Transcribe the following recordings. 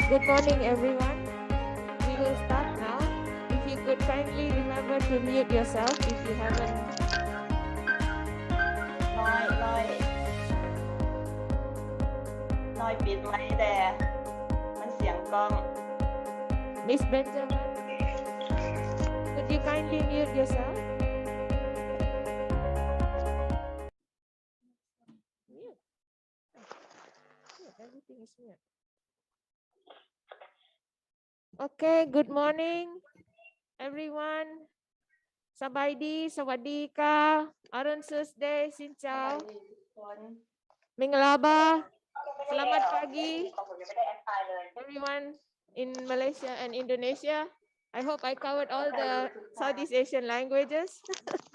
Good morning, everyone. We will start now. If you could kindly remember to mute yourself if you haven't. น้อยปิดไมค์แต่มันเสียงกล้อง Miss Benjamin, could you kindly mute yourself? Mute. Everything is mute. Okay, good morning, everyone. Sabaydi, sawadika, Arun Susday, Xin chào. Mingalaba, selamat pagi, everyone in Malaysia and Indonesia. I hope I covered all the Southeast Asian languages.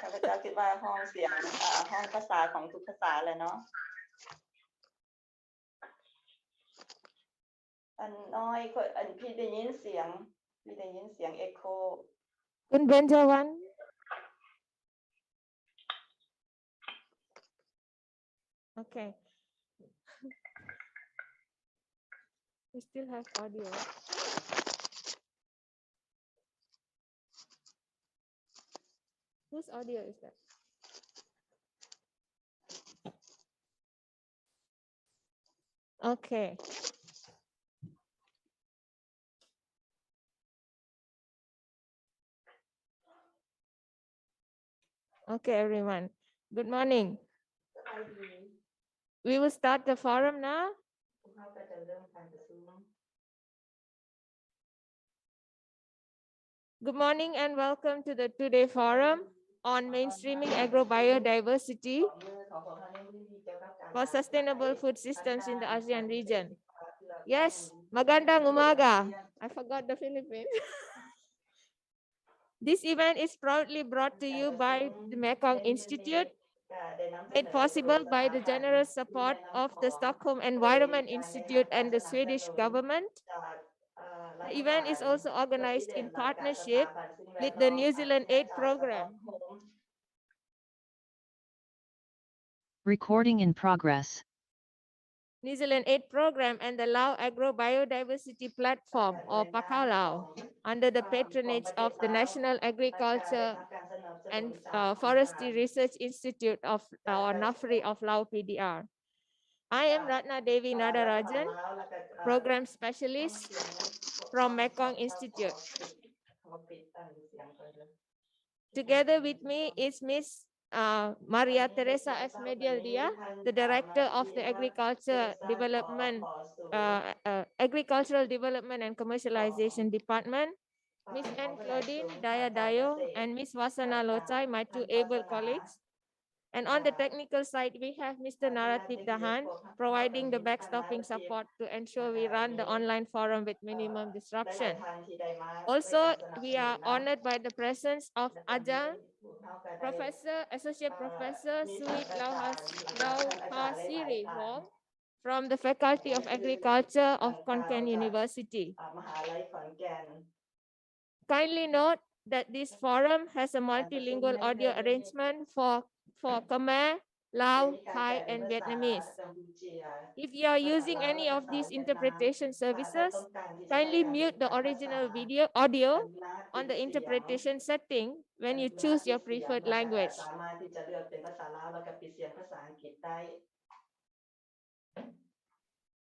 ข้าพเจ้าคิดว่าห้องเสียงห้องภาษาของทุกภาษาเลยเนาะอันน้อยอันพี่ได้ยินเสียงเอ็กโค Kun Benjawan. Okay. We still have audio. Whose audio is that? Okay. Okay, everyone. Good morning. We will start the forum now. Good morning and welcome to the Today Forum on Mainstreaming Agrobiodiversity for Sustainable Food Systems in the ASEAN region. Yes, Magandang Umaga. I forgot the Philippines. This event is proudly brought to you by the Mekong Institute, made possible by the generous support of the Stockholm Environment Institute and the Swedish government. The event is also organized in partnership with the New Zealand Aid Program. Recording in progress. New Zealand Aid Program and the Lao Agrobiodiversity Platform, or Pakao Lao, under the patronage of the National Agriculture and Forestry Research Institute of or NAFRI of Lao PDR. I am Ratna Devi Nadarajan, Program Specialist from Mekong Institute. Together with me is Miss Maria Teresa F. Medialdia, the Director of the Agricultural Development and Commercialization Department, Miss Anne Claudine Dayadayo, and Miss Wasana Lochai, my two able colleagues. And on the technical side, we have Mr. Naratip Dahan, providing the backstopping support to ensure we run the online forum with minimum disruption. Also, we are honored by the presence of Ajahn, Associate Professor Suit Lauhasiri Wong from the Faculty of Agriculture of Konkan University. Kindly note that this forum has a multilingual audio arrangement for Khmer, Lao, Thai, and Vietnamese. If you are using any of these interpretation services, kindly mute the original audio on the interpretation setting when you choose your preferred language.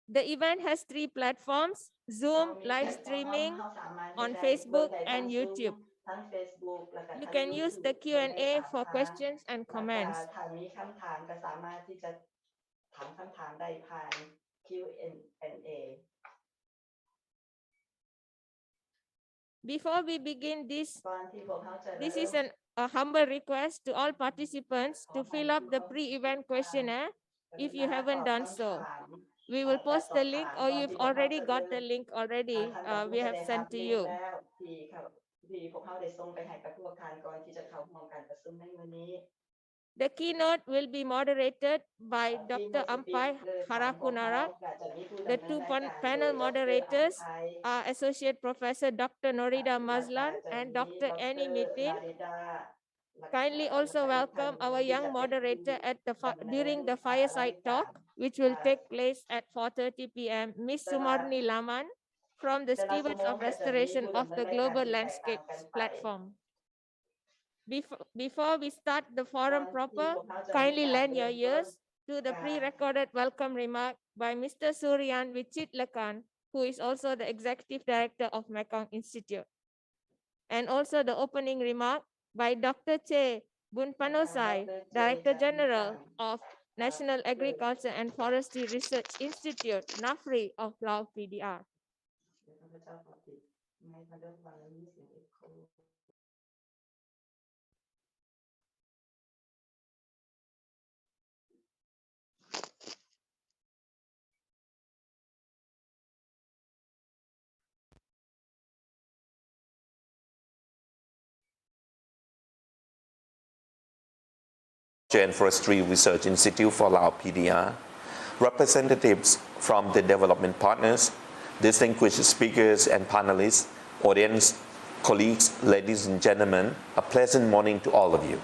The event has 3 platforms: Zoom, live streaming on Facebook and YouTube. You can use the Q&A for questions and comments. Before we begin this is a humble request to all participants to fill up the pre-event questionnaire if you haven't done so. We will post the link, or you've already got the link already. We have sent to you. The keynote will be moderated by Dr. Ampai Harakunarak. The 2 panel moderators are Associate Professor Dr. Norida Mazlan and Dr. Annie Mitin. Kindly also welcome our young moderator at during the fireside talk, which will take place at 4:30 p.m., Ms. Sumarni Laman, from the Stewards of Restoration of the Global Landscapes platform. Before we start the forum proper, kindly lend your ears to the pre-recorded welcome remark by Mr. Suryan Vichitlakan, who is also the Executive Director of Mekong Institute, and also the opening remark by Dr. Che Bunpanosai, Director General of National Agriculture and Forestry Research Institute, NAFRI of Lao PDR. And Forestry Research Institute for Lao PDR, representatives from the development partners, distinguished speakers and panelists, audience, colleagues, ladies and gentlemen, a pleasant morning to all of you.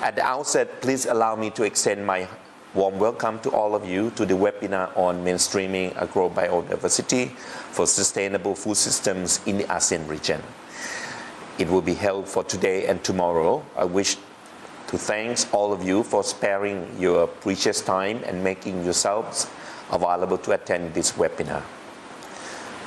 At the outset, please allow me to extend my warm welcome to all of you to the webinar on Mainstreaming Agrobiodiversity for Sustainable Food Systems in the ASEAN region. It will be held for today and tomorrow. I wish to thank all of you for sparing your precious time and making yourselves available to attend this webinar.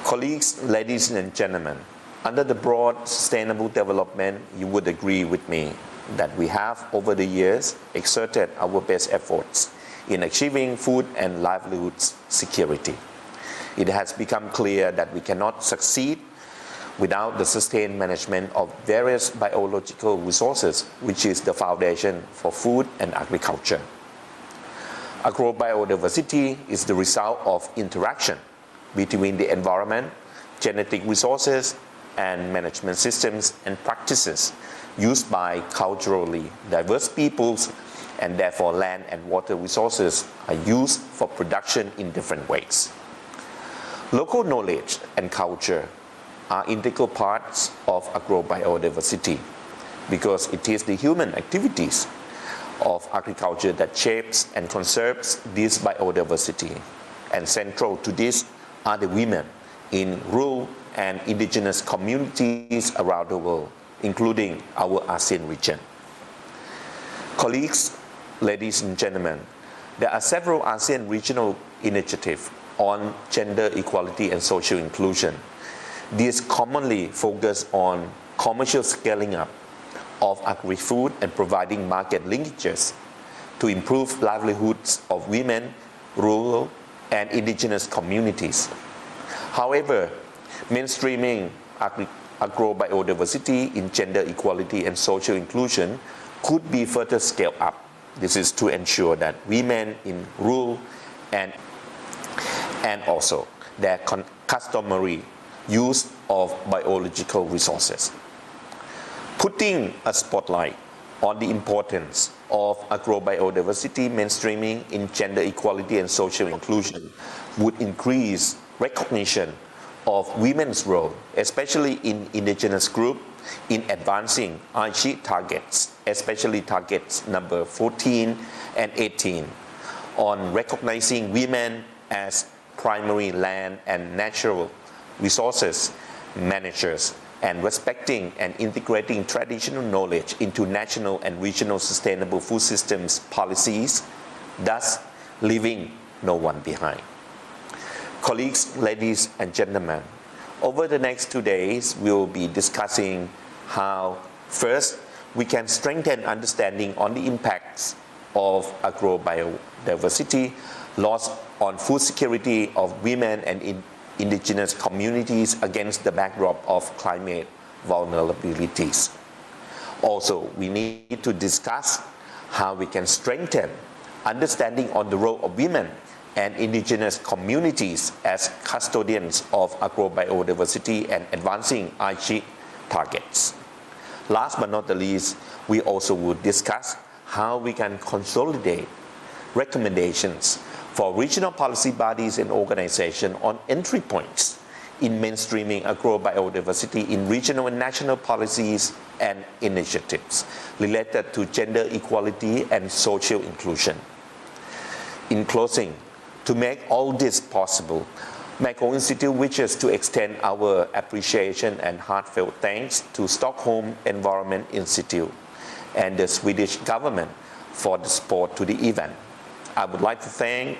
Colleagues, ladies and gentlemen, under the broad sustainable development, you would agree with me that we have over the years exerted our best efforts in achieving food and livelihoods security. It has become clear that we cannot succeed without the sustained management of various biological resources, which is the foundation for food and agriculture. Agrobiodiversity is the result of interaction between the environment, genetic resources, and management systems and practices used by culturally diverse peoples, and therefore land and water resources are used for production in different ways. Local knowledge and culture are integral parts of agrobiodiversity because it is the human activities of agriculture that shapes and conserves this biodiversity. And central to this are the women in rural and indigenous communities around the world, including our ASEAN region. Colleagues, ladies and gentlemen, there are several ASEAN regional initiatives on gender equality and social inclusion. These commonly focus on commercial scaling up of agri-food and providing market linkages to improve livelihoods of women, rural, and indigenous communities. However, mainstreaming agrobiodiversity in gender equality and social inclusion could be further scaled up. This is to ensure that women in rural and also their customary use of biological resources. Putting a spotlight on the importance of agrobiodiversity mainstreaming in gender equality and social inclusion would increase recognition of women's role, especially in indigenous groups, in advancing Aichi Targets, especially targets number 14 and 18, on recognizing women as primary land and natural resources managers and respecting and integrating traditional knowledge into national and regional sustainable food systems policies, thus leaving no one behind. Colleagues, ladies and gentlemen, over the next 2 days, we will be discussing how, first, we can strengthen understanding on the impacts of agrobiodiversity, loss on food security of women and indigenous communities against the backdrop of climate vulnerabilities. Also, we need to discuss how we can strengthen understanding on the role of women and indigenous communities as custodians of agrobiodiversity and advancing Aichi Targets. Last but not the least, we also would discuss how we can consolidate recommendations for regional policy bodies and organizations on entry points in mainstreaming agrobiodiversity in regional and national policies and initiatives related to gender equality and social inclusion. In closing, to make all this possible, Mekong Institute wishes to extend our appreciation and heartfelt thanks to Stockholm Environment Institute and the Swedish government for the support to the event. I would like to thank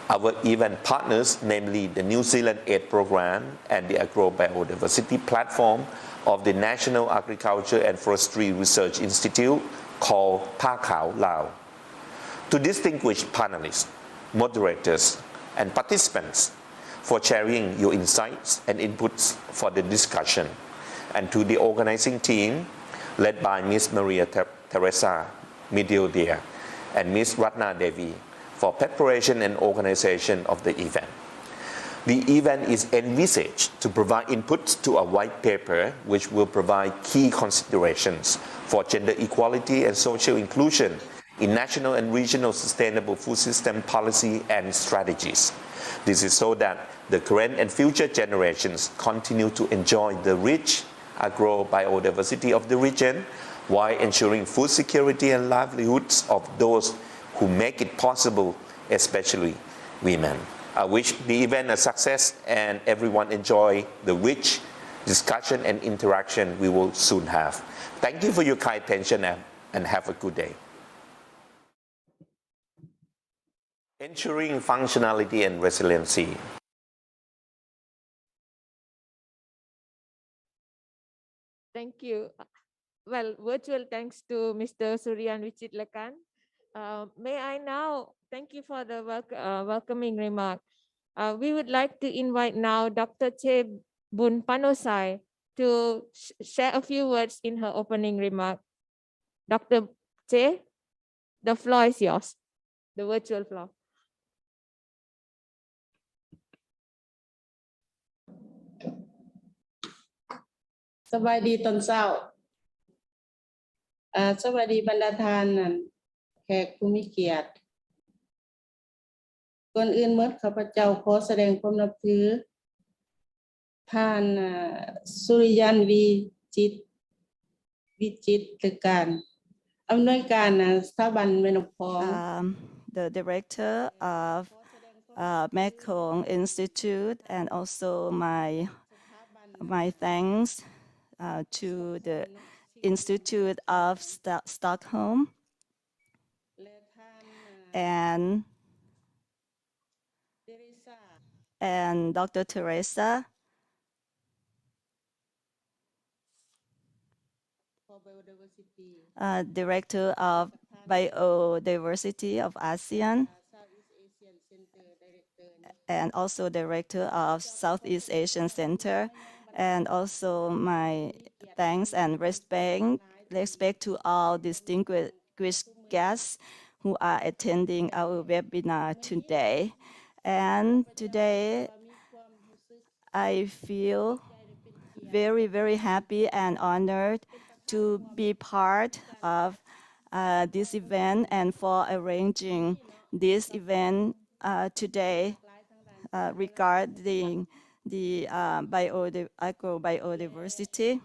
our event partners, namely the New Zealand Aid Program and the Agrobiodiversity Platform of the National Agriculture and Forestry Research Institute called Pakao Lao. To distinguished panelists, moderators, and participants for sharing your insights and inputs for the discussion, and to the organizing team led by Ms. Maria Teresa Midiodia and Ms. Ratna Devi for preparation and organization of the event. The event is envisaged to provide inputs to a white paper which will provide key considerations for gender equality and social inclusion in national and regional sustainable food system policy and strategies. This is so that the current and future generations continue to enjoy the rich agrobiodiversity of the region while ensuring food security and livelihoods of those who make it possible, especially women. I wish the event a success and everyone enjoy the rich discussion and interaction we will soon have. Thank you for your kind attention and have a good day. Ensuring functionality and resiliency. Thank you. Well, virtual thanks to Mr. Suryan Wichitlakan. May I now thank you for the welcoming remark. We would like to invite now Dr. Che Bun Panosai to share a few words in her opening remark. Dr. Che, the floor is yours, the virtual floor. สบายดีตอนเช้าสวัสดีบรรดาทานแขกผู้มีเกียรติก่อนอื่นเมื่อข้าพเจ้าขอแสดงความนับถือท่านสุริยันวิจิตรการอำนวยการสถาบันแม่นกพอง the director of Mekong Institute, and also my thanks to the Institute of Stockholm and Dr. Teresa Director of Biodiversity of ASEAN, and also Director of Southeast Asian Center, and also my thanks and respect to all distinguished guests who are attending our webinar today. And today, I feel very, very happy and honored to be part of this event and for arranging this event today regarding the agrobiodiversity.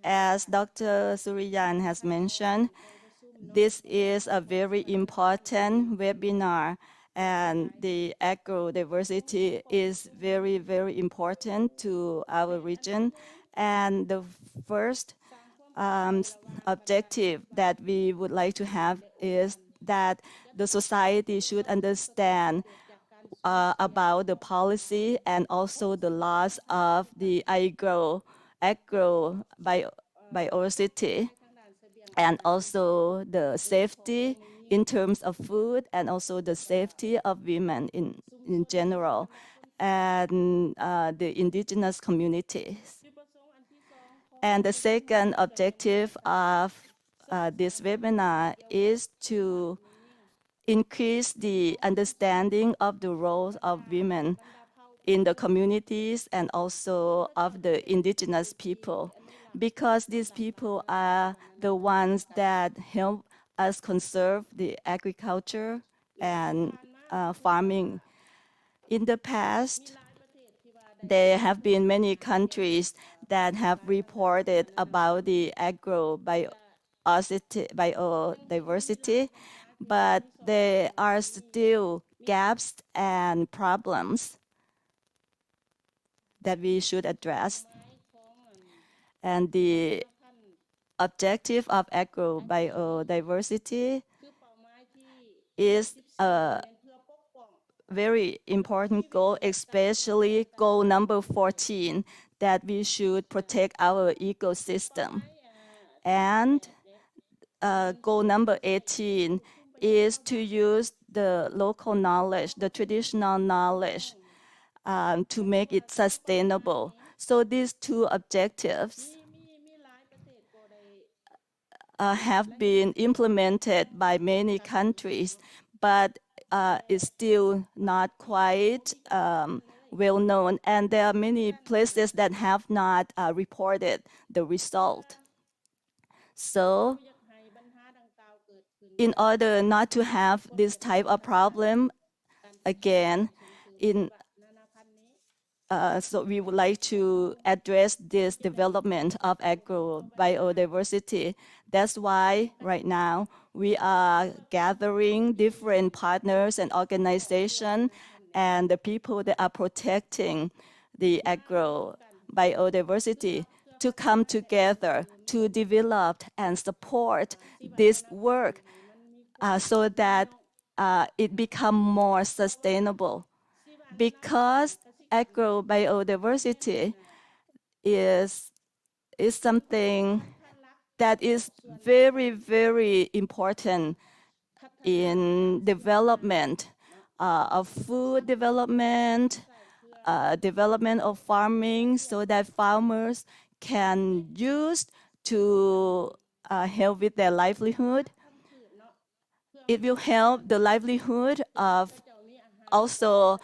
As Dr. Suryan has mentioned, this is a very important webinar, and the agrobiodiversity is very, very important to our region. And the first objective that we would like to have is that the society should understand about the policy and also the loss of the agrobiodiversity, and also the safety in terms of food, and also the safety of women in general, and the indigenous communities. And the second objective of this webinar is to increase the understanding of the roles of women in the communities and also of the indigenous people, because these people are the ones that help us conserve the agriculture and farming. In the past, there have been many countries that have reported about the agrobiodiversity, but there are still gaps and problems that we should address. And the objective of agrobiodiversity is a very important goal, especially goal number 14, that we should protect our ecosystem. And goal number 18 is to use the local knowledge, the traditional knowledge, to make it sustainable. So these two objectives have been implemented by many countries, but it's still not quite well known. And there are many places that have not reported the result. So in order not to have this type of problem again, so we would like to address this development of agrobiodiversity. That's why right now we are gathering different partners and organizations and the people that are protecting the agrobiodiversity to come together to develop and support this work so that it becomes more sustainable. Because agrobiodiversity is something that is very, very important in development of food development, development of farming, so that farmers can use to help with their livelihood. It will help the livelihood of also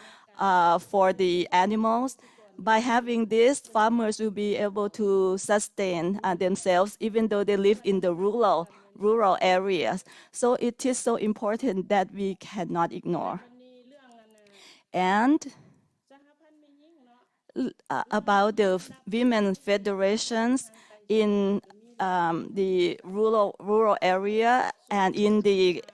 for the animals. By having this, farmers will be able to sustain themselves even though they live in the rural areas. So it is so important that we cannot ignore. And about the women federations in the rural area and in the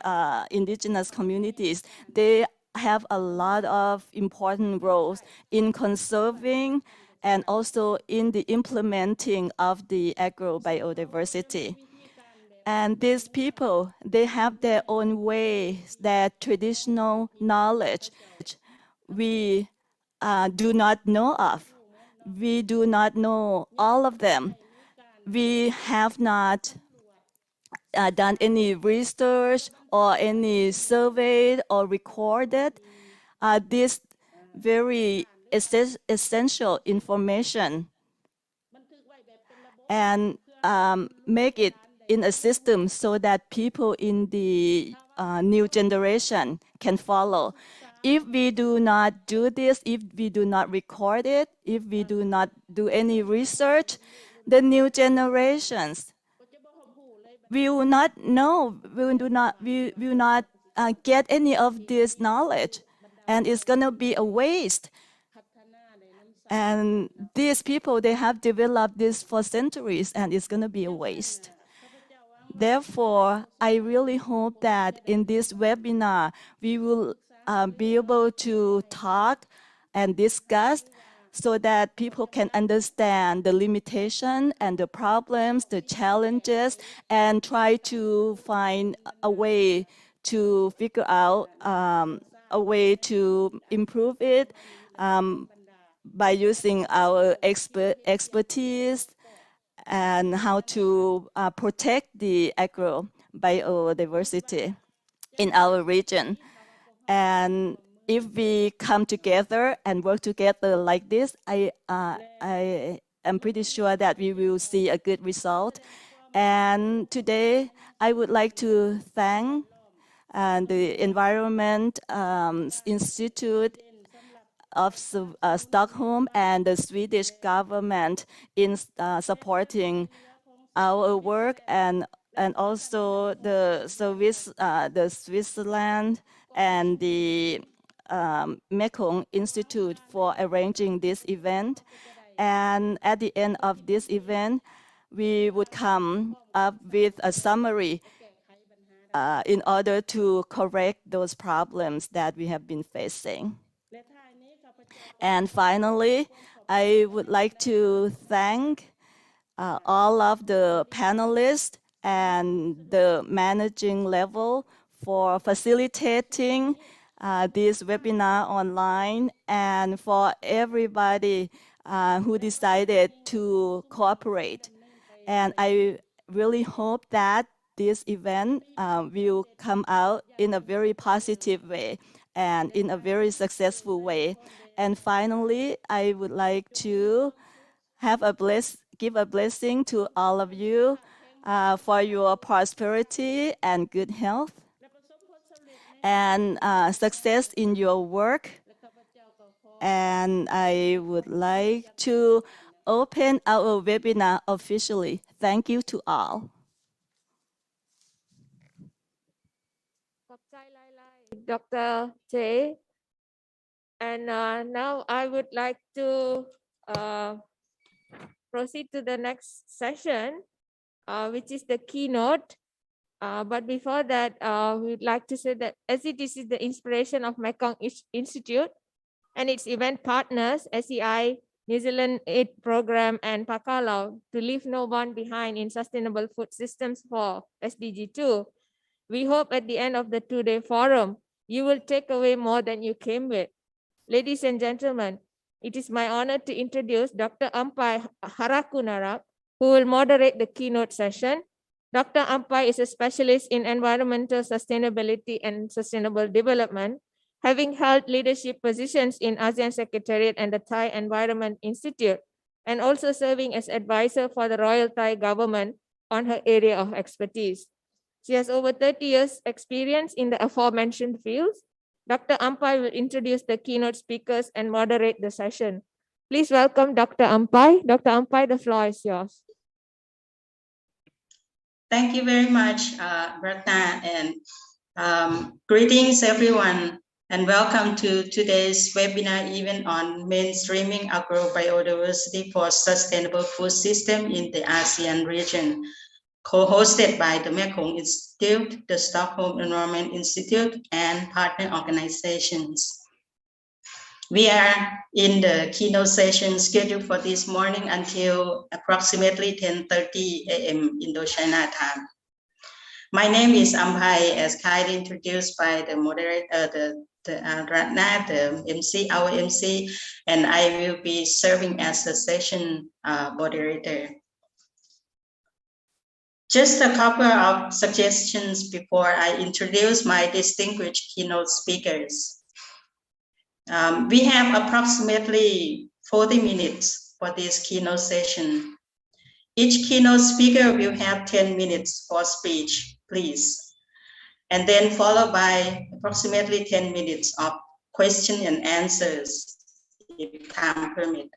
indigenous communities, they have a lot of important roles in conserving and also in the implementing of the agrobiodiversity. And these people, they have their own ways, their traditional knowledge we do not know of. We do not know all of them. We have not done any research or any survey or recorded this very essential information and make it in a system so that people in the new generation can follow. If we do not do this, if we do not record it, if we do not do any research, the new generations will not know, we will not get any of this knowledge, and it's going to be a waste. And these people, they have developed this for centuries, and it's going to be a waste. Therefore, I really hope that in this webinar, we will be able to talk and discuss so that people can understand the limitation and the problems, the challenges, and try to find a way to figure out a way to improve it by using our expertise and how to protect the agrobiodiversity in our region. And if we come together and work together like this, I am pretty sure that we will see a good result. And today, I would like to thank the Environment Institute of Stockholm and the Swedish government in supporting our work, and also the Switzerland and the Mekong Institute for arranging this event. And at the end of this event, we would come up with a summary in order to correct those problems that we have been facing. And finally, I would like to thank all of the panelists and the managing level for facilitating this webinar online, and for everybody who decided to cooperate. And I really hope that this event will come out in a very positive way and in a very successful way. And finally, I would like to give a blessing to all of you for your prosperity and good health and success in your work. And I would like to open our webinar officially. Thank you to all. Dr. Che. And now I would like to proceed to the next session, which is the keynote. But before that, we'd like to say that this is the inspiration of Mekong Institute and its event partners, SEI, New Zealand Aid Program, and Pakalau, to leave no one behind in sustainable food systems for SDG 2. We hope at the end of the two-day forum, you will take away more than you came with. Ladies and gentlemen, it is my honor to introduce Dr. Ampai Harakunarap, who will moderate the keynote session. Dr. Ampai is a specialist in environmental sustainability and sustainable development, having held leadership positions in ASEAN Secretariat and the Thai Environment Institute, and also serving as advisor for the Royal Thai government on her area of expertise. She has over 30 years experience in the aforementioned fields. Dr. Ampai will introduce the keynote speakers and moderate the session. Please welcome Dr. Ampai. Dr. Ampai, the floor is yours. Thank you very much, Ratna, and greetings everyone, and welcome to today's webinar event on mainstreaming agrobiodiversity for sustainable food system in the ASEAN region, co-hosted by the Mekong Institute, the Stockholm Environment Institute, and partner organizations. We are in the keynote session scheduled for this morning until approximately 10:30 a.m. Indochina time. My name is Ampai, as kindly introduced by the moderator, Ratna, the MC, our MC, and I will be serving as the session moderator. Just a couple of suggestions before I introduce my distinguished keynote speakers. We have approximately 40 minutes for this keynote session. Each keynote speaker will have 10 minutes for speech, please. And then followed by approximately 10 minutes of question and answers, if time permit.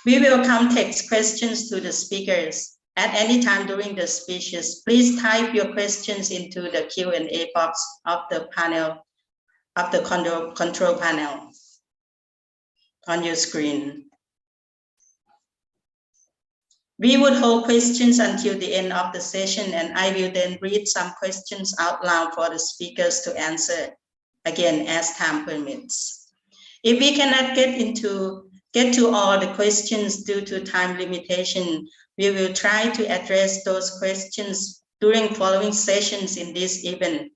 We will context questions to the speakers. At any time during the speeches, please type your questions into the Q&A box of the panel, of the control panel on your screen. We would hold questions until the end of the session, and I will then read some questions out loud for the speakers to answer, again, as time permits. If we cannot get to all the questions due to time limitation, we will try to address those questions during following sessions in this event,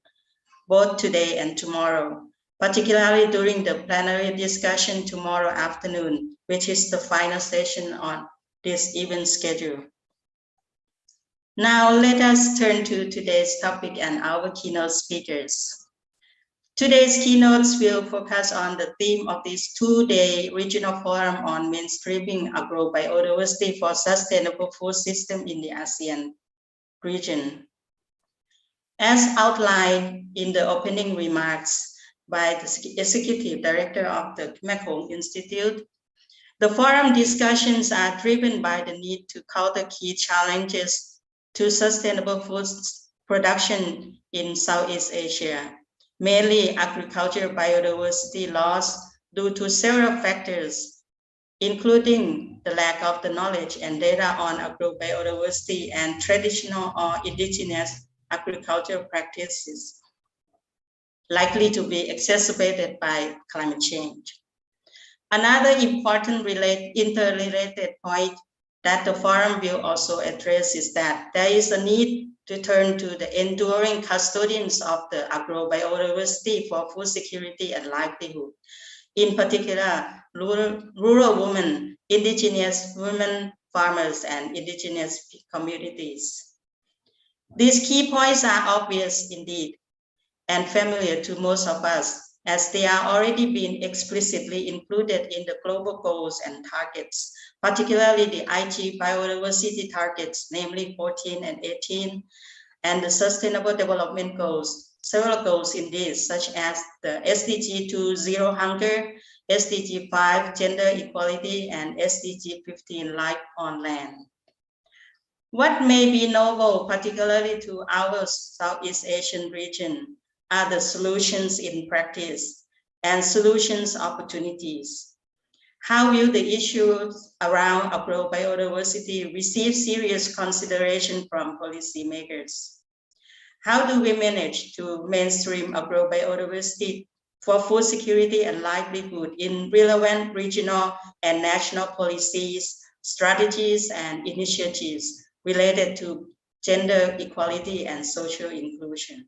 both today and tomorrow, particularly during the plenary discussion tomorrow afternoon, which is the final session on this event schedule. Now let us turn to today's topic and our keynote speakers. Today's keynotes will focus on the theme of this two-day regional forum on mainstreaming agrobiodiversity for sustainable food system in the ASEAN region. As outlined in the opening remarks by the Executive Director of the Mekong Institute, the forum discussions are driven by the need to counter key challenges to sustainable food production in Southeast Asia, mainly agricultural biodiversity loss due to several factors, including the lack of the knowledge and data on agrobiodiversity and traditional or indigenous agricultural practices likely to be exacerbated by climate change. Another important interrelated point that the forum will also address is that there is a need to turn to the enduring custodians of the agrobiodiversity for food security and livelihood. In particular, rural women, indigenous women, farmers, and indigenous communities. These key points are obvious indeed and familiar to most of us, as they are already being explicitly included in the global goals and targets, particularly the Aichi biodiversity targets, namely 14 and 18, and the Sustainable Development Goals. Several goals indeed, such as the SDG 2 Zero Hunger, SDG 5 Gender Equality, and SDG 15 Life on Land. What may be novel, particularly to our Southeast Asian region, are the solutions in practice and solutions opportunities. How will the issues around agrobiodiversity receive serious consideration from policymakers? How do we manage to mainstream agrobiodiversity for food security and livelihood in relevant regional and national policies, strategies, and initiatives related to gender equality and social inclusion?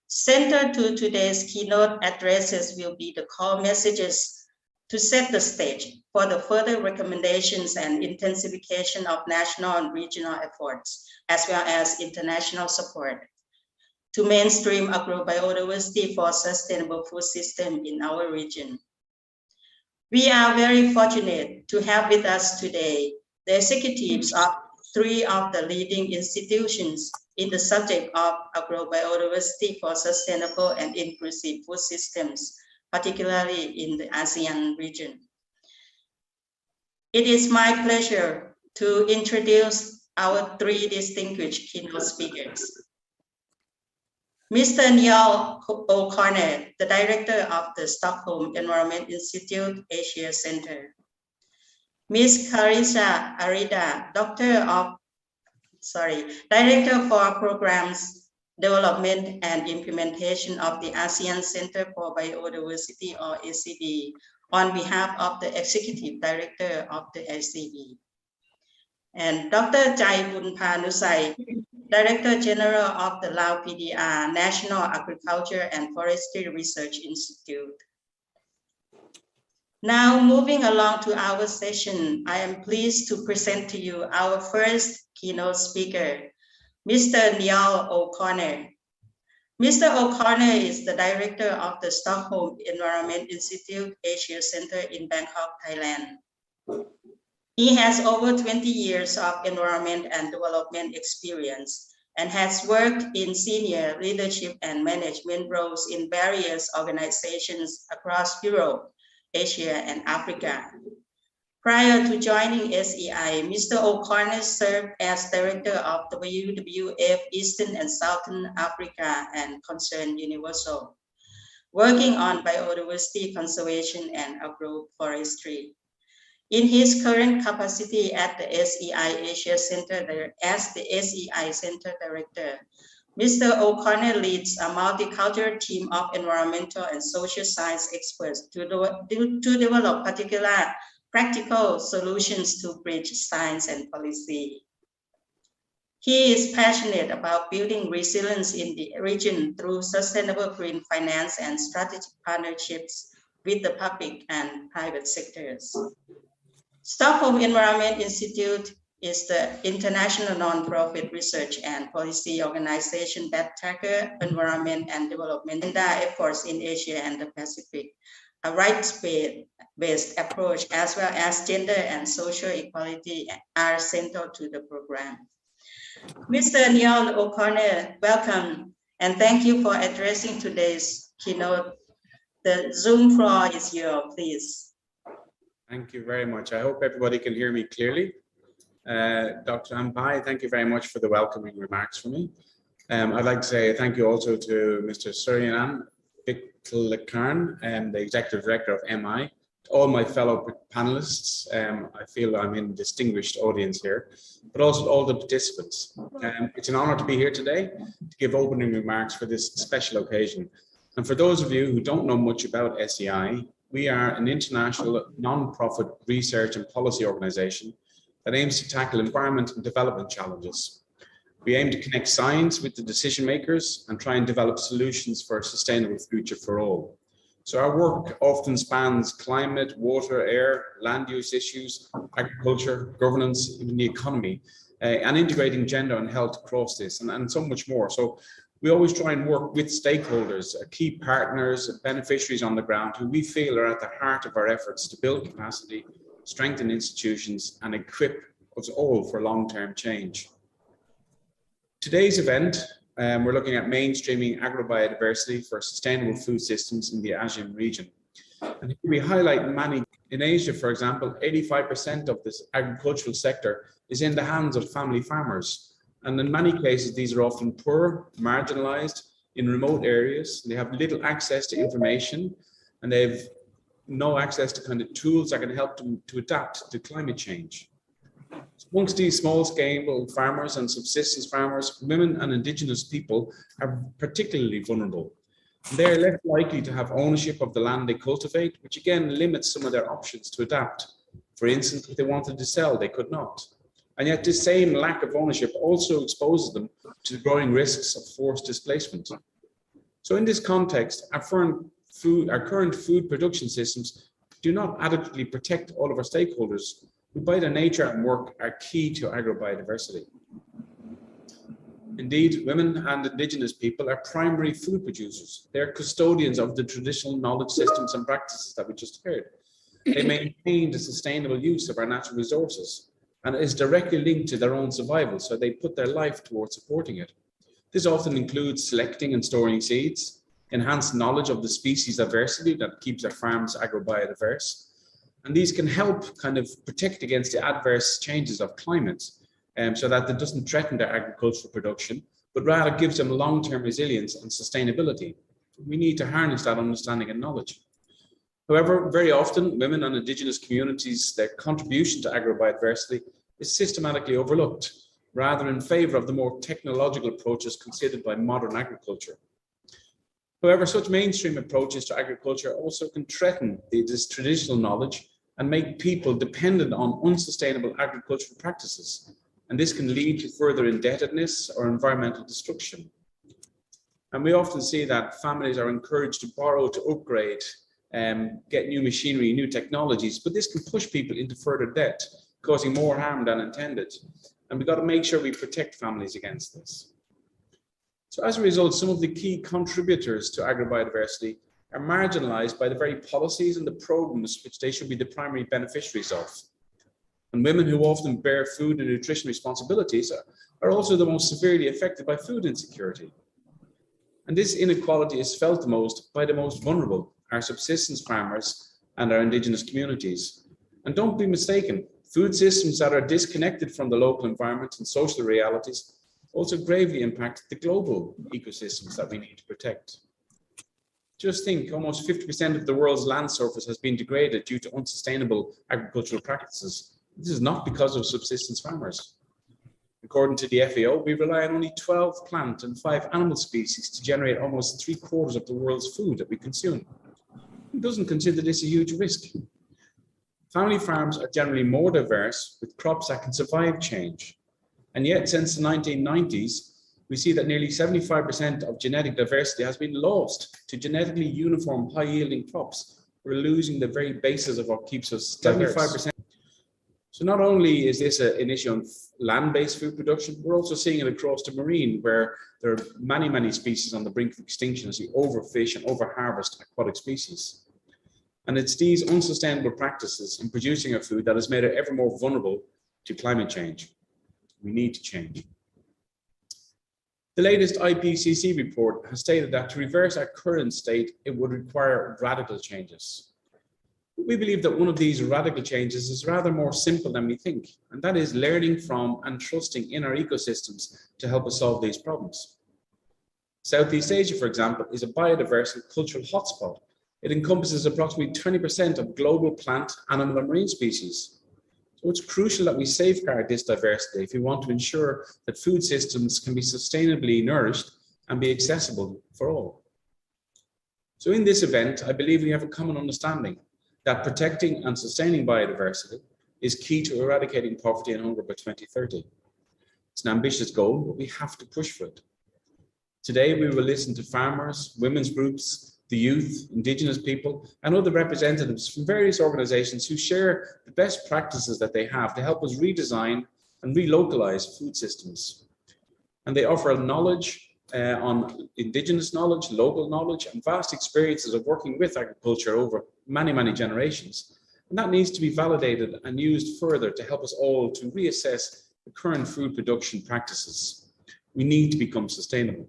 Centered to today's keynote addresses will be the core messages to set the stage for the further recommendations and intensification of national and regional efforts, as well as international support to mainstream agrobiodiversity for sustainable food system in our region. We are very fortunate to have with us today the executives of 3 of the leading institutions in the subject of agrobiodiversity for sustainable and inclusive food systems, particularly in the ASEAN region. It is my pleasure to introduce our 3 distinguished keynote speakers. Mr. Neil O'Connor, the director of the Stockholm Environment Institute Asia Center. Ms. Carissa Arida, Director for Programs Development and Implementation of the ASEAN Center for Biodiversity, or ACB, on behalf of the Executive Director of the ACB. And Dr. Chai Bunpanusai, Director General of the Lao PDR, National Agriculture and Forestry Research Institute. Now, moving along to our session, I am pleased to present to you our first keynote speaker, Mr. Neil O'Connor. Mr. O'Connor is the director of the Stockholm Environment Institute Asia Center in Bangkok, Thailand. He has over 20 years of environment and development experience and has worked in senior leadership and management roles in various organizations across Europe, Asia, and Africa. Prior to joining SEI, Mr. O'Connor served as director of WWF Eastern and Southern Africa and Concern Universal, working on biodiversity conservation and agroforestry. In his current capacity at the SEI Asia Center as the SEI Center Director, Mr. O'Connor leads a multicultural team of environmental and social science experts to develop particular practical solutions to bridge science and policy. He is passionate about building resilience in the region through sustainable green finance and strategic partnerships with the public and private sectors. Stockholm Environment Institute is the international non-profit research and policy organization that tackles environment and development efforts in Asia and the Pacific. A rights-based approach as well as gender and social equality are central to the program. Mr. Neil O'Connor, welcome and thank you for addressing today's keynote. The Zoom floor is yours, please. Thank you very much. I hope everybody can hear me clearly. Dr. Ampai, thank you very much for the welcoming remarks for me. I'd like to say thank you also to Mr. Suryanan Viklakarn, the Executive Director of MI, all my fellow panelists. I feel I'm in a distinguished audience here, but also all the participants. It's an honor to be here today to give opening remarks for this special occasion. And for those of you who don't know much about SEI, we are an international non-profit research and policy organization that aims to tackle environment and development challenges. We aim to connect science with the decision makers and try and develop solutions for a sustainable future for all. So our work often spans climate, water, air, land use issues, agriculture, governance, even the economy, and integrating gender and health across this, and so much more. So we always try and work with stakeholders, key partners, beneficiaries on the ground who we feel are at the heart of our efforts to build capacity, strengthen institutions, and equip us all for long-term change. Today's event, we're looking at mainstreaming agrobiodiversity for sustainable food systems in the ASEAN region. And here we highlight many. In Asia, for example, 85% of this agricultural sector is in the hands of family farmers. And in many cases, these are often poor, marginalized, in remote areas. They have little access to information, and they have no access to kind of tools that can help them to adapt to climate change. Amongst these small-scale farmers and subsistence farmers, women and indigenous people are particularly vulnerable. They're less likely to have ownership of the land they cultivate, which again limits some of their options to adapt. For instance, if they wanted to sell, they could not. And yet this same lack of ownership also exposes them to the growing risks of forced displacement. So in this context, our current food production systems do not adequately protect all of our stakeholders, who by their nature and work are key to agrobiodiversity. Indeed, women and indigenous people are primary food producers. They're custodians of the traditional knowledge systems and practices that we just heard. They maintain the sustainable use of our natural resources, and it is directly linked to their own survival, so they put their life towards supporting it. This often includes selecting and storing seeds, enhanced knowledge of the species diversity that keeps our farms agrobiodiverse, and these can help kind of protect against the adverse changes of climate, so that it doesn't threaten their agricultural production, but rather gives them long-term resilience and sustainability. We need to harness that understanding and knowledge. However, very often, women and indigenous communities, their contribution to agrobiodiversity is systematically overlooked, rather in favor of the more technological approaches considered by modern agriculture. However, such mainstream approaches to agriculture also can threaten this traditional knowledge and make people dependent on unsustainable agricultural practices. And this can lead to further indebtedness or environmental destruction. And we often see that families are encouraged to borrow to upgrade, get new machinery, new technologies, but this can push people into further debt, causing more harm than intended. And we've got to make sure we protect families against this. So as a result, some of the key contributors to agrobiodiversity are marginalized by the very policies and the programs which they should be the primary beneficiaries of. And women who often bear food and nutrition responsibilities are also the most severely affected by food insecurity. And this inequality is felt the most by the most vulnerable, our subsistence farmers and our indigenous communities. And don't be mistaken, food systems that are disconnected from the local environment and social realities also gravely impact the global ecosystems that we need to protect. Just think, almost 50% of the world's land surface has been degraded due to unsustainable agricultural practices. This is not because of subsistence farmers. According to the FAO, we rely on only 12 plant and 5 animal species to generate almost 3/4 of the world's food that we consume. Who doesn't consider this a huge risk? Family farms are generally more diverse with crops that can survive change. And yet, since the 1990s, we see that nearly 75% of genetic diversity has been lost to genetically uniform, high-yielding crops. We're losing the very basis of what keeps us diverse. 75%. So not only is this an issue on land-based food production, we're also seeing it across the marine, where there are many, many species on the brink of extinction as we overfish and overharvest aquatic species. And it's these unsustainable practices in producing our food that has made it ever more vulnerable to climate change. We need to change. The latest IPCC report has stated that to reverse our current state, it would require radical changes. We believe that one of these radical changes is rather more simple than we think, and that is learning from and trusting in our ecosystems to help us solve these problems. Southeast Asia, for example, is a biodiverse and cultural hotspot, It encompasses approximately 20% of global plant, animal, and marine species. So it's crucial that we safeguard this diversity if we want to ensure that food systems can be sustainably nourished and be accessible for all. So in this event, I believe we have a common understanding that protecting and sustaining biodiversity is key to eradicating poverty and hunger by 2030. It's an ambitious goal, but we have to push for it. Today, we will listen to farmers, women's groups, the youth, Indigenous people, and other representatives from various organizations who share the best practices that they have to help us redesign and relocalize food systems. And they offer knowledge on Indigenous knowledge, local knowledge, and vast experiences of working with agriculture over many, many generations. And that needs to be validated and used further to help us all to reassess the current food production practices. We need to become sustainable.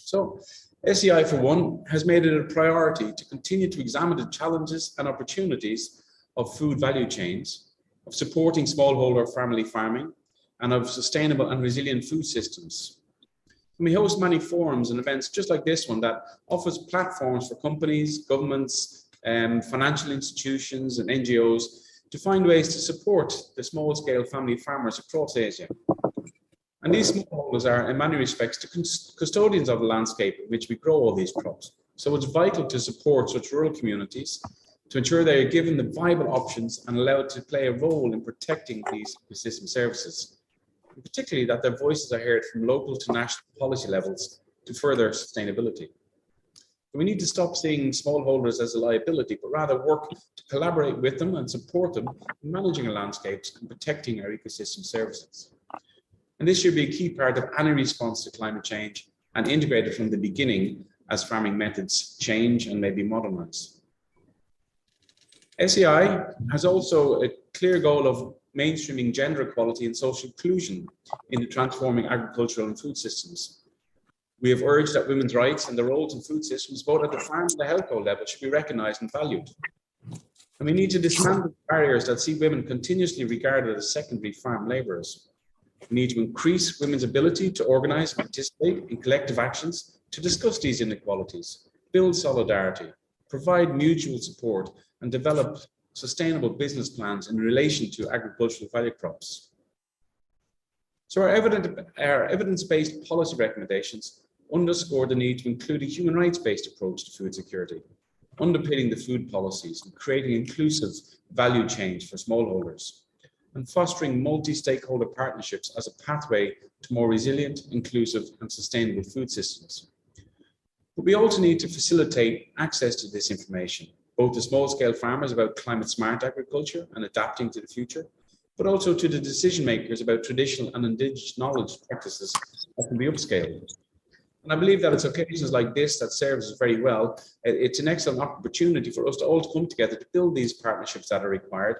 So SEI, for one, has made it a priority to continue to examine the challenges and opportunities of food value chains, of supporting smallholder family farming, and of sustainable and resilient food systems. And we host many forums and events just like this one that offers platforms for companies, governments, financial institutions, and NGOs to find ways to support the small-scale family farmers across Asia. And these smallholders are, in many respects, the custodians of the landscape in which we grow all these crops. So it's vital to support such rural communities to ensure they are given the viable options and allowed to play a role in protecting these ecosystem services, and particularly that their voices are heard from local to national policy levels to further sustainability. We need to stop seeing smallholders as a liability, but rather work to collaborate with them and support them in managing our landscapes and protecting our ecosystem services. And this should be a key part of any response to climate change and integrated from the beginning as farming methods change and may be modernized. SEI has also a clear goal of mainstreaming gender equality and social inclusion in the transforming agricultural and food systems. We have urged that women's rights and their roles in food systems, both at the farm and the household level, should be recognized and valued. And we need to dismantle barriers that see women continuously regarded as secondary farm laborers. We need to increase women's ability to organize and participate in collective actions to discuss these inequalities, build solidarity, provide mutual support, and develop sustainable business plans in relation to agricultural value crops. So our evidence-based policy recommendations underscore the need to include a human rights-based approach to food security, underpinning the food policies and creating inclusive value chains for smallholders, and fostering multi-stakeholder partnerships as a pathway to more resilient, inclusive, and sustainable food systems. But we also need to facilitate access to this information, both to small-scale farmers about climate-smart agriculture and adapting to the future, but also to the decision makers about traditional and indigenous knowledge practices that can be upscaled. And I believe that it's occasions like this that serves us very well. It's an excellent opportunity for us to all come together to build these partnerships that are required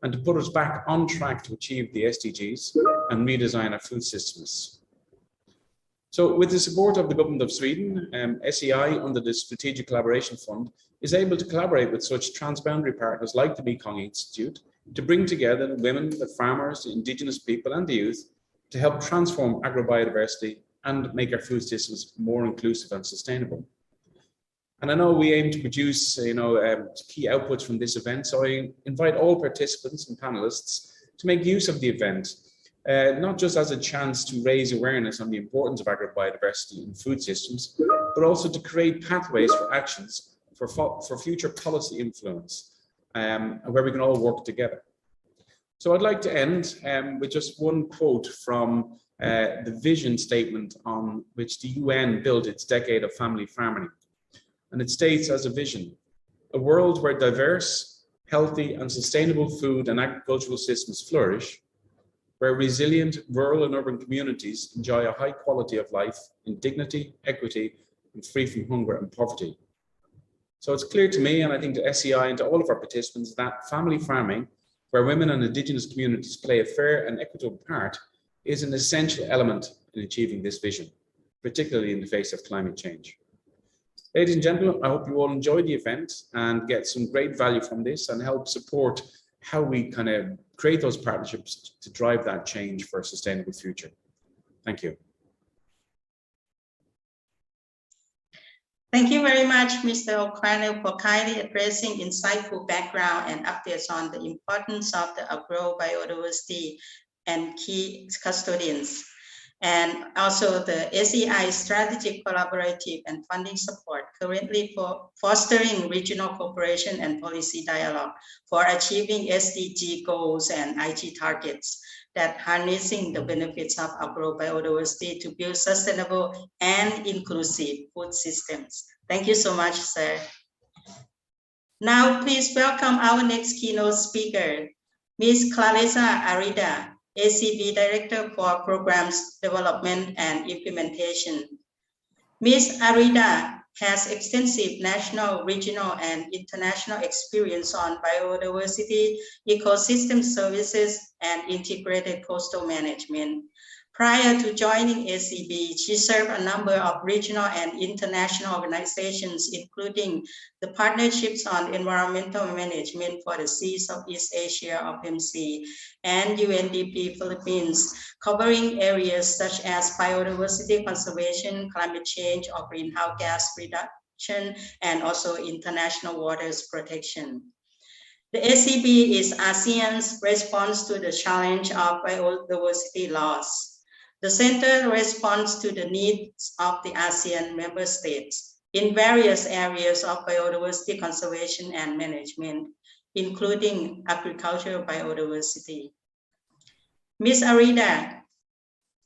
and to put us back on track to achieve the SDGs and redesign our food systems. So with the support of the government of Sweden, SEI under the Strategic Collaboration Fund is able to collaborate with such transboundary partners like the Mekong Institute to bring together the women, the farmers, the indigenous people and the youth to help transform agrobiodiversity and make our food systems more inclusive and sustainable. And I know we aim to produce key outputs from this event, so I invite all participants and panelists to make use of the event, not just as a chance to raise awareness on the importance of agrobiodiversity in food systems, but also to create pathways for actions for future policy influence, where we can all work together. So I'd like to end with just one quote from the vision statement on which the UN built its decade of family farming. And it states as a vision, a world where diverse, healthy and sustainable food and agricultural systems flourish, where resilient rural and urban communities enjoy a high quality of life in dignity, equity, and free from hunger and poverty. So it's clear to me, and I think to SEI and to all of our participants, that family farming, where women and indigenous communities play a fair and equitable part, is an essential element in achieving this vision, particularly in the face of climate change. Ladies and gentlemen, I hope you all enjoy the event and get some great value from this and help support how we kind of create those partnerships to drive that change for a sustainable future. Thank you. Thank you very much, Mr. O'Connell, for kindly addressing insightful background and updates on the importance of the agrobiodiversity and key custodians, and also the ACI strategic collaborative and funding support currently for fostering regional cooperation and policy dialogue for achieving SDG goals and Aichi targets that harnessing the benefits of agrobiodiversity to build sustainable and inclusive food systems. Thank you so much, sir. Now, please welcome our next keynote speaker, Ms. Clarissa Arida, ACB Director for Programs Development and Implementation. Ms. Arida has extensive national, regional, and international experience on biodiversity, ecosystem services, and integrated coastal management. Prior to joining ACB, she served a number of regional and international organizations, including the Partnerships on Environmental Management for the Seas of East Asia of MC and UNDP Philippines, covering areas such as biodiversity conservation, climate change, or greenhouse gas reduction, and also international waters protection. The ACB is ASEAN's response to the challenge of biodiversity loss. The center responds to the needs of the ASEAN member states in various areas of biodiversity conservation and management, including agricultural biodiversity. Ms. Arida,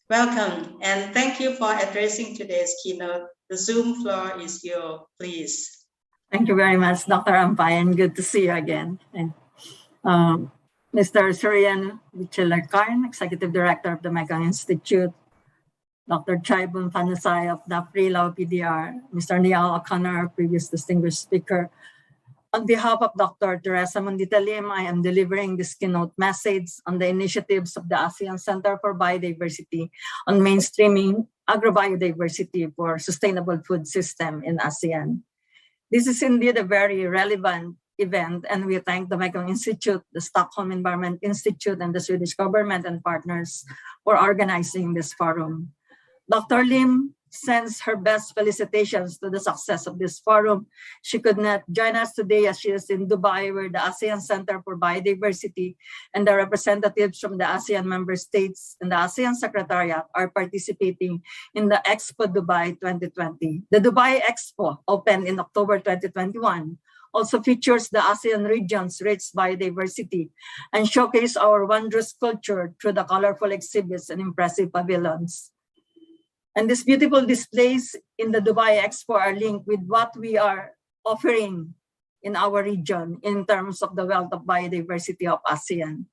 welcome, and thank you for addressing today's keynote. The Zoom floor is yours, please. Thank you very much, Dr. Ampay, and good to see you again. Mr. Suryan Vichilarkarn, Executive Director of the Mekong Institute, Dr. Chaibun Panasai of NAPRI Lao PDR, Mr. Niall O'Connor, previous distinguished speaker. On behalf of Dr. Teresa Mundita Lim, I am delivering this keynote message on the initiatives of the ASEAN Center for Biodiversity on mainstreaming agrobiodiversity for sustainable food system in ASEAN. This is indeed a very relevant event, and we thank the Mekong Institute, the Stockholm Environment Institute, and the Swedish government and partners for organizing this forum. Dr. Lim sends her best felicitations to the success of this forum. She could not join us today as she is in Dubai, where the ASEAN Center for Biodiversity and the representatives from the ASEAN member states and the ASEAN Secretariat are participating in the Expo Dubai 2020. The Dubai Expo, opened in October 2021, also features the ASEAN region's rich biodiversity and showcase our wondrous culture through the colorful exhibits and impressive pavilions. And these beautiful displays in the Dubai Expo are linked with what we are offering in our region in terms of the wealth of biodiversity of ASEAN.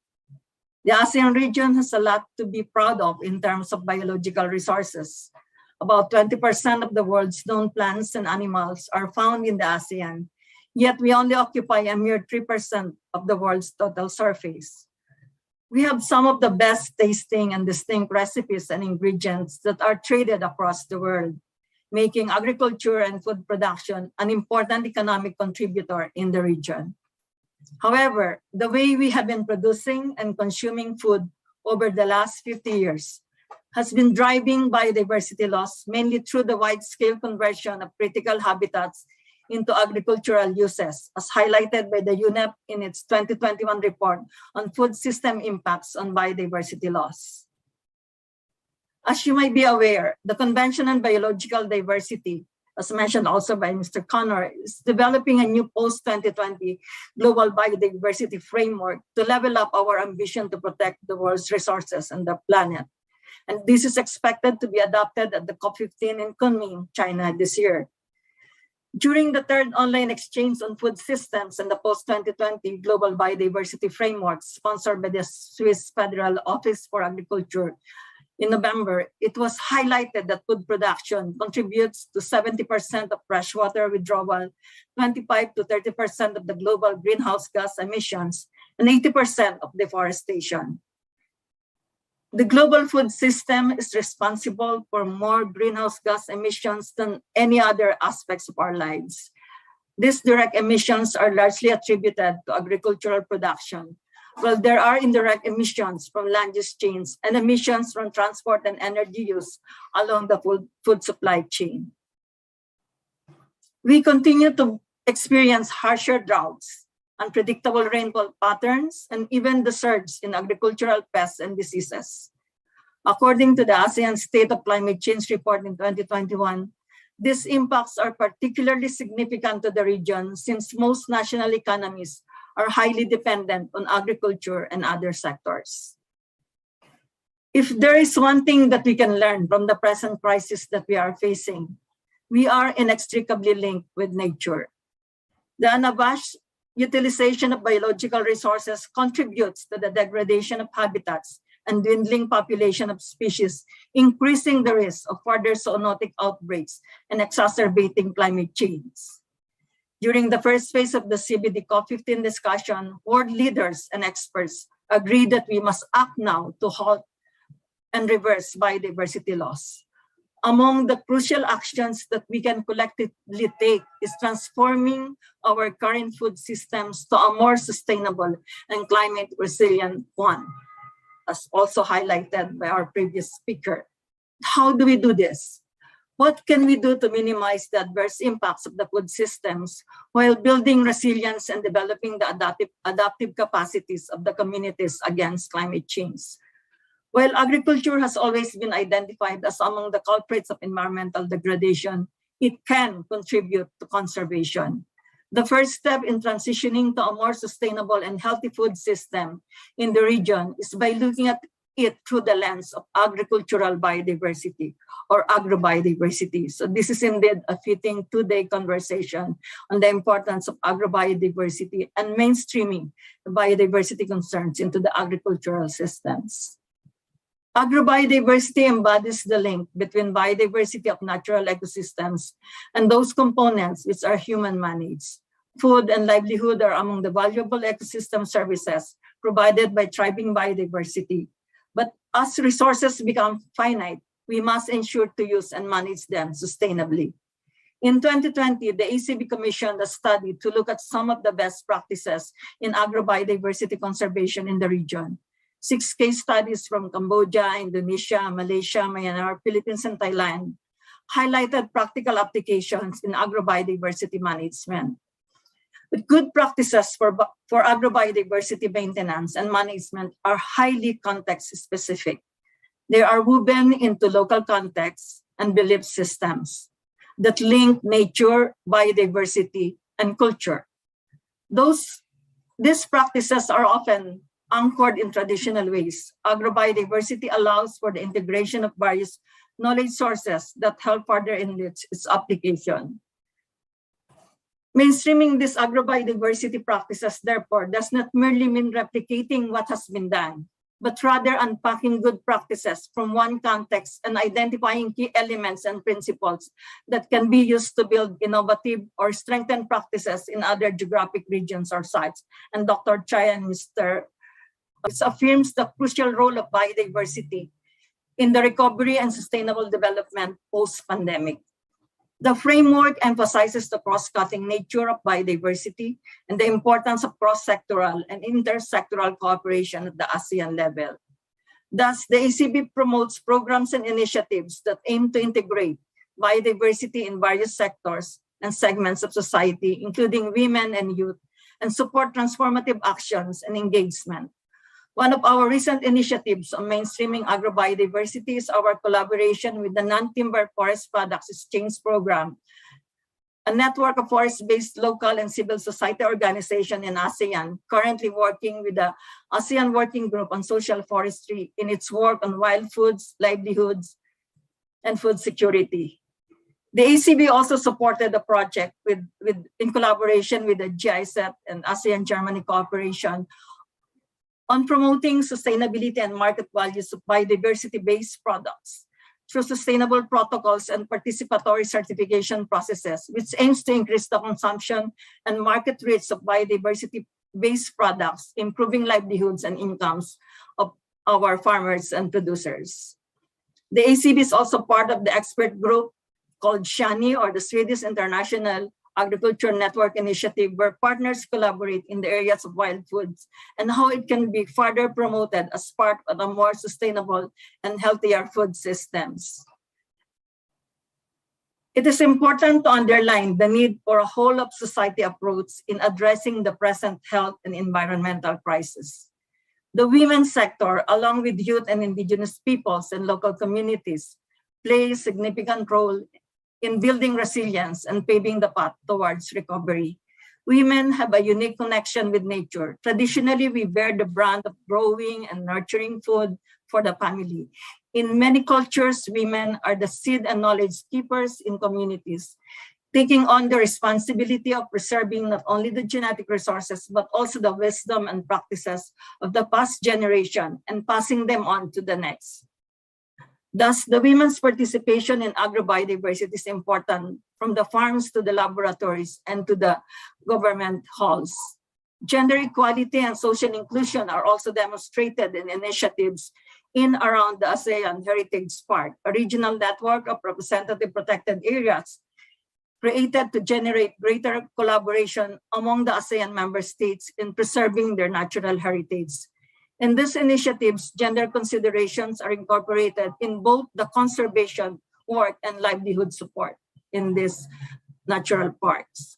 The ASEAN region has a lot to be proud of in terms of biological resources. About 20% of the world's known plants and animals are found in the ASEAN, yet we only occupy a mere 3% of the world's total surface. We have some of the best tasting and distinct recipes and ingredients that are traded across the world, making agriculture and food production an important economic contributor in the region. However, the way we have been producing and consuming food over the last 50 years has been driving biodiversity loss, mainly through the wide-scale conversion of critical habitats into agricultural uses, as highlighted by the UNEP in its 2021 report on food system impacts on biodiversity loss. As you might be aware, the Convention on Biological Diversity, as mentioned also by Mr. Connor, is developing a new post-2020 global biodiversity framework to level up our ambition to protect the world's resources and the planet. And this is expected to be adopted at the COP15 in Kunming, China this year. During the third online exchange on food systems and the post-2020 Global Biodiversity Framework sponsored by the Swiss Federal Office for Agriculture in November, it was highlighted that food production contributes to 70% of freshwater withdrawal, 25 to 30% of the global greenhouse gas emissions, and 80% of deforestation. The global food system is responsible for more greenhouse gas emissions than any other aspects of our lives. These direct emissions are largely attributed to agricultural production, while there are indirect emissions from land use chains and emissions from transport and energy use along the food supply chain. We continue to experience harsher droughts, unpredictable rainfall patterns, and even the surge in agricultural pests and diseases. According to the ASEAN State of Climate Change report in 2021, these impacts are particularly significant to the region since most national economies are highly dependent on agriculture and other sectors. If there is one thing that we can learn from the present crisis that we are facing, we are inextricably linked with nature. The unabashed utilization of biological resources contributes to the degradation of habitats and dwindling population of species, increasing the risk of further zoonotic outbreaks and exacerbating climate change. During the first phase of the CBD COP15 discussion, world leaders and experts agreed that we must act now to halt and reverse biodiversity loss. Among the crucial actions that we can collectively take is transforming our current food systems to a more sustainable and climate resilient one, as also highlighted by our previous speaker. How do we do this? What can we do to minimize the adverse impacts of the food systems while building resilience and developing the adaptive capacities of the communities against climate change? While agriculture has always been identified as among the culprits of environmental degradation, it can contribute to conservation. The first step in transitioning to a more sustainable and healthy food system in the region is by looking at it through the lens of agricultural biodiversity or agrobiodiversity. So this is indeed a fitting two-day conversation on the importance of agrobiodiversity and mainstreaming the biodiversity concerns into the agricultural systems. Agrobiodiversity embodies the link between biodiversity of natural ecosystems and those components which are human managed. Food and livelihood are among the valuable ecosystem services provided by thriving biodiversity. But as resources become finite, we must ensure to use and manage them sustainably. In 2020, the ACB commissioned a study to look at some of the best practices in agrobiodiversity conservation in the region. 6 case studies from Cambodia, Indonesia, Malaysia, Myanmar, Philippines, and Thailand highlighted practical applications in agrobiodiversity management. But good practices for agrobiodiversity maintenance and management are highly context-specific. They are woven into local contexts and belief systems that link nature, biodiversity, and culture. These practices are often anchored in traditional ways. Agrobiodiversity allows for the integration of various knowledge sources that help further enrich its application. Mainstreaming these agrobiodiversity practices, therefore, does not merely mean replicating what has been done, but rather unpacking good practices from one context and identifying key elements and principles that can be used to build innovative or strengthen practices in other geographic regions or sites. And Dr. Chai and Mr. affirms the crucial role of biodiversity in the recovery and sustainable development post-pandemic. The framework emphasizes the cross-cutting nature of biodiversity and the importance of cross-sectoral and intersectoral cooperation at the ASEAN level. Thus, the ACB promotes programs and initiatives that aim to integrate biodiversity in various sectors and segments of society, including women and youth, and support transformative actions and engagement. One of our recent initiatives on mainstreaming agrobiodiversity is our collaboration with the Non-Timber Forest Products Exchange Program, a network of forest-based local and civil society organizations in ASEAN, currently working with the ASEAN Working Group on Social Forestry in its work on wild foods, livelihoods, and food security. The ACB also supported the project in collaboration with the GIZ and ASEAN Germany Cooperation on promoting sustainability and market values of biodiversity-based products through sustainable protocols and participatory certification processes, which aims to increase the consumption and market reach of biodiversity-based products, improving livelihoods and incomes of our farmers and producers. The ACB is also part of the expert group called SHANI, or the Swedish International Agriculture Network Initiative, where partners collaborate in the areas of wild foods and how it can be further promoted as part of a more sustainable and healthier food systems. It is important to underline the need for a whole-of-society approach in addressing the present health and environmental crisis. The women's sector, along with youth and indigenous peoples and local communities, play a significant role in building resilience and paving the path towards recovery. Women have a unique connection with nature. Traditionally, we bear the brunt of growing and nurturing food for the family. In many cultures, women are the seed and knowledge keepers in communities, taking on the responsibility of preserving not only the genetic resources, but also the wisdom and practices of the past generation and passing them on to the next. Thus, the women's participation in agrobiodiversity is important, from the farms to the laboratories and to the government halls. Gender equality and social inclusion are also demonstrated in initiatives in around the ASEAN Heritage Park, a regional network of representative protected areas created to generate greater collaboration among the ASEAN member states in preserving their natural heritage. In these initiatives, gender considerations are incorporated in both the conservation work and livelihood support in these natural parks.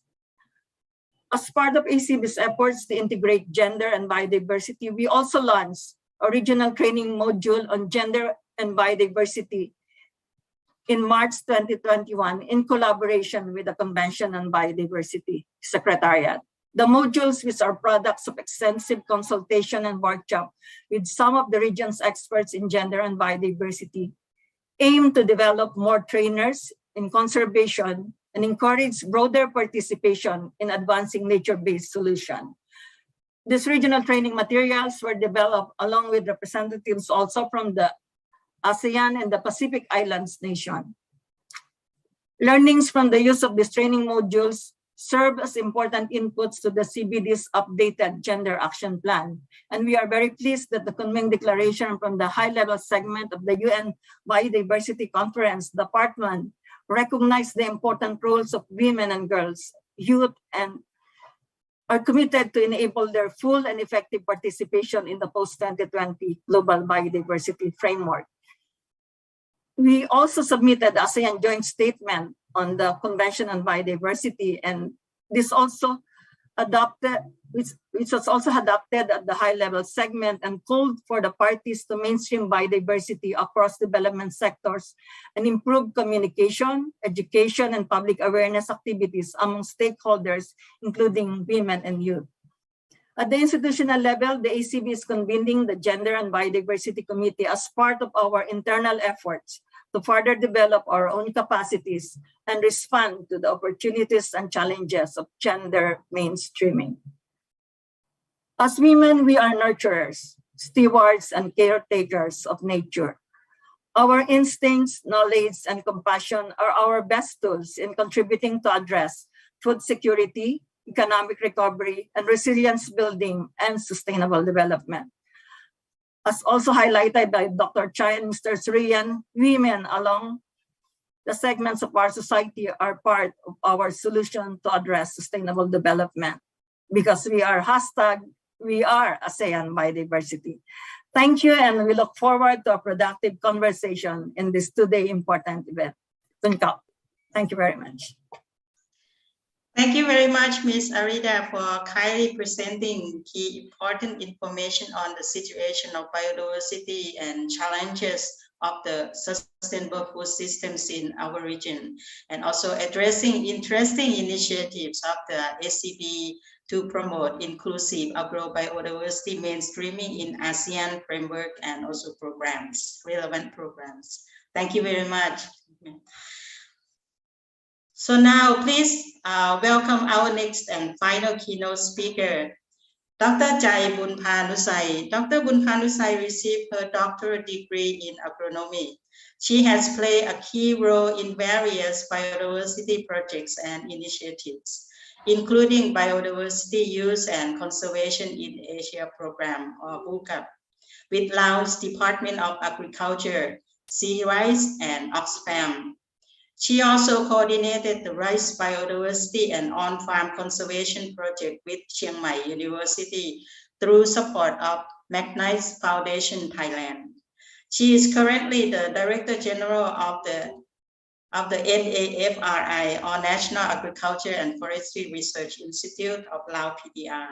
As part of ACB's efforts to integrate gender and biodiversity, we also launched a regional training module on gender and biodiversity in March 2021 in collaboration with the Convention on Biodiversity Secretariat. The modules, which are products of extensive consultation and workshop with some of the region's experts in gender and biodiversity, aim to develop more trainers in conservation and encourage broader participation in advancing nature-based solutions. These regional training materials were developed along with representatives also from the ASEAN and the Pacific Islands nation. Learnings from the use of these training modules serve as important inputs to the CBD's updated Gender Action Plan. And we are very pleased that the Kunming Declaration from the high-level segment of the UN Biodiversity Conference, the Part 1, recognized the important roles of women and girls, youth, and are committed to enable their full and effective participation in the post-2020 Global Biodiversity Framework. We also submitted ASEAN Joint Statement on the Convention on Biodiversity, and this also adopted, which was also adopted at the high-level segment and called for the parties to mainstream biodiversity across development sectors and improve communication, education, and public awareness activities among stakeholders, including women and youth. At the institutional level, the ACB is convening the Gender and Biodiversity Committee as part of our internal efforts to further develop our own capacities and respond to the opportunities and challenges of gender mainstreaming. As women, we are nurturers, stewards, and caretakers of nature. Our instincts, knowledge, and compassion are our best tools in contributing to address food security, economic recovery, and resilience building and sustainable development. As also highlighted by Dr. Chai and Mr. Surian, women along the segments of our society are part of our solution to address sustainable development, because we are ASEAN Biodiversity. Thank you, and we look forward to a productive conversation in this today important event. Thank you very much. Thank you very much, Ms. Arida, for kindly presenting key important information on the situation of biodiversity and challenges of the sustainable food systems in our region, and also addressing interesting initiatives of the ACB to promote inclusive agrobiodiversity mainstreaming in ASEAN framework and also programs, relevant programs. Thank you very much. So now please welcome our next and final keynote speaker, Dr. Chai Bunpanusai. Dr. Bunpanusai received her doctorate degree in agronomy. She has played a key role in various biodiversity projects and initiatives, including Biodiversity Use and Conservation in Asia Program, or BUCAP, with Laos Department of Agriculture, Sea Rice, and Oxfam. She also coordinated the rice biodiversity and on-farm conservation project with Chiang Mai University through support of McKnight's Foundation Thailand. She is currently the Director General of the of the NAFRI, or National Agriculture and Forestry Research Institute of Lao PDR.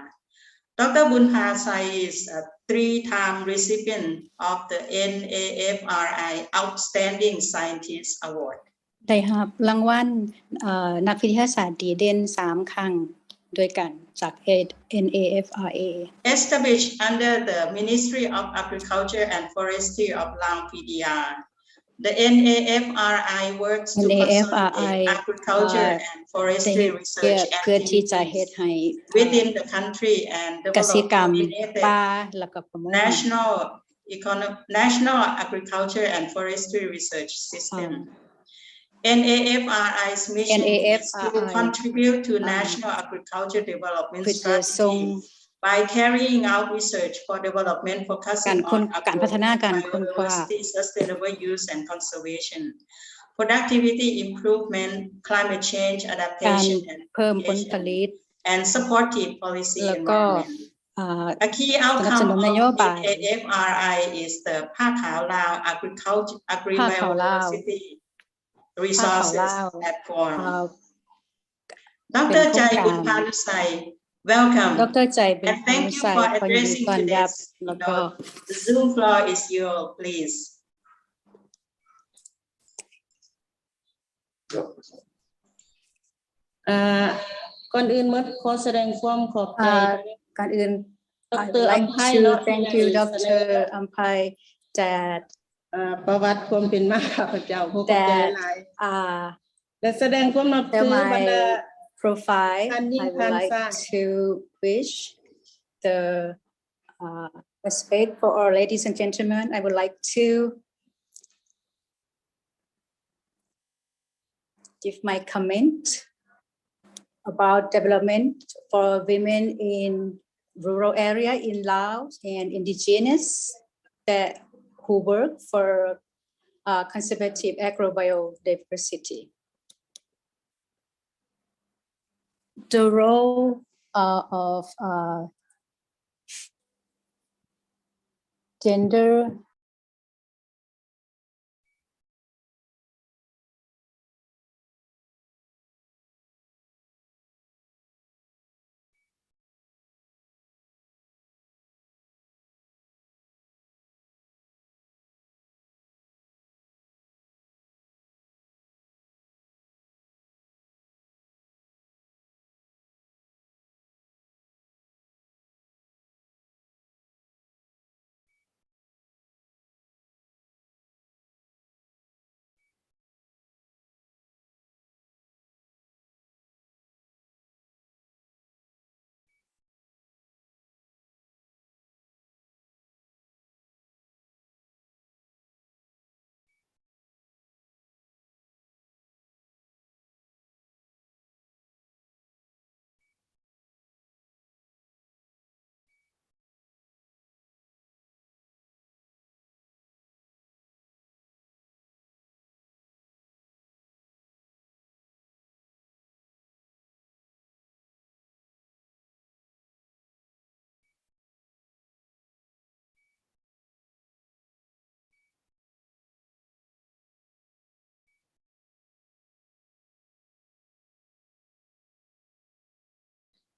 Dr. Bunpa Sai is a 3-time recipient of the NAFRI Outstanding Scientist Award. ได้รับรางวัลนักวิทยาศาสตร์ดีเด่น3 ครั้งด้วยกันจาก NAFRA Established under the Ministry of Agriculture and Forestry of Lao PDR, the NAFRI works to consolidate agriculture and forestry research เพื่อที่จะเฮ็ด activities ให้ within the country and เกษตร develop กรรม coordinated ป่าแล้วก็ประมง national agriculture and forestry research system. NAFRI's mission is to contribute to national agriculture development เพื่อจะส่ง strategy by carrying out research for development การ focusing on การพัฒนาการค้นคว้า biodiversity, sustainable use and conservation, productivity improvement, climate change การ adaptation and เพิ่มผลผ mitigation, ลิต and supportive policy แล้วก็ environment. A key สนับส outcome นุน of นโยบาย NAFRI is the Phakao Lao Agriculture Phakao Lao Agrobiodiversity Resources ภาคเขาลาว Platform. เป็ Dr. นโครง Chai การ Bunpanusai, welcome. ดรใจเป็น And thank you ผู้ for ขอยินดี addressing ต้อนรับ today's แล้วก็ keynote. The Zoom floor is yours, please. ก่อนอื่นเมื่อขอแสดงความขอบใจ ก่อนอื่น ด I ร would อัม like ไพ to thank you Dr. Ampai that ประวัติความเป็นมาข้าพเจ้าผู้ขอบใจหลาย uh และแสดงความนับ tell ถือบรรดา my profile, I would like Kansan. to wish the respect for all ladies and gentlemen. I would like to give my comment about development for women in rural area in Laos and indigenous that who work for conservative agrobiodiversity. The role of gender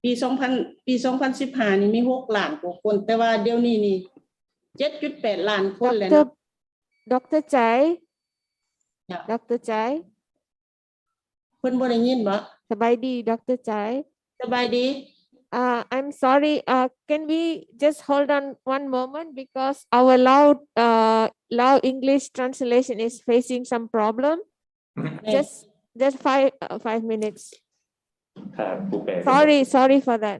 ปี2015นี่มี6 ล้านกว่าคนแต่ว่าเดี๋ยวนี้นี่ 7.8 ล้านคนแล้วนะ Dr. Chai จ้ะ Dr. Chai เพิ่นบ่ได้ยินบ่ สบายดี Dr. Chai สบายดี I'm sorry. Can we just hold on one moment because our loud English translation is facing some problem. Just 5 minutes. ครับผู้แปล Sorry for that.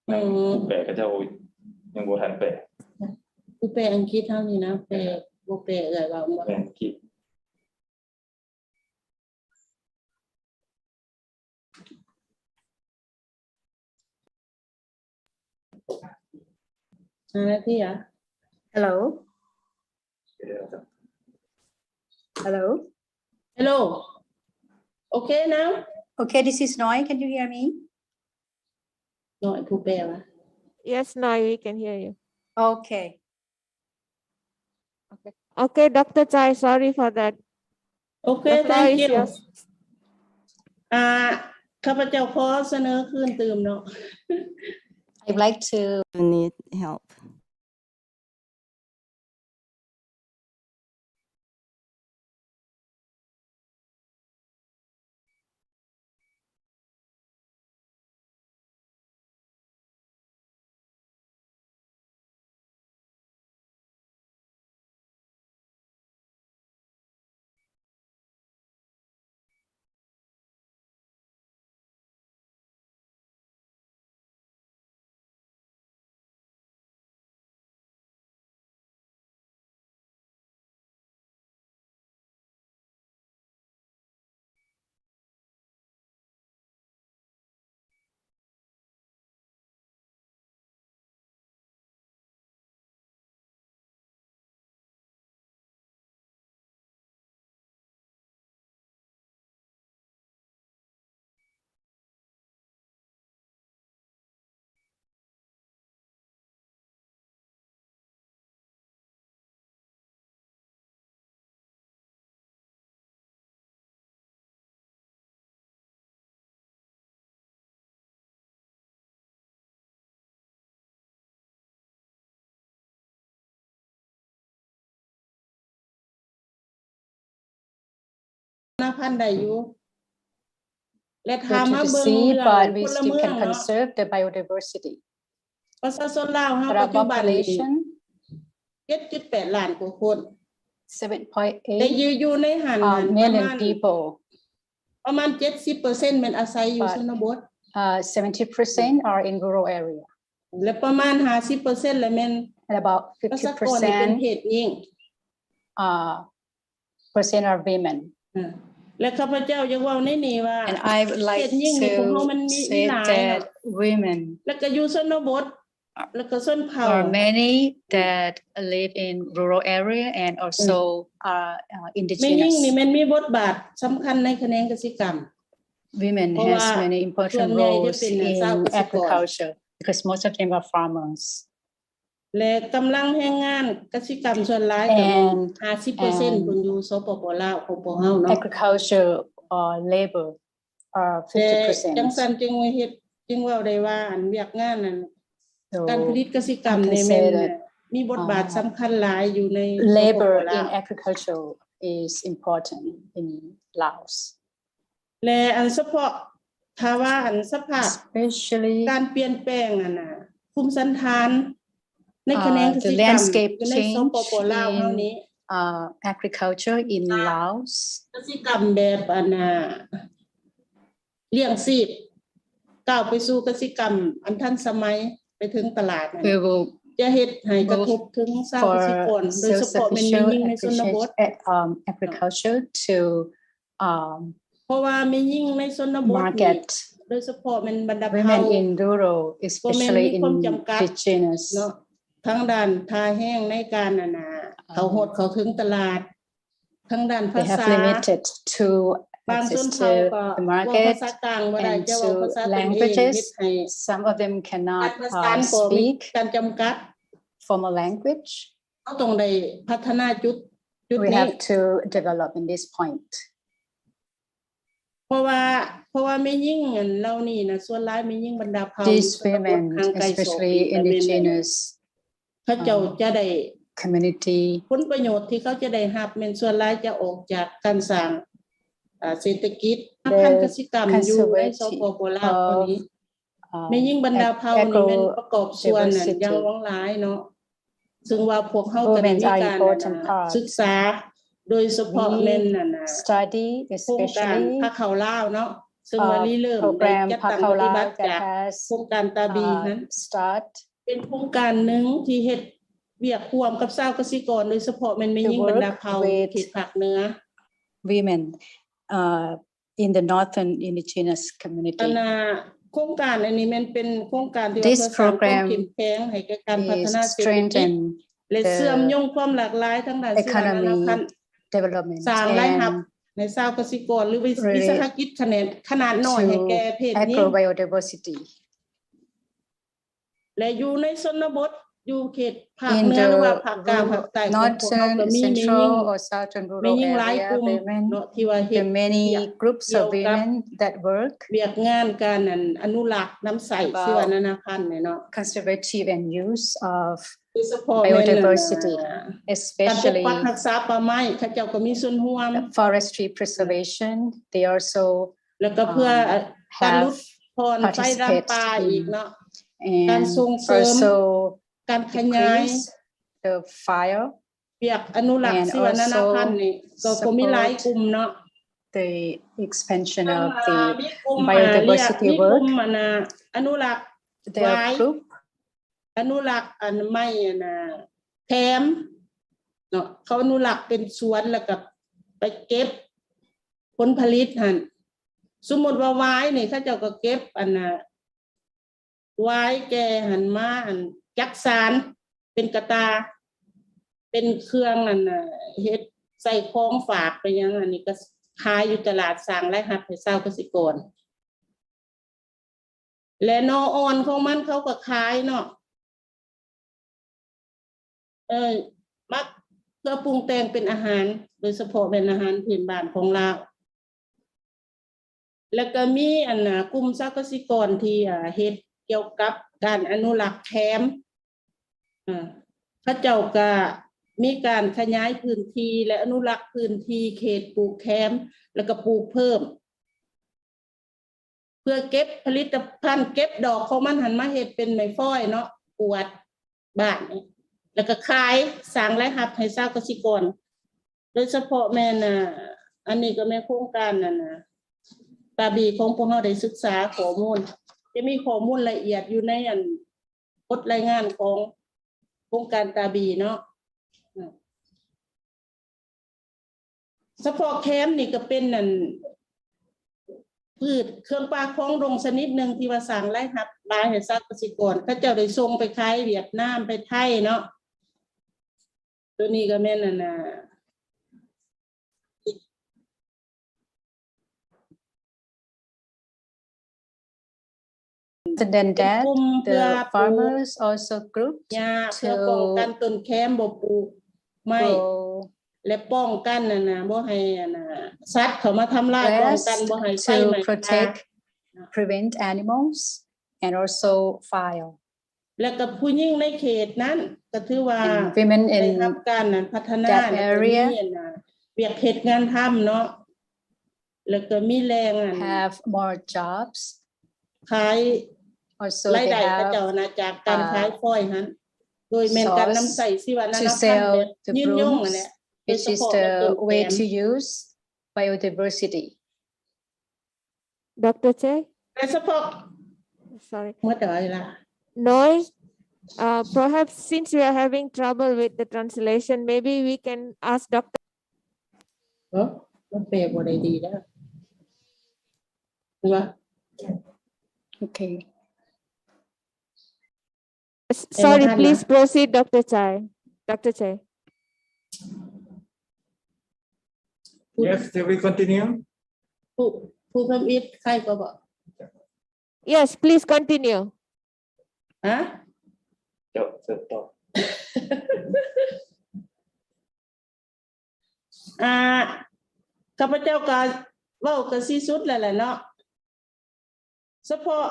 ผู้แปลก็จะยังบ่ทันแปล ผู้แปลอังกฤษเท่านี้นะแปลบ่แปลเอ่ยว่าบ่ แม่นคิด นาทีอ่ะ hello เดี๋ยวครับ hello Hello Okay now okay this is Noi, can you hear me? น้อยผู้แปลว่า Yes, now we can hear you. Okay Okay, Dr. Chai, sorry for that. Okay, The floor thank is you. yours. ข้าพเจ้าขอเสนอคืนตื่มเนาะ I'd like to need help.พันได้อยู่และถาม go มา to the เบิ่ง sea, เรื่อง but we พล still เมือง can เนาะ conserve the biodiversity. ประชาชนลาวเฮา But ปั our จจุบันนี้ population, 7.8 ล้านกว่าคน แต่ 7.8 อยู่ในหันประ million มาณ people, ประมาณ 70% แม่นอาศัยอยู่ชนบท 70% are in rural area, และประมาณ 50% แล้วแม่น and about ประชากรนี่เป็นเพ 50% ศหญิง percent are women. และข้าพเจ้าอยากเว้าในนี้ว่า And I would เพ like ศหญิงนี่พวกเฮา to มันมี say หลาย that เนาะ women, แล้วก็อยู่ชนบทแล้วก็ชนเผ่า there are many that live in rural area and also are แม่หญิง indigenous. นี่มันมีบทบาทสำคัญในแขนงเกษตรกรรม Women เพราะว่า has many ส่วน important ใหญ่จะ roles เป็น in ชาวเกษตรกร agriculture because most of them are farmers. และกำลังแรงงานกสิกรรมส่วนหลายก็มี 50% คนอยู่สปปลาวของพวกเฮาเนาะ Agriculture labor are แต่จัง 50%. ซั่นจึงว่าเฮ็ดจึงเว้าได้ว่าอันเวียกงานนั้น So การผลิตกสิกรรม I can ในแม่ say น that มีบทบาทสำคัญหลายอยู่ในสปป labor ลา in ว agriculture is important in Laos, และอันเฉพาะถ้าว่าอันสภาพ especially การเปลี่ยนแปลงอันน่ะภูมิสันฐานในแขนงก the สิกรรม landscape อยู่ในส change ปปลาวเฮานี้ in agriculture in Laos. กสิกรรมแบบอันน่ะเลี้ยงชีพก้าวไปสู่กสิกรรมอันทันสมัยไปถึงตลาดนั่น We will จะเฮ็ดให้กระทบถึงชาวเกษตรกร for โดยเฉพาะแม่นแม่หญิงในชนบท agriculture to เพราะว่าแม่หญิงในชนบทนี่ market โดยเฉพาะแม่นบรรดาเผ่า women in rural, บ่แม่น especially มีความจำกัด indigenous. เนาะทั้งด้านทาแห้งในการน่ะนะเขาฮอดเขาถึงตลาดทั้งด้าน They ภา have ษา limited to บางช access นเผ่า to ก็ the เว้าภา market ษากลางบ่ได้ and จะเว้าภา to ษาตนเองเฮ็ด languages. ให้ Some of them การ cannot ประสานก็มี speak การจำกัด formal language. เราต้องได้พัฒนาจุด We นี้ have to develop in this point. เพราะว่าแม่หญิงอันเหล่านี้น่ะส่วนหลายแม่หญิงบรรดาเผ่า These ชนบท women, ห่างไกลโส especially ปีก็แม่น indigenous เขาเจ้าจะได้ community, ผลประโยชน์ที่เขาจะได้รับแม่นส่วนหลายจะออกจากการสร้างเศรษฐกิจพันธุ์กสิกรรมอยู่ในสปปลาวตอนนี้แม่หญิงบรรดาเผ่านี่แม่นประกอบส่วนนั่นอย่างหลงหลายเนาะซึ่งว่าพวกเฮาก็ได้มีการศึกษาโดยเฉพาะแม่นนั่นน่ะ study โครงการ especially พระเขาลาวเนาะซึ่งว่าริเริ่มได้ program จัดตั้งปฏิบัติจาก has โครงการตาบีนั้น start เป็นโครงการหนึ่งที่เฮ็ดเวียกร่วมกับชาวเกษตรกรโดยเฉพาะแม่นแม่หญิงบรรดาเผ่าเขตภาคเหนือ women in the northern indigenous อัน community. น่ะโครงการอันนี้มันเป็นโครงการที่ว่า This เพื่อสร้างความ program เข้มแข็งให้แก่การพัฒ is นาเศรษฐกิจ strengthen และเชื่อมโยงความหลากหลายทางด้านสิ่งนานา economy พันธุ์ development สร้างรายรับ and ในชาวเกษตรกรหรือวิสาหกิจขนาดน้อยให้แก่เพศหญิง agrobiodiversity. และอยู่ในชนบท อยู่เขตภาค In เหนือหรือว่า the ภาคกลางภาคใต้ของพวกเรา northern, ก็มีแม่ยิ่ง central, or southern แม่ rural ยิ่งหลายก area, ลุ่ม women, เนาะที่ว่าเฮ็ there ด are เวีย many ก groups เกี่ยว of กับ women that work เวียกงานการอนุรักษ์น้ำใสชีวนานาพันธุ์เนี่ยเนาะ conservative and use of โดยเฉพาะแม่น biodiversity, การปก especially ปักรักษาป่าไม้เขาเจ้าก็มีส่วนร่วม forestry preservation. They also แล้วก็เพื่อการลด have พรไฟดำป่า participated อีกเนาะ and การส่งเสริม also การขยาย decrease the fire เวียกอนุรักษ์ and ชีวนานาพันธุ์ also นี่ก็มีหลายกลุ่มเนาะ the expansion of มี the กลุ่ม biodiversity มีกลุ่ work. มอนุรักษ์ There ไว้ are group อนุรักษ์ไม้แถมเนาะเขาอนุรักษ์เป็นสวนแล้วก็ไปเก็บผลผลิตหั่นสมมุติว่าไว้นี่เขาเจ้าก็เก็บไว้แก่หั่นมาจักสารเป็นกระตาเป็นเครื่องเฮ็ดใส่ของฝากไปยังอันนี้ก็ขายอยู่ตลาดสร้างรายรับให้ชาวเกษตรกรและนออ่อนของมันเขาก็ขายเนาะมักเพื่อปรุงแต่งเป็นอาหารโดยเฉพาะเป็นอาหารพื้นบ้านของเราแล้วก็มีกลุ่มชาวเกษตรกรที่เฮ็ดเกี่ยวกับการอนุรักษ์แคมเขาเจ้าก็มีการขยายพื้นที่และอนุรักษ์พื้นที่เขตปลูกแคมแล้วก็ปลูกเพิ่มเพื่อเก็บผลิตภัณฑ์เก็บดอกของมันหันมาเฮ็ดเป็นไม้ฟอยเนาะกวาดบ้านแล้วก็ขายสร้างรายรับให้ชาวเกษตรกรโดยเฉพาะแม่นอันนี้ก็แม่โครงการตาบีของพวกเราได้ศึกษาข้อมูลจะมีข้อมูลละเอียดอยู่ในกฎรายงานของโครงการตาบีเนาะเฉพาะแคมป์นี่ก็เป็นพืชเครื่องปลาของดงชนิดหนึ่งที่ว่าสร้างรายรับหลายให้ชาวเกษตรกรเขาเจ้าได้ส่งไปขายเวียดนามไปไทยเนาะตัวนี้ก็แม่นthan that, the farmers also grouped เพื่อป้องกันต้นแคมบ่ปลูกไม้และป้องกันบ่ให้สัตว์เข้ามาทำลายป้องกันบ่ให้ไฟไหม้ to protect, prevent animals and also fire. แล้วก็ผู้หญิงในเขตนั้นก็ถือว่า women ได้ in รับการพัฒนา that area เวียกเฮ็ดงานทำเนาะแล้วก็มีแรง have more jobs. ขาย Also ราย they ได้ก็เจ้า have จากการขายฟอยหั่นโดยแม่นการนำใส่ชีวนา to นาพันธุ์ sell แบบ the ยืนยงนั่นแหละ brooms, which is the way to use biodiversity. Dr. Che? โดยเฉพาะ Sorry. เมื่อใดล่ะ Noise. Perhaps since we are having trouble with the translation, maybe we can ask Dr. มันแปลบ่ได้ดีแล้วว่า Okay. Sorry, please proceed, Dr. Chai. Dr. Chai. Yes, shall we continue? ผู้ทำอิฐใครก็บอก Yes, please continue. ฮะ เจ้าเสริมต่อ ข้าพเจ้าก็เว้ากันสิสุดแล้วแหละเนาะเฉพาะ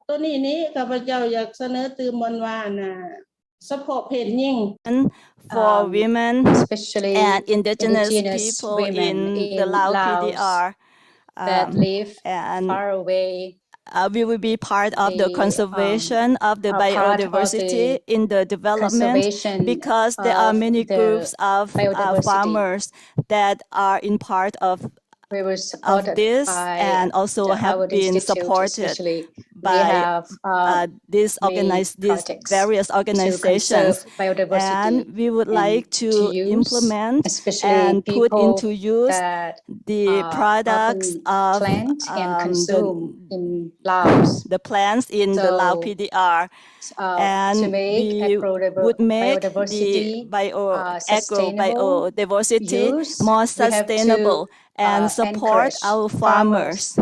ตัวนี้ข้าพเจ้าอยากเสนอตื่มว่าเฉพาะเพศหญิง for women especially and indigenous people women in the Lao PDR that live and far away. We will be part of the conservation of the biodiversity in the development because there are many groups of farmers that are in part of this and also have been supported by these various organizations, and we would like to implement and put into use the products of the plants in the Lao PDR, and we would make the agrobiodiversity more sustainable and support our farmers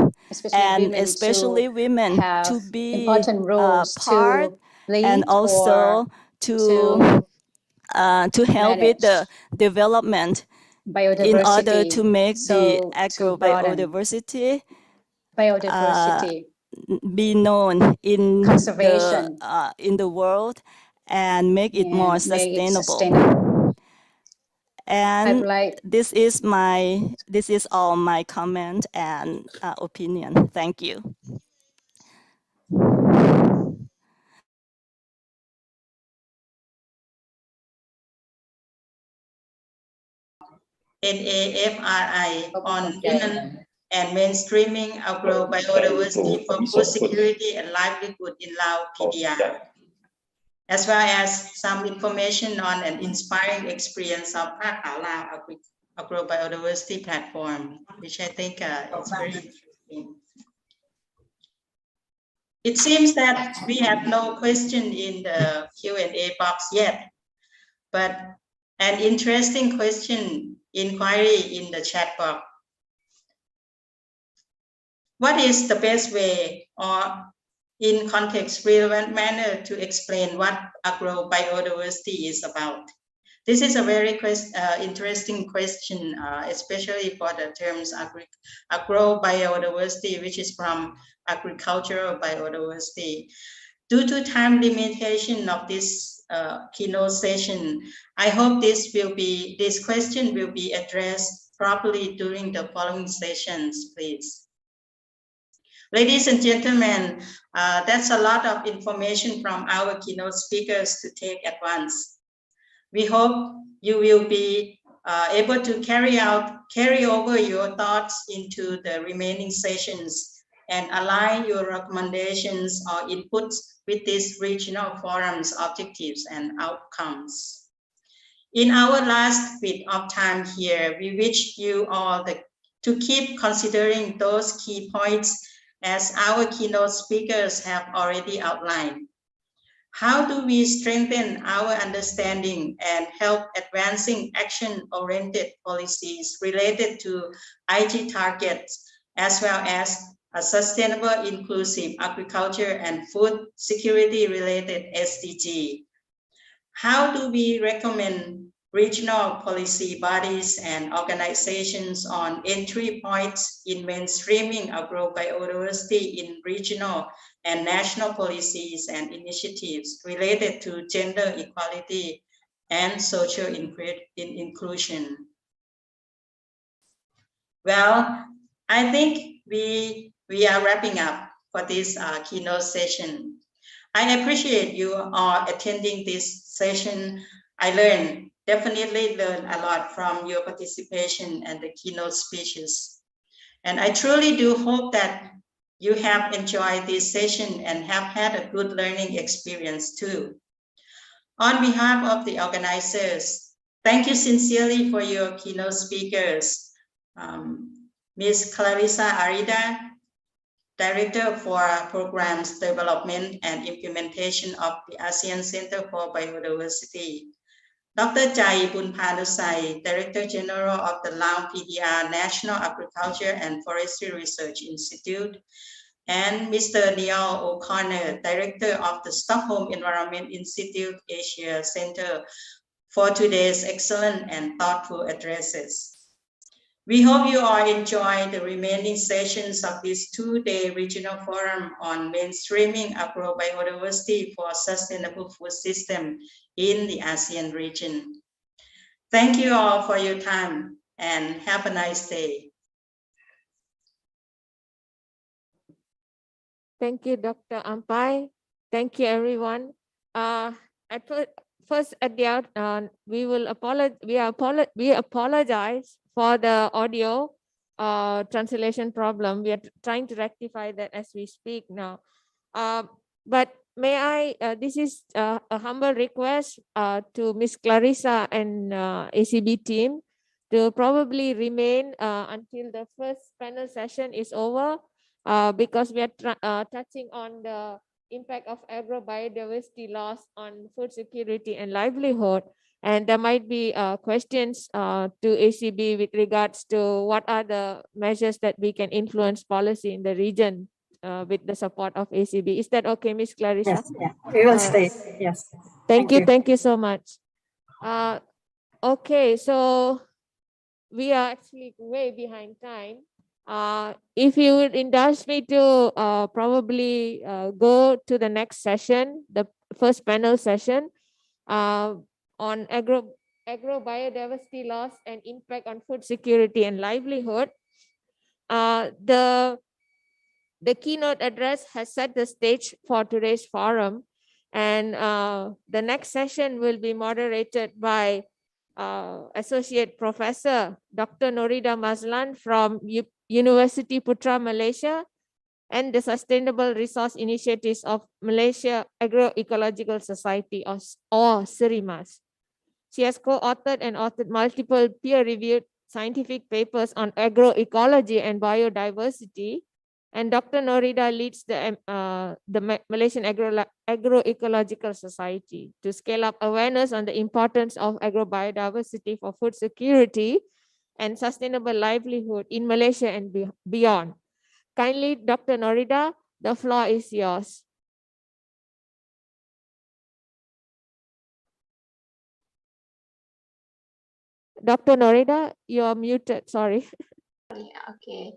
and especially women to be part and also to help with the development in order to make the agrobiodiversity be known in the world and make it more sustainable. And this is all my comment and opinion. Thank you. NAFRI on women and mainstreaming agrobiodiversity for food security and livelihood in Lao PDR, as well as some information on an inspiring experience of Lao agrobiodiversity platform, which I think is very interesting. It seems that we have no question in the Q&A box yet, but an interesting inquiry in the chat box. What is the best way or in context relevant manner to explain what agrobiodiversity is about? This is a very interesting question, especially for the terms agrobiodiversity, which is from agricultural biodiversity. Due to time limitation of this keynote session, I hope this question will be addressed properly during the following sessions, please. Ladies and gentlemen, that's a lot of information from our keynote speakers to take at once. We hope you will be able to carry over your thoughts into the remaining sessions and align your recommendations or inputs with these regional forums' objectives and outcomes. In our last bit of time here, we wish you all to keep considering those key points as our keynote speakers have already outlined. How do we strengthen our understanding and help advancing action-oriented policies related to Aichi Targets, as well as a sustainable, inclusive agriculture and food security related SDG? How do we recommend regional policy bodies and organizations on entry points in mainstreaming agrobiodiversity in regional and national policies and initiatives related to gender equality and social inclusion? Well, I think we are wrapping up for this keynote session. I appreciate you all attending this session. I definitely learned a lot from your participation and the keynote speeches. And I truly do hope that you have enjoyed this session and have had a good learning experience too. On behalf of the organizers, thank you sincerely for your keynote speakers. Ms. Clarissa Arida, Director for Programs Development and Implementation of the ASEAN Center for Biodiversity. Dr. Chai Bunpanusai, Director General of the Lao PDR National Agriculture and Forestry Research Institute, and Mr. Neil O'Connor, Director of the Stockholm Environment Institute Asia Center, for today's excellent and thoughtful addresses. We hope you all enjoy the remaining sessions of this two-day regional forum on mainstreaming agrobiodiversity for sustainable food system in the ASEAN region. Thank you all for your time and have a nice day. Thank you, Dr. Ampai. Thank you, everyone. First, at the out, we apologize for the audio translation problem. We are trying to rectify that as we speak now. But may I, this is a humble request to Ms. Clarissa and ACB team to probably remain until the first panel session is over, because we are touching on the impact of agrobiodiversity loss on food security and livelihood. And there might be questions to ACB with regards to what are the measures that we can influence policy in the region with the support of ACB. Is that okay, Ms. Clarissa? Yes, yeah, we will stay. Yes. Thank you so much. Okay, so we are actually way behind time. If you would indulge me to probably go to the next session, the first panel session on agrobiodiversity loss and impact on food security and livelihood. The keynote address has set the stage for today's forum, and the next session will be moderated by Associate Professor Dr. Norida Mazlan from University Putra, Malaysia, and the Sustainable Resource Initiatives of Malaysia Agroecological Society, or SERIMAS. She has co-authored and authored multiple peer-reviewed scientific papers on agroecology and biodiversity. And Dr. Norida leads the Malaysian Agroecological Society to scale up awareness on the importance of agrobiodiversity for food security and sustainable livelihood in Malaysia and beyond. Kindly, Dr. Norida, the floor is yours. Dr. Norida, you are muted, sorry. Okay.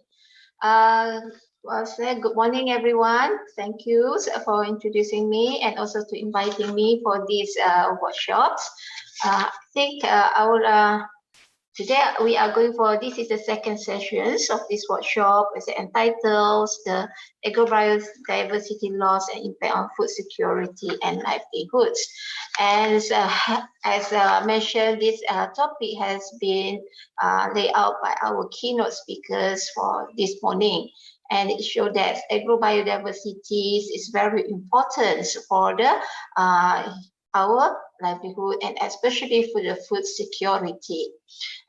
Good morning, everyone. Thank you for introducing me and also to inviting me for these workshops. I think today we are going for, this is the second session of this workshop. It's entitled the Agrobiodiversity Loss and Impact on Food Security and Livelihoods. And as mentioned, this topic has been laid out by our keynote speakers for this morning. And it showed that agrobiodiversity is very important for the our livelihood and especially for the food security.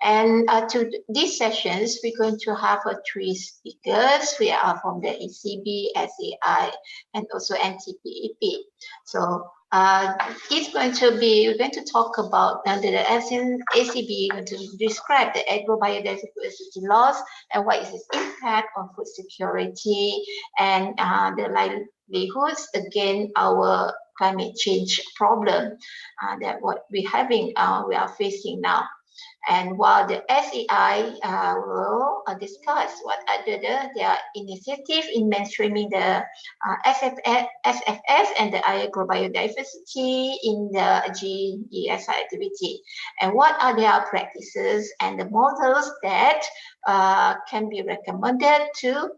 And to these sessions, we're going to have three speakers. We are from the ACB, SAI, and also NTPEP. So it's going to be, we're going to talk about under the ASEAN ACB, going to describe the agrobiodiversity loss and what is its impact on food security and the livelihoods against our climate change problem that what we're having, we are facing now. And while the SEI will discuss what are their initiative in mainstreaming the SFS and the agrobiodiversity in the GESI activity, and what are their practices and the models that can be recommended to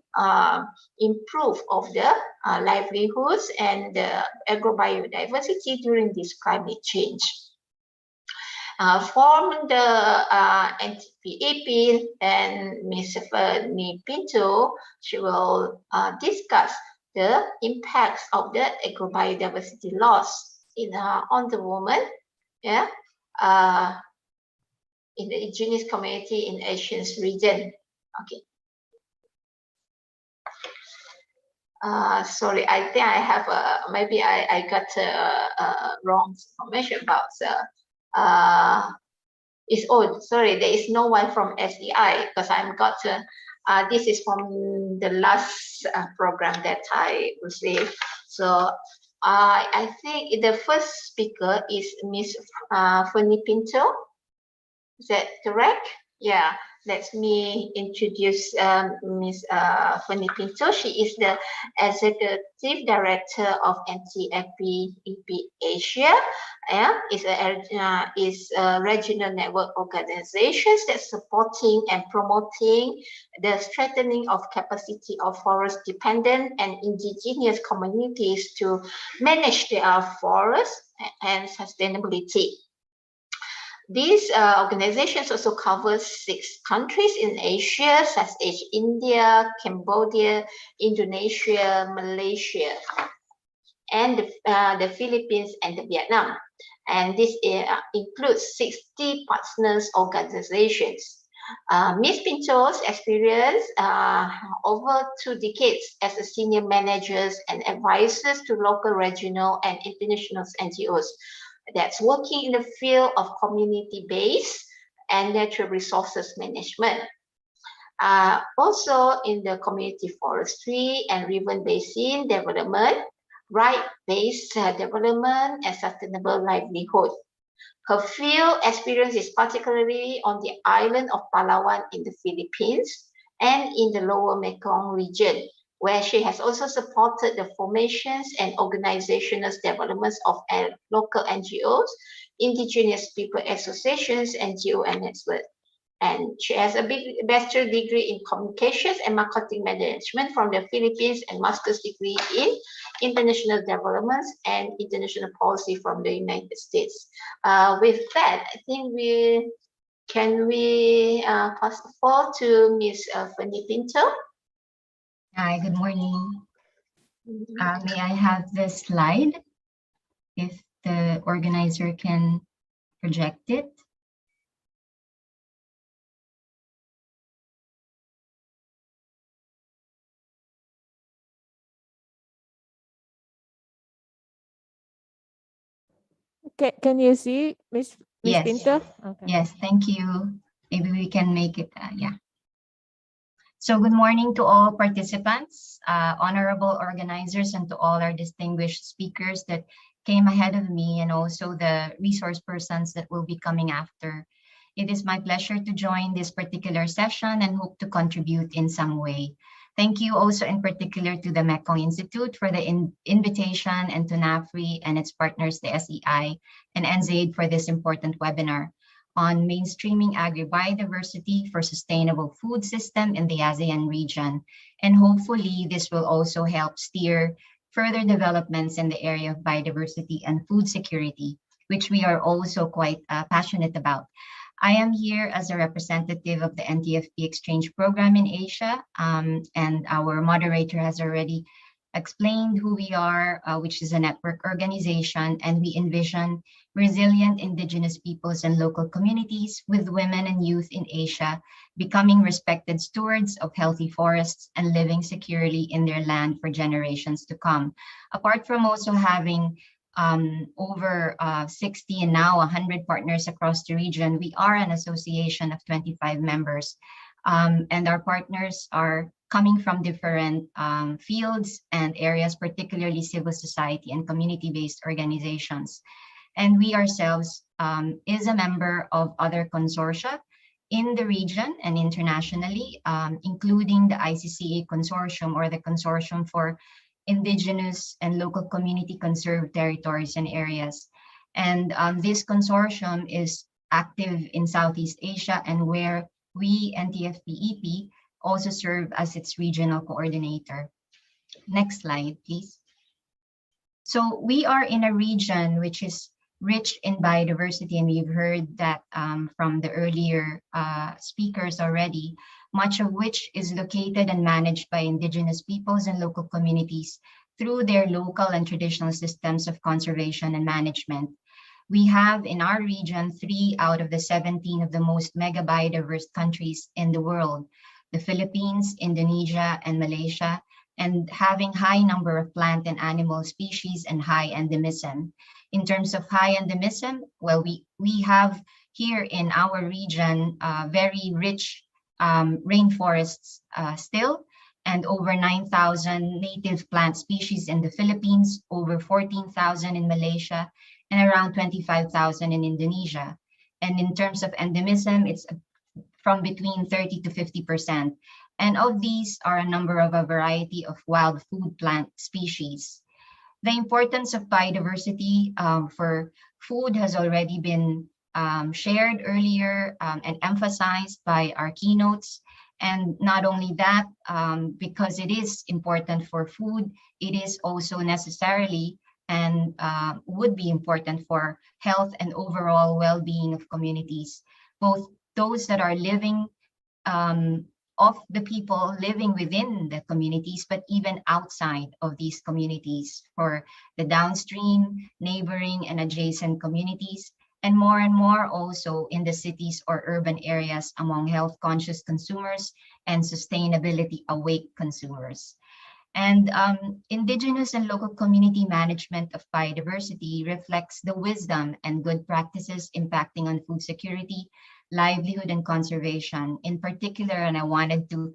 improve of the livelihoods and the agrobiodiversity during this climate change. From the NTPEP and Ms. Fernie Pinto, she will discuss the impacts of the agrobiodiversity loss in on the woman, yeah, in the indigenous community in ASEAN region. Okay. Sorry, I think I have maybe I got wrong information about it's old. Sorry, there is no one from SEI because I've got this is from the last program that I received. So I think the first speaker is Ms. Fernie Pinto. Is that correct? Yeah. Let me introduce Ms. Fernie Pinto. She is the Executive Director of NTPEP Asia. Is a regional network organizations that's supporting and promoting the strengthening of capacity of forest dependent and indigenous communities to manage their forests and sustainability. These organizations also cover 6 countries in Asia, such as India, Cambodia, Indonesia, Malaysia, and the Philippines and Vietnam. And this includes 60 partners organizations. Ms. Pinto's experience over 2 decades as a senior managers and advisors to local, regional, and international NGOs that's working in the field of community-based and natural resources management. Also in the community forestry and river basin development, right-based development and sustainable livelihood. Her field experience is particularly on the island of Palawan in the Philippines and in the lower Mekong region, where she has also supported the formations and organizational developments of local NGOs, indigenous people associations, NGO and networks. And she has a bachelor degree in communications and marketing management from the Philippines and master's degree in international developments and international policy from the United States. With that, I think we pass the floor to Ms. Fanny Pinto. Hi, good morning. May I have this slide if the organizer can project it? Can you see, Miss Yes. Pinto? Okay. Yes, thank you. Maybe we can make it, yeah. So good morning to all participants, honorable organizers, and to all our distinguished speakers that came ahead of me, and also the resource persons that will be coming after. It is my pleasure to join this particular session and hope to contribute in some way. Thank you also in particular to the Mekong Institute for the invitation, and to NAFRI and its partners, the SEI and NZAID, for this important webinar on mainstreaming agrobiodiversity for sustainable food system in the ASEAN region. And hopefully this will also help steer further developments in the area of biodiversity and food security, which we are also quite passionate about. I am here as a representative of the NTFP exchange program in Asia, and our moderator has already explained who we are, which is a network organization, and we envision resilient indigenous peoples and local communities with women and youth in Asia becoming respected stewards of healthy forests and living securely in their land for generations to come. Apart from also having over 60 and now 100 partners across the region, we are an association of 25 members, and our partners are coming from different fields and areas, particularly civil society and community-based organizations. And we ourselves is a member of other consortia in the region and internationally, including the ICCA Consortium, or the Consortium for Indigenous and Local Community Conserved Territories and Areas. And this consortium is active in Southeast Asia, and where we, NTFP-EP, also serve as its regional coordinator. Next slide, please. So we are in a region which is rich in biodiversity, and we've heard that from the earlier speakers already, much of which is located and managed by indigenous peoples and local communities through their local and traditional systems of conservation and management. We have in our region 3 out of the 17 of the most mega biodiverse countries in the world: the Philippines, Indonesia, and Malaysia, and having high number of plant and animal species and high endemism. In terms of high endemism, well, we have here in our region very rich rainforests still, and over 9,000 native plant species in the Philippines, over 14,000 in Malaysia, and around 25,000 in Indonesia. And in terms of endemism, it's from between 30 to 50%. And of these are a number of a variety of wild food plant species. The importance of biodiversity for food has already been shared earlier and emphasized by our keynotes. And not only that, because it is important for food, it is also necessarily and would be important for health and overall well-being of communities, both those that are living of the people living within the communities, but even outside of these communities, for the downstream, neighboring, and adjacent communities, and more also in the cities or urban areas among health-conscious consumers and sustainability-awake consumers. And indigenous and local community management of biodiversity reflects the wisdom and good practices impacting on food security livelihood and conservation in particular, and I wanted to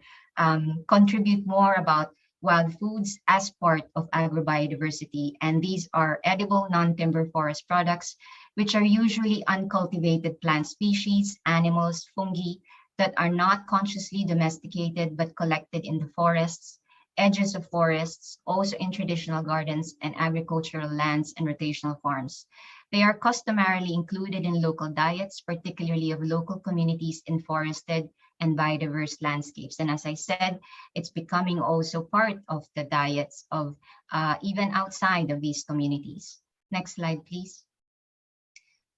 contribute more about wild foods as part of agrobiodiversity. And these are edible non-timber forest products, which are usually uncultivated plant species, animals, fungi that are not consciously domesticated but collected in the forests, edges of forests, also in traditional gardens and agricultural lands and rotational farms. They are customarily included in local diets, particularly of local communities in forested and biodiverse landscapes. And as I said, it's becoming also part of the diets of even outside of these communities. Next slide, please.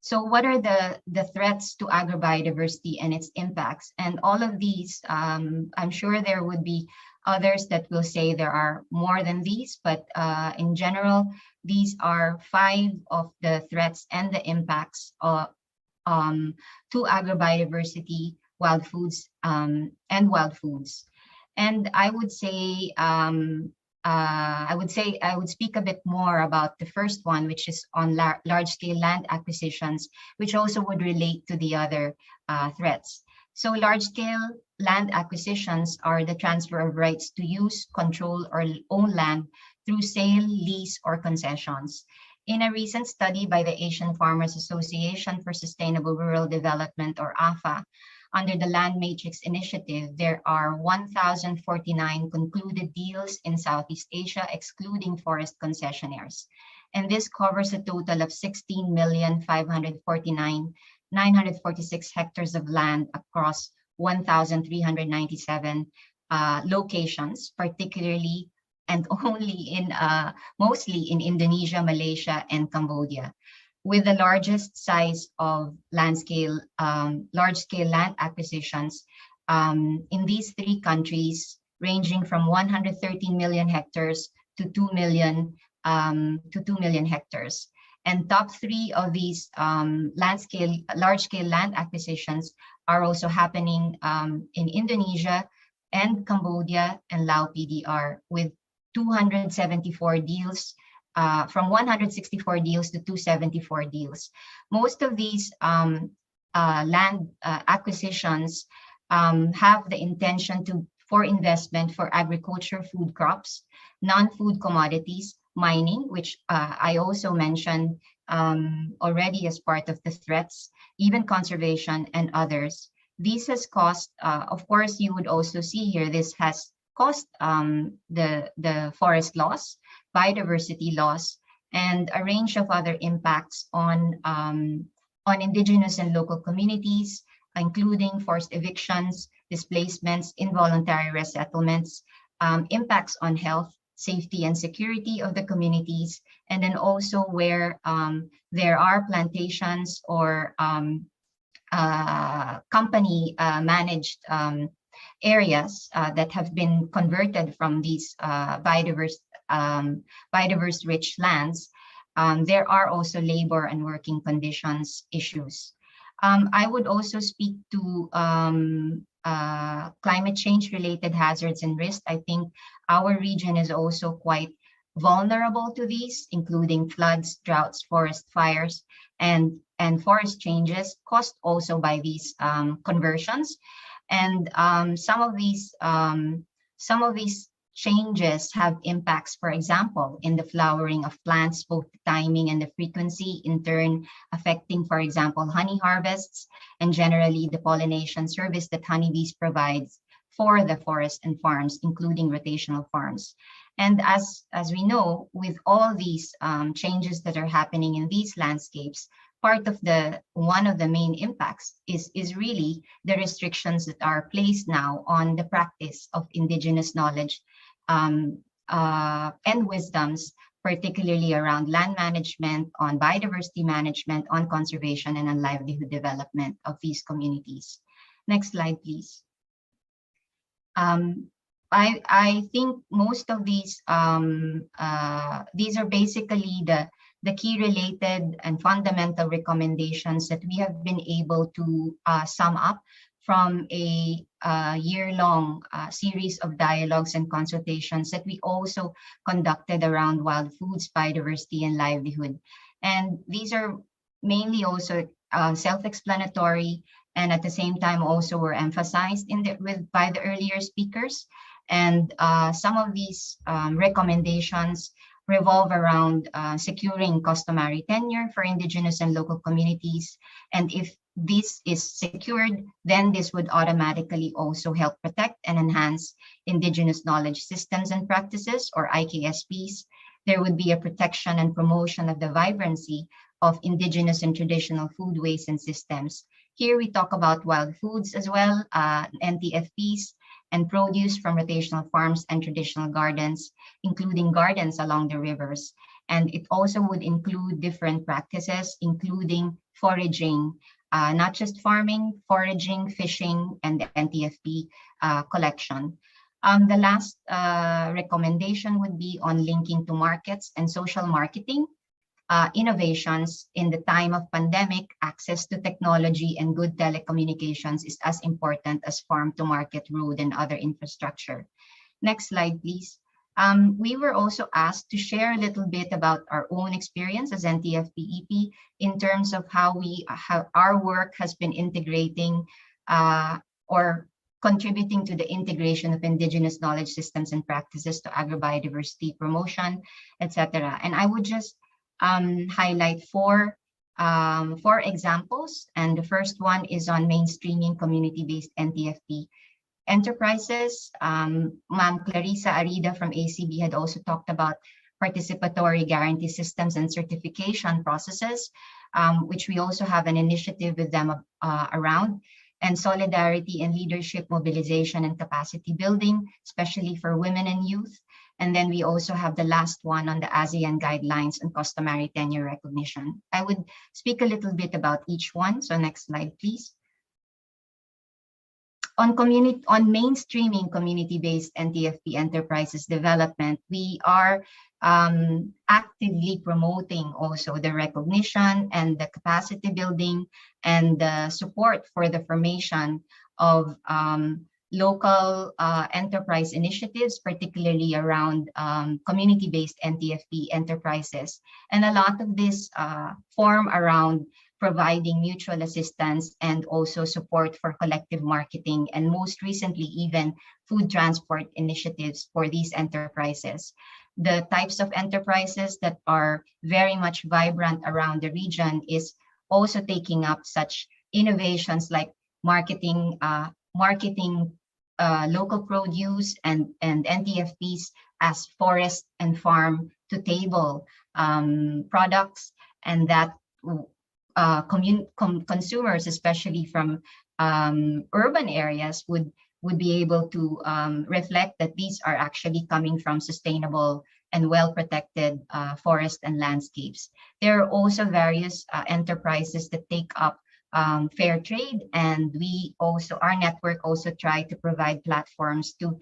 So what are the threats to agrobiodiversity and its impacts? And all of these, I'm sure there would be others that will say there are more than these, but in general, these are 5 of the threats and the impacts to agrobiodiversity, wild foods, and wild foods. And I would say, I would speak a bit more about the first one, which is on large-scale land acquisitions, which also would relate to the other threats. So large-scale land acquisitions are the transfer of rights to use, control, or own land through sale, lease, or concessions. In a recent study by the Asian Farmers Association for Sustainable Rural Development, or AFA, under the Land Matrix Initiative, there are 1,049 concluded deals in Southeast Asia, excluding forest concessionaires. And this covers a total of 16,549,946 hectares of land across 1,397 locations, particularly and only in mostly in Indonesia, Malaysia, and Cambodia, with the largest size of large-scale land acquisitions in these 3 countries, ranging from 113 million hectares to 2 million hectares. And top 3 of these large-scale land acquisitions are also happening in Indonesia and Cambodia and Lao PDR, with 274 deals. From 164 deals to 274 deals. Most of these land acquisitions have the intention for investment for agriculture, food crops, non-food commodities, mining, which I also mentioned already as part of the threats, even conservation and others. This has cost, of course, you would also see here, this has cost the forest loss, biodiversity loss, and a range of other impacts on indigenous and local communities, including forced evictions, displacements, involuntary resettlements, impacts on health, safety, and security of the communities, and then also where there are plantations or company managed areas that have been converted from these biodiverse rich lands, there are also labor and working conditions issues. I would also speak to climate change related hazards and risks. I think our region is also quite vulnerable to these, including floods, droughts, forest fires, and forest changes caused also by these conversions. And some of these changes have impacts, for example, in the flowering of plants, both the timing and the frequency, in turn affecting, for example, honey harvests and generally the pollination service that honeybees provides for the forests and farms, including rotational farms. And as we know, with all these changes that are happening in these landscapes, one of the main impacts is really the restrictions that are placed now on the practice of indigenous knowledge and wisdoms, particularly around land management, on biodiversity management, on conservation, and on livelihood development of these communities. Next slide, please. I think most of these are basically the key related and fundamental recommendations that we have been able to sum up from a year-long series of dialogues and consultations that we also conducted around wild foods, biodiversity, and livelihood. And these are mainly also self-explanatory and at the same time also were emphasized by the earlier speakers. And some of these recommendations revolve around securing customary tenure for indigenous and local communities. And if this is secured, then this would automatically also help protect and enhance indigenous knowledge systems and practices, or IKSPs. There would be a protection and promotion of the vibrancy of indigenous and traditional foodways and systems. Here we talk about wild foods as well, NTFPs, and produce from rotational farms and traditional gardens, including gardens along the rivers. And it also would include different practices, including foraging, not just farming, foraging, fishing, and the NTFP collection. The last recommendation would be on linking to markets and social marketing. Innovations in the time of pandemic, access to technology and good telecommunications is as important as farm to market, road, and other infrastructure. Next slide, please. We were also asked to share a little bit about our own experience as NTFP-EP in terms of how our work has been integrating or contributing to the integration of indigenous knowledge systems and practices to agrobiodiversity promotion, etc. And I would just highlight four examples. And the first one is on mainstreaming community-based NTFP enterprises. Ma'am Clarissa Arida from ACB had also talked about participatory guarantee systems and certification processes, which we also have an initiative with them around, and solidarity and leadership mobilization and capacity building, especially for women and youth. And then we also have the last one on the ASEAN guidelines and customary tenure recognition. I would speak a little bit about each one. So next slide, please. On mainstreaming community-based NTFP enterprises development, we are actively promoting also the recognition and the capacity building and the support for the formation of local enterprise initiatives, particularly around community-based NTFP enterprises. And a lot of this form around providing mutual assistance and also support for collective marketing, and most recently even food transport initiatives for these enterprises. The types of enterprises that are very much vibrant around the region is also taking up such innovations like marketing local produce and NTFPs as forest and farm to table products, and that consumers, especially from urban areas, would be able to reflect that these are actually coming from sustainable and well-protected forests and landscapes. There are also various enterprises that take up fair trade, and our network also try to provide platforms to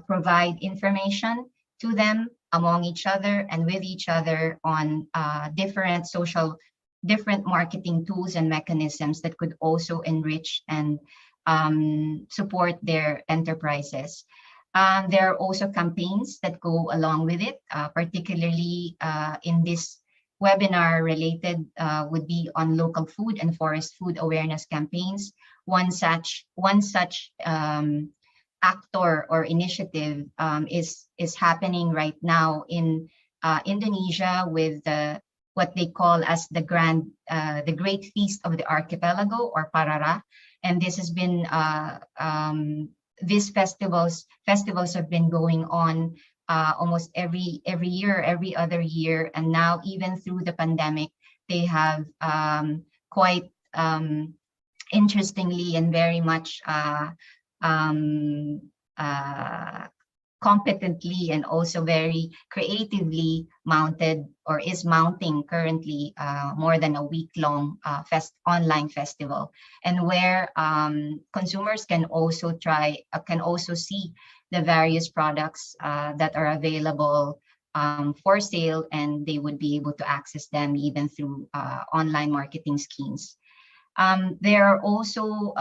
provide information to them among each other and with each other on different marketing tools and mechanisms that could also enrich and support their enterprises. There are also campaigns that go along with it, particularly in this webinar related would be on local food and forest food awareness campaigns. One such actor or initiative is happening right now in Indonesia with what they call as the Great Feast of the Archipelago, or Parara. And this has been these festivals have been going on almost every year, every other year, and now even through the pandemic, they have quite interestingly and very much competently and also very creatively mounted, or is mounting currently, more than a week-long online festival, and where consumers can also see the various products that are available for sale, and they would be able to access them even through online marketing schemes. There are also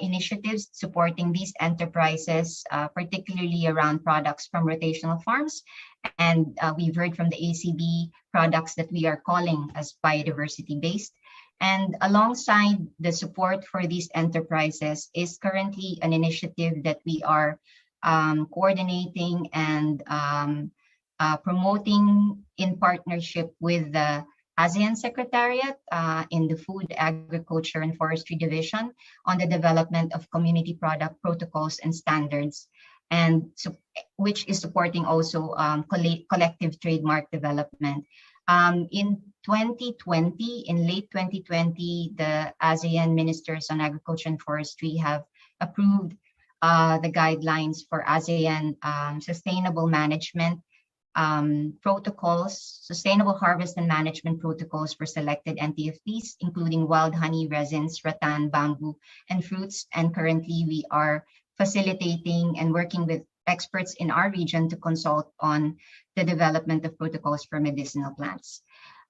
initiatives supporting these enterprises, particularly around products from rotational farms. And we've heard from the ACB products that we are calling as biodiversity-based. And alongside the support for these enterprises is currently an initiative that we are coordinating and promoting in partnership with the ASEAN Secretariat in the Food, Agriculture, and Forestry Division on the development of community product protocols and standards, and which is supporting also collective trademark development. In 2020, in late 2020, the ASEAN Ministers on Agriculture and Forestry have approved the guidelines for ASEAN sustainable management protocols, sustainable harvest and management protocols for selected NTFPs, including wild honey, resins, rattan, bamboo, and fruits. And currently we are facilitating and working with experts in our region to consult on the development of protocols for medicinal plants.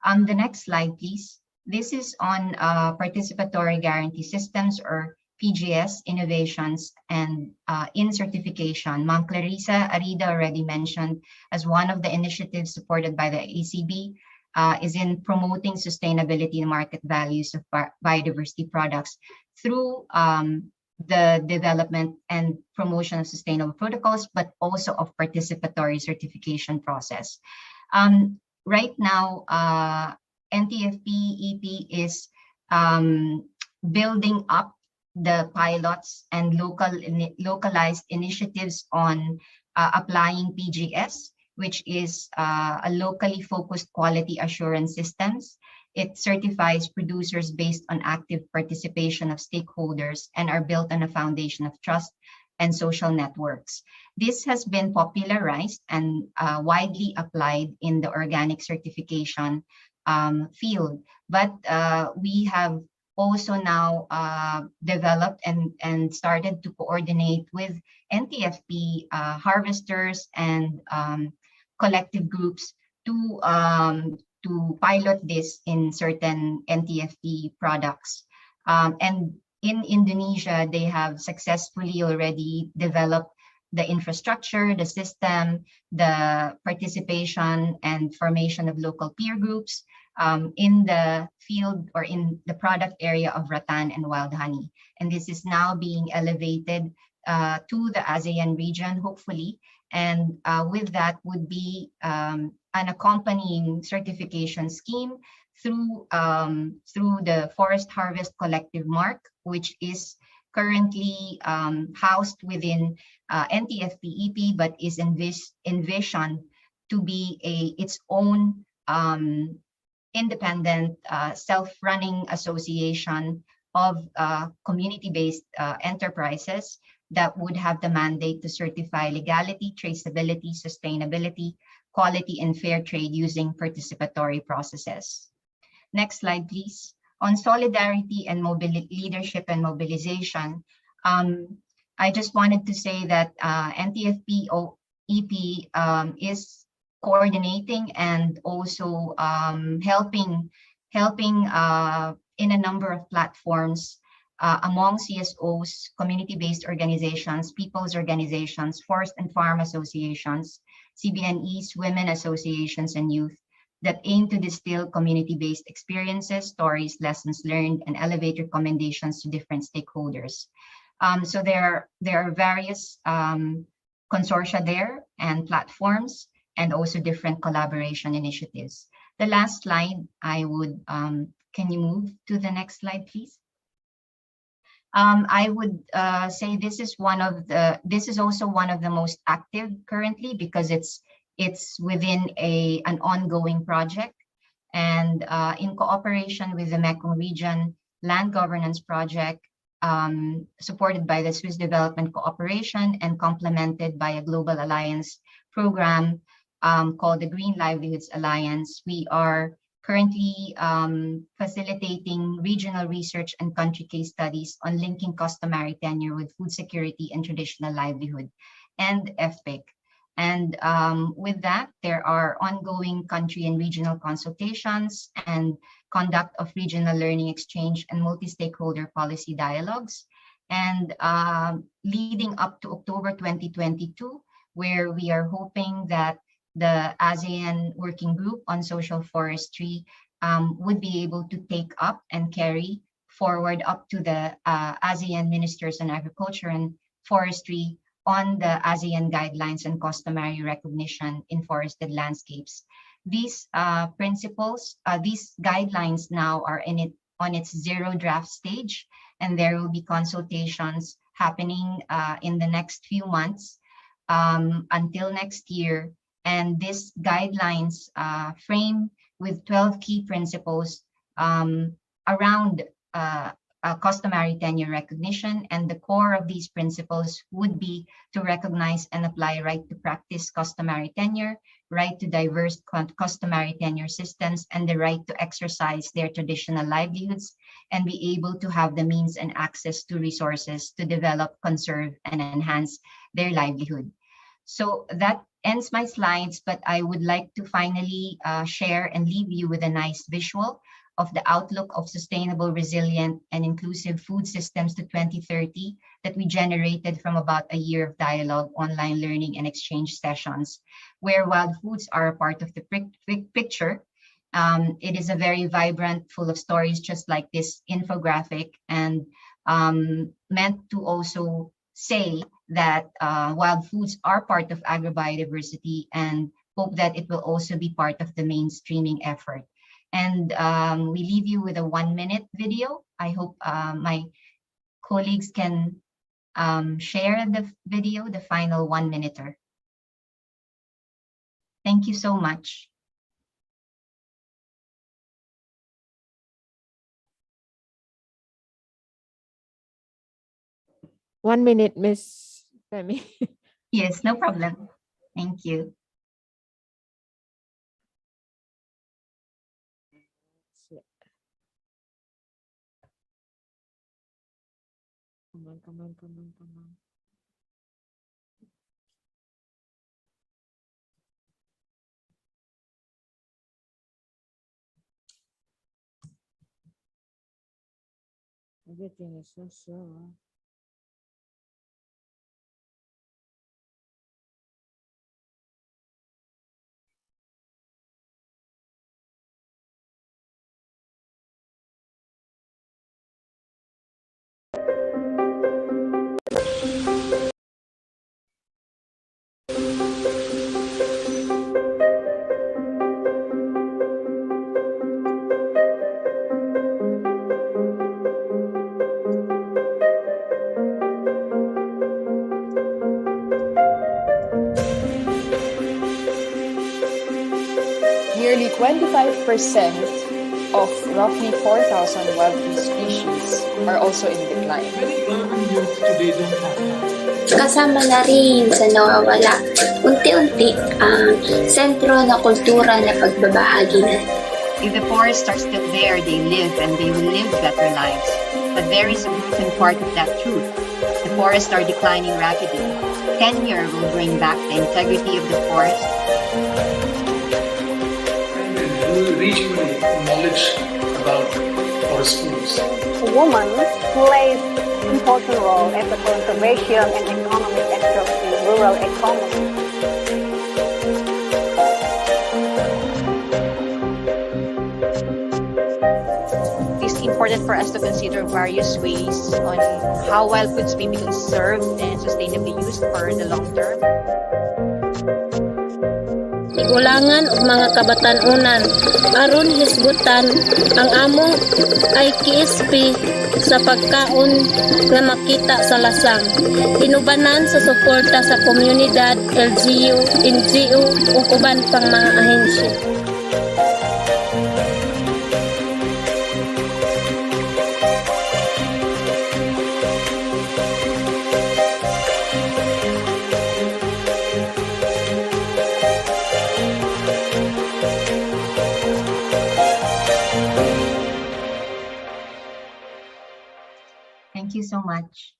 The next slide, please. This is on participatory guarantee systems, or PGS innovations and in certification. Ma'am Clarissa Arida already mentioned as one of the initiatives supported by the ACB is in promoting sustainability and market values of biodiversity products through the development and promotion of sustainable protocols, but also of participatory certification process. Right now, NTFP EP is building up the pilots and localized initiatives on applying PGS, which is a locally focused quality assurance systems. It certifies producers based on active participation of stakeholders and are built on a foundation of trust and social networks. This has been popularized and widely applied in the organic certification field, but we have also now developed and started to coordinate with NTFP harvesters and collective groups to pilot this in certain NTFP products. And in Indonesia, they have successfully already developed the infrastructure, the system, the participation and formation of local peer groups in the field or in the product area of rattan and wild honey. And this is now being elevated to the ASEAN region, hopefully. And with that would be an accompanying certification scheme through the Forest Harvest Collective Mark, which is currently housed within NTFP EP, but is envisioned to be its own independent, self-running association of community-based enterprises that would have the mandate to certify legality, traceability, sustainability, quality, and fair trade using participatory processes. Next slide, please. On solidarity and leadership and mobilization, I just wanted to say that NTFP EP is coordinating and also helping in a number of platforms among CSOs, community-based organizations, people's organizations, forest and farm associations, CBNEs, women associations, and youth that aim to distill community-based experiences, stories, lessons learned, and elevate recommendations to different stakeholders. So there are various consortia there and platforms, and also different collaboration initiatives. The last slide, I would, can you move to the next slide, please? I would say this is also one of the most active currently, because it's within an ongoing project, and in cooperation with the Mekong Region Land Governance Project, supported by the Swiss Development Cooperation and complemented by a global alliance program called the Green Livelihoods Alliance. We are currently facilitating regional research and country case studies on linking customary tenure with food security and traditional livelihood, and FPIC. And with that, there are ongoing country and regional consultations and conduct of regional learning exchange and multi-stakeholder policy dialogues. And leading up to October 2022, where we are hoping that the ASEAN Working Group on Social Forestry would be able to take up and carry forward up to the ASEAN ministers on agriculture and forestry on the ASEAN guidelines and customary recognition in forested landscapes. These principles, these guidelines now are on its zero draft stage, and there will be consultations happening in the next few months until next year. And these guidelines frame with 12 key principles around customary tenure recognition. And the core of these principles would be to recognize and apply right to practice customary tenure, right to diverse customary tenure systems, and the right to exercise their traditional livelihoods and be able to have the means and access to resources to develop, conserve, and enhance their livelihood. So that ends my slides, but I would like to finally share and leave you with a nice visual of the outlook of sustainable, resilient, and inclusive food systems to 2030 that we generated from about a year of dialogue, online learning, and exchange sessions, where wild foods are a part of the picture. It is a very vibrant, full of stories, just like this infographic, and meant to also say that wild foods are part of agrobiodiversity, and hope that it will also be part of the mainstreaming effort. And we leave you with a 1-minute video. I hope my colleagues can share the video, the final 1-minuter. Thank you so much. 1 minute, Miss Femi. Yes, no problem. Thank you. Come on. Everything is so slow. Nearly 25% of roughly 4,000 wild bee species are also in decline. Kasama na rin sa nawawala unti-unti ang sentro na kultura na pagbabahagi na. If the forest are still there, they live and they will live better lives. But there is a broken part of that truth. The forests are declining rapidly. Tenure will bring back the integrity of the forest. Regionally, knowledge about forest foods. Women plays an important role as a conservation and economic actor in rural economy. It's important for us to consider various ways on how wild foods may be conserved and sustainably used for the long term. Igulangan og mga kabatan-unan aron hisgutan ang among IKSP sa pagkaon nga makita sa lasang. Inubanan sa suporta sa komunidad, LGU, NGO ug uban pang mga ahensya. Thank you so much.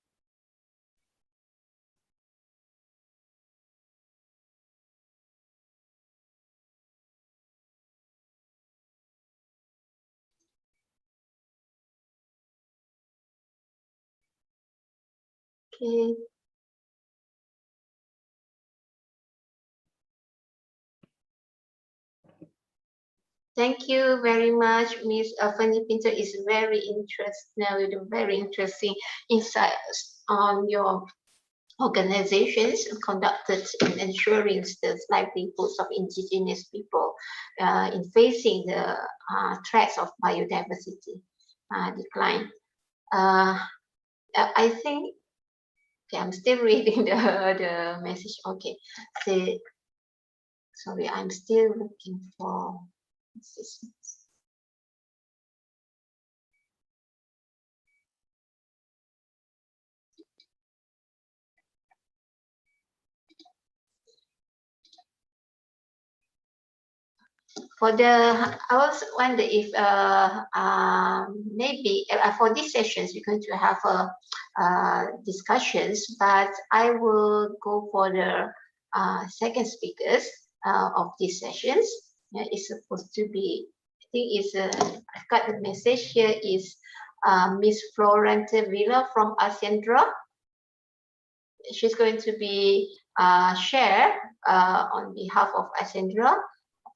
Okay. Thank you very much, Ms. Fanny Pinto. Is very interesting insights on your organizations conducted in ensuring the livelihoods of indigenous people in facing the threats of biodiversity decline. I think, okay, I'm still reading the message. Okay, sorry, I'm still looking for this. For I also wonder if maybe for these sessions we're going to have discussions, but I will go for the second speakers of these sessions. It's supposed to be, I think it's I've got the message here is Miss Florence Villa from ASEAN. She's going to be share on behalf of ASEAN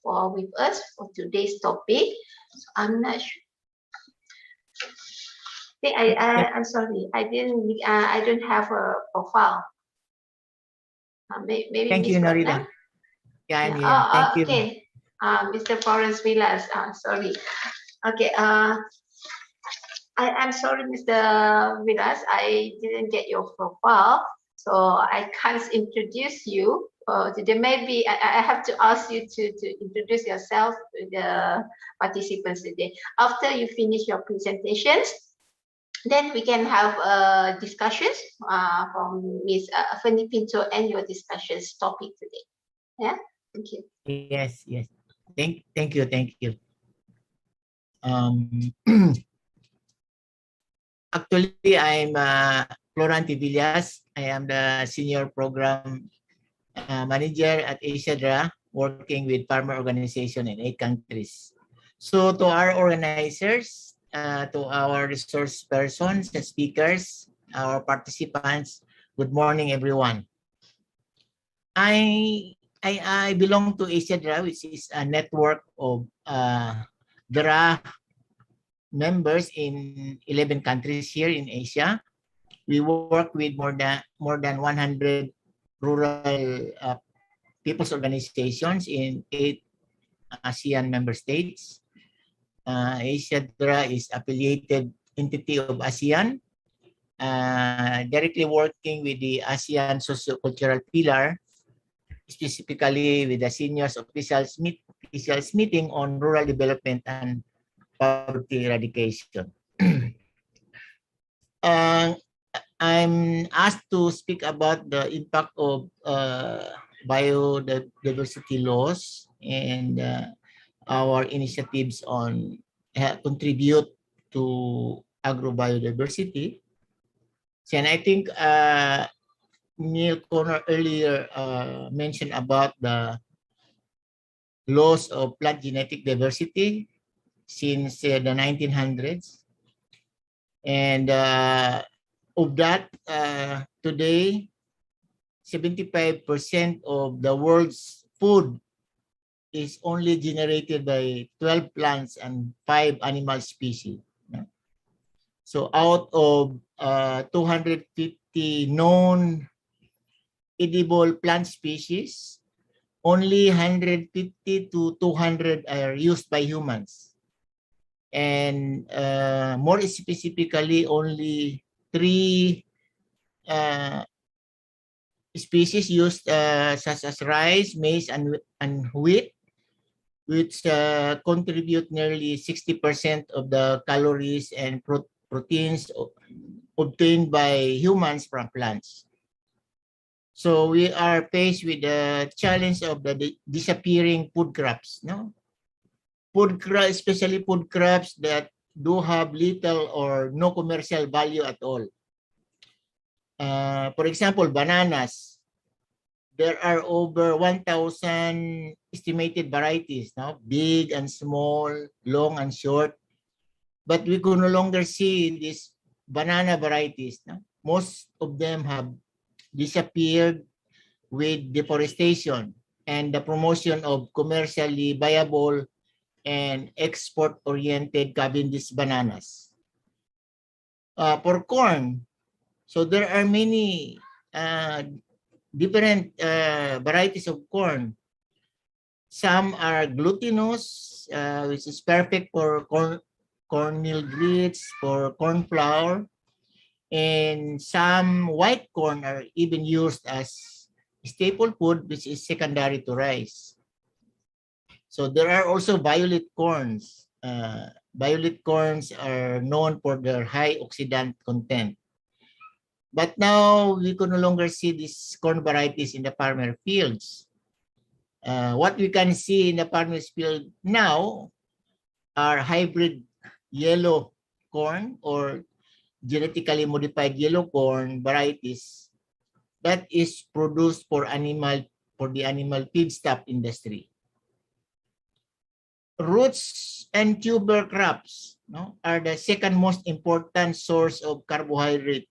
with us for today's topic. So I'm not sure. I'm sorry, I don't have a profile. Maybe Thank you, Norida. Yeah, I'm here. Thank you. Okay, Mr. Florence Villas. Sorry. Okay. I'm sorry, Mr. Villas. I didn't get your profile, so I can't introduce you. Today maybe I have to ask you to introduce yourself to the participants today. After you finish your presentations, then we can have discussions from Ms. Fanny Pinto and your discussions topic today. Yeah, thank you. Yes, yes. Thank you. Actually, I'm Florence Villas. I am the senior program manager at ASEAN, working with farmer organization in 8 countries. So to our organizers, to our resource persons and speakers, our participants, good morning, everyone. I belong to ASEAN, which is a network of DRA members in 11 countries here in Asia. We work with more than 100 rural people's organizations in 8 ASEAN member states. ASEAN is affiliated entity of ASEAN, directly working with the ASEAN socio-cultural pillar, specifically with the seniors officials meeting on rural development and poverty eradication. I'm asked to speak about the impact of biodiversity loss and our initiatives on contribute to agrobiodiversity. And I think Neil Connor earlier mentioned about the loss of plant genetic diversity since the 1900s. And of that, today, 75% of the world's food is only generated by 12 plants and 5 animal species. So out of 250 known edible plant species, only 150 to 200 are used by humans. And more specifically, only 3 species used such as rice, maize, and wheat, which contribute nearly 60% of the calories and proteins obtained by humans from plants. So we are faced with the challenge of the disappearing food crops. No, food crops, especially food crops that do have little or no commercial value at all. For example, bananas. There are over 1,000 estimated varieties, no? Big and small, long and short. But we could no longer see these banana varieties. No? Most of them have disappeared with deforestation and the promotion of commercially viable and export-oriented Cavendish bananas. For corn, so there are many different varieties of corn. Some are glutinous, which is perfect for cornmeal grits, for corn flour, and some white corn are even used as staple food, which is secondary to rice. So there are also violet corns. Violet corns are known for their high oxidant content. But now we can no longer see these corn varieties in the farmer fields. What we can see in the farmer's field now are hybrid yellow corn or genetically modified yellow corn varieties that is produced for the animal feedstuff industry. Roots and tuber crops are the second most important source of carbohydrate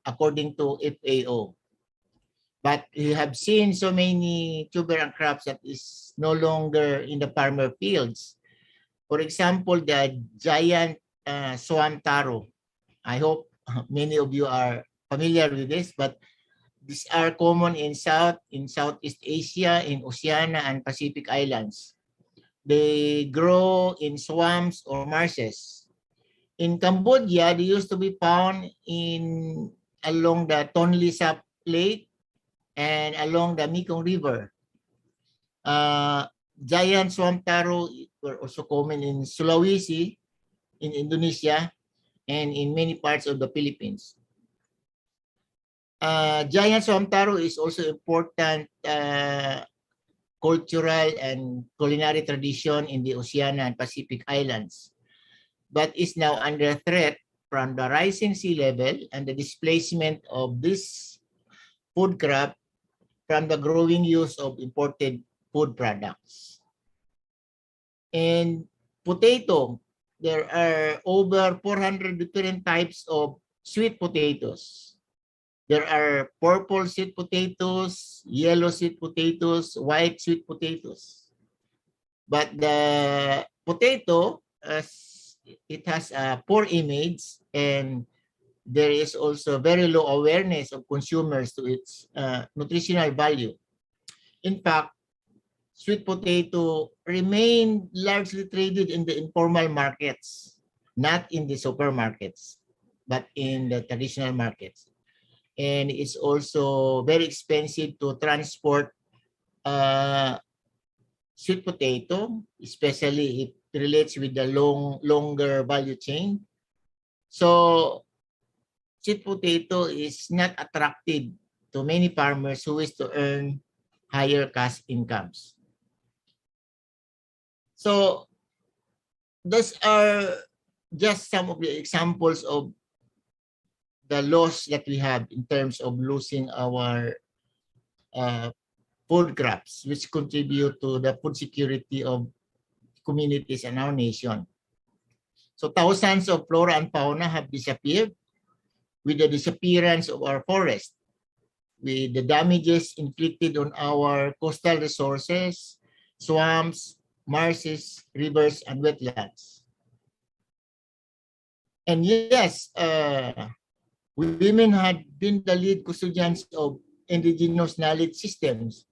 according to FAO. But we have seen so many tuber and crops that is no longer in the farmer fields. For example, the giant swamp taro. I hope many of you are familiar with this, but these are common in Southeast Asia, in Oceania and Pacific Islands. They grow in swamps or marshes. In Cambodia, they used to be found along the Tonle Sap Lake and along the Mekong River. Giant swamp taro were also common in Sulawesi, in Indonesia, and in many parts of the Philippines. Giant swamp taro is also important cultural and culinary tradition in the Oceania and Pacific Islands, but is now under threat from the rising sea level and the displacement of this food crop from the growing use of imported food products. And potato, there are over 400 different types of sweet potatoes. There are purple sweet potatoes, yellow sweet potatoes, white sweet potatoes. But the potato, it has a poor image, and there is also very low awareness of consumers to its nutritional value. In fact, sweet potato remain largely traded in the informal markets, not in the supermarkets, but in the traditional markets. And it's also very expensive to transport sweet potato, especially if it relates with the longer value chain. So sweet potato is not attractive to many farmers who wish to earn higher cash incomes. So those are just some of the examples of the loss that we have in terms of losing our food crops, which contribute to the food security of communities in our nation. So thousands of flora and fauna have disappeared with the disappearance of our forest, with the damages inflicted on our coastal resources, swamps, marshes, rivers, and wetlands. And yes, women had been the lead custodians of indigenous knowledge systems,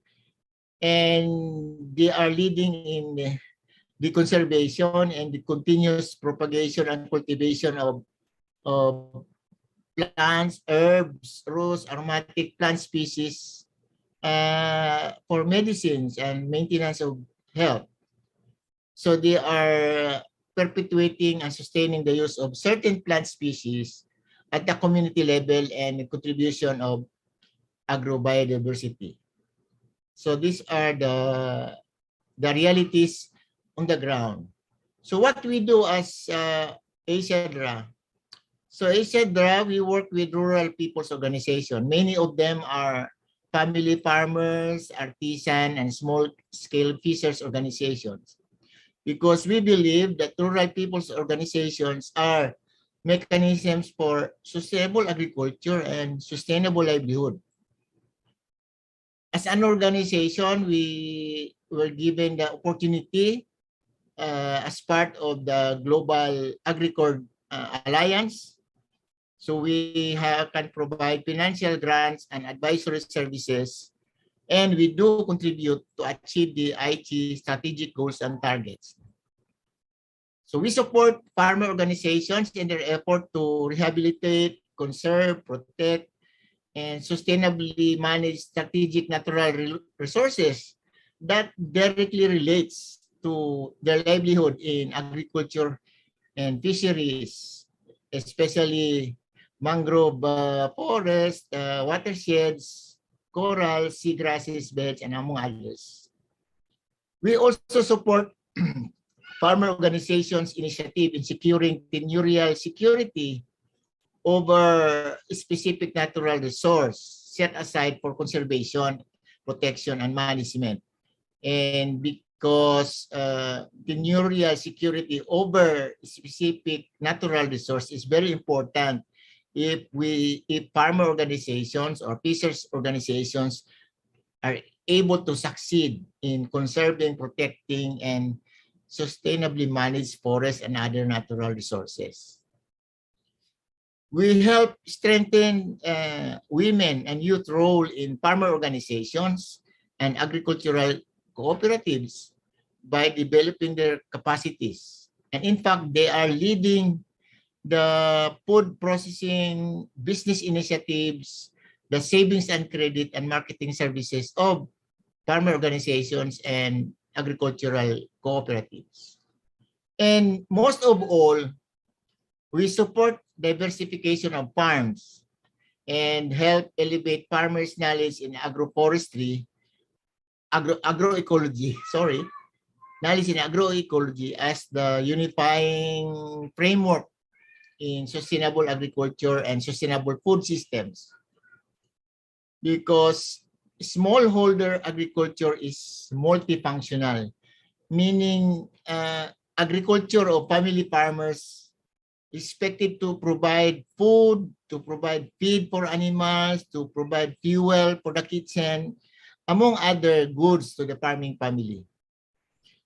and they are leading in the conservation and the continuous propagation and cultivation of plants, herbs, roots, aromatic plant species for medicines and maintenance of health. So they are perpetuating and sustaining the use of certain plant species at the community level and the contribution of agrobiodiversity. So these are the realities on the ground. So what we do as ASEAN, so ASEAN, we work with rural people's organization. Many of them are family farmers, artisan, and small-scale fishers organizations, because we believe that rural people's organizations are mechanisms for sustainable agriculture and sustainable livelihood. As an organization, we were given the opportunity as part of the Global Agricord Alliance. So we can provide financial grants and advisory services, and we do contribute to achieve the Aichi strategic goals and targets. So we support farmer organizations in their effort to rehabilitate, conserve, protect, and sustainably manage strategic natural resources that directly relates to their livelihood in agriculture and fisheries, especially mangrove forest, watersheds, corals, seagrasses, beds, and among others. We also support farmer organizations' initiative in securing tenurial security over a specific natural resource set aside for conservation, protection, and management. And because tenurial security over specific natural resource is very important if farmer organizations or fishers organizations are able to succeed in conserving, protecting, and sustainably manage forests and other natural resources. We help strengthen women and youth role in farmer organizations and agricultural cooperatives by developing their capacities. And in fact, they are leading the food processing business initiatives, the savings and credit and marketing services of farmer organizations and agricultural cooperatives. And most of all, we support diversification of farms and help elevate farmers' knowledge in agroforestry, agroecology, knowledge in agroecology as the unifying framework in sustainable agriculture and sustainable food systems. Because smallholder agriculture is multifunctional, meaning agriculture of family farmers expected to provide food, to provide feed for animals, to provide fuel for the kitchen, among other goods to the farming family.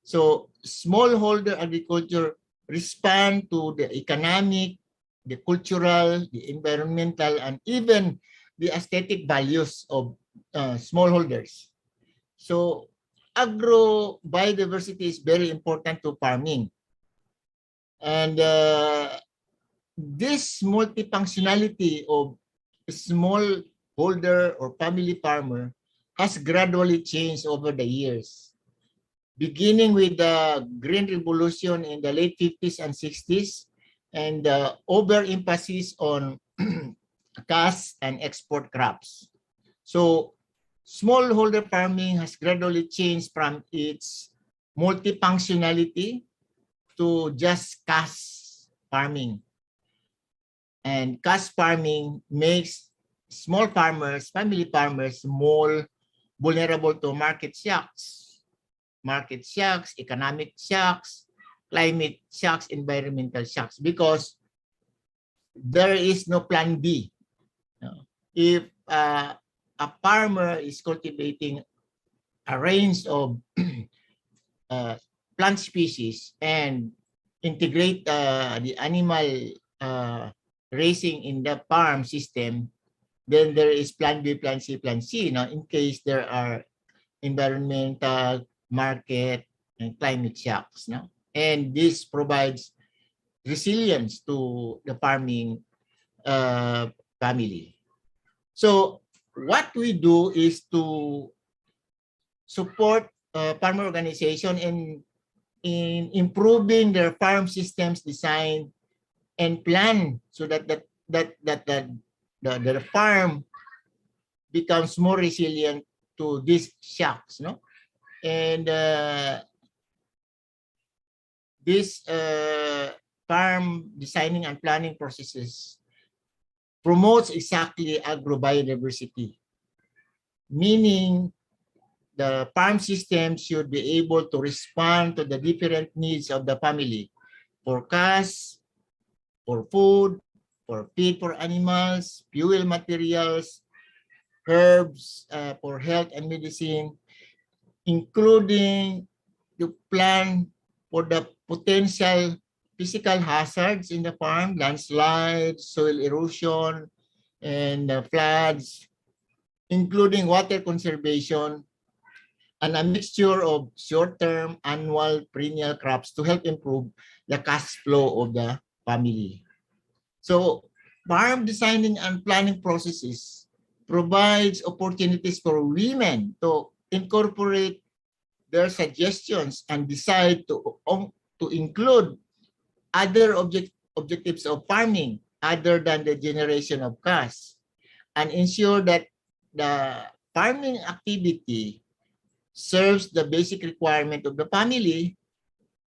So smallholder agriculture respond to the economic, the cultural, the environmental, and even the aesthetic values of smallholders. So agrobiodiversity is very important to farming. And this multifunctionality of smallholder or family farmer has gradually changed over the years, beginning with the Green Revolution in the late 50s and 60s, and the overemphasis on cash and export crops. So smallholder farming has gradually changed from its multifunctionality to just cash farming. And cash farming makes small farmers, family farmers, more vulnerable to market shocks, economic shocks, climate shocks, environmental shocks, because there is no plan B. If a farmer is cultivating a range of plant species and integrate the animal raising in the farm system, then there is plan B, plan C, plan C, in case there are environmental, market, and climate shocks. And this provides resilience to the farming family. So what we do is to support farmer organization in improving their farm systems design and plan so that the farm becomes more resilient to these shocks. And this farm designing and planning processes promotes exactly agrobiodiversity, meaning the farm system should be able to respond to the different needs of the family for cash, for food, for feed for animals, fuel materials, herbs for health and medicine, including to plan for the potential physical hazards in the farm, landslides, soil erosion, and floods, including water conservation, and a mixture of short-term, annual, perennial crops to help improve the cash flow of the family. So farm designing and planning processes provides opportunities for women to incorporate their suggestions and decide to include other objectives of farming other than the generation of cash, and ensure that the farming activity serves the basic requirement of the family,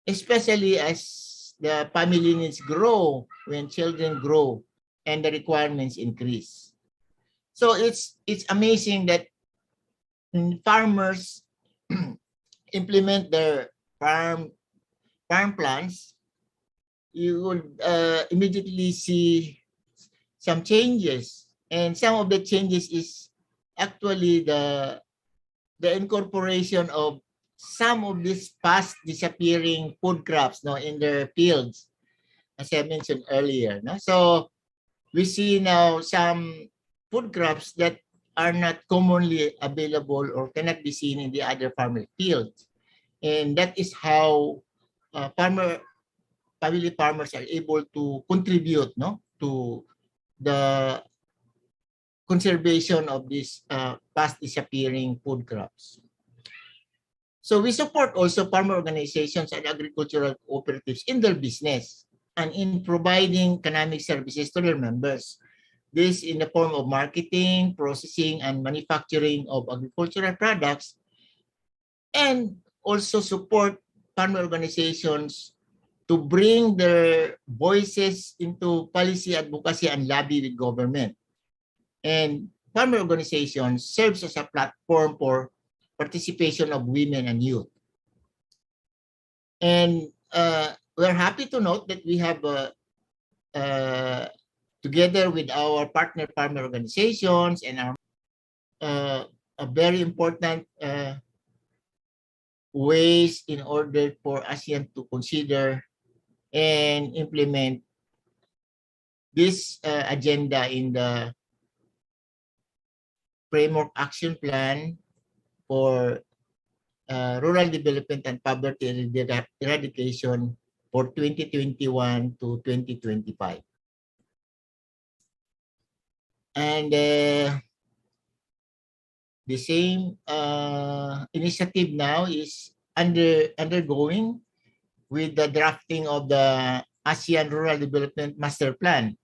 especially as the family needs grow when children grow and the requirements increase. So it's amazing that farmers implement their farm plans. You would immediately see some changes, and some of the changes is actually the incorporation of some of these fast disappearing food crops in their fields, as I mentioned earlier. So we see now some food crops that are not commonly available or cannot be seen in the other farmer fields. And that is how family farmers are able to contribute to the conservation of these fast disappearing food crops. So we support also farmer organizations and agricultural cooperatives in their business and in providing economic services to their members. This in the form of marketing, processing, and manufacturing of agricultural products, and also support farmer organizations to bring their voices into policy advocacy and lobby with government. And farmer organizations serves as a platform for participation of women and youth. And we're happy to note that we have together with our partner farmer organizations and our a very important ways in order for ASEAN to consider and implement this agenda in the Framework Action Plan for Rural Development and Poverty Eradication for 2021 to 2025. And the same initiative now is undergoing with the drafting of the ASEAN Rural Development Master Plan.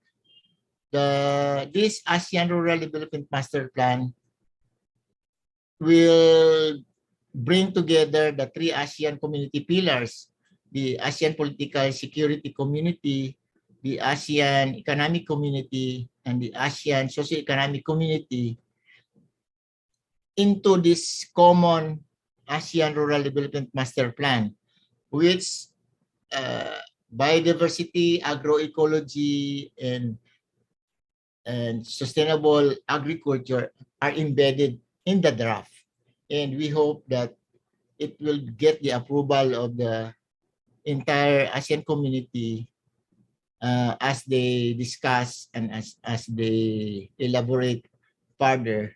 This ASEAN Rural Development Master Plan will bring together the three ASEAN community pillars: the ASEAN Political Security Community, the ASEAN Economic Community, and the ASEAN Socio-Economic Community into this common ASEAN Rural Development Master Plan, which biodiversity, agroecology, and sustainable agriculture are embedded in the draft. And we hope that it will get the approval of the entire ASEAN community as they discuss and as they elaborate further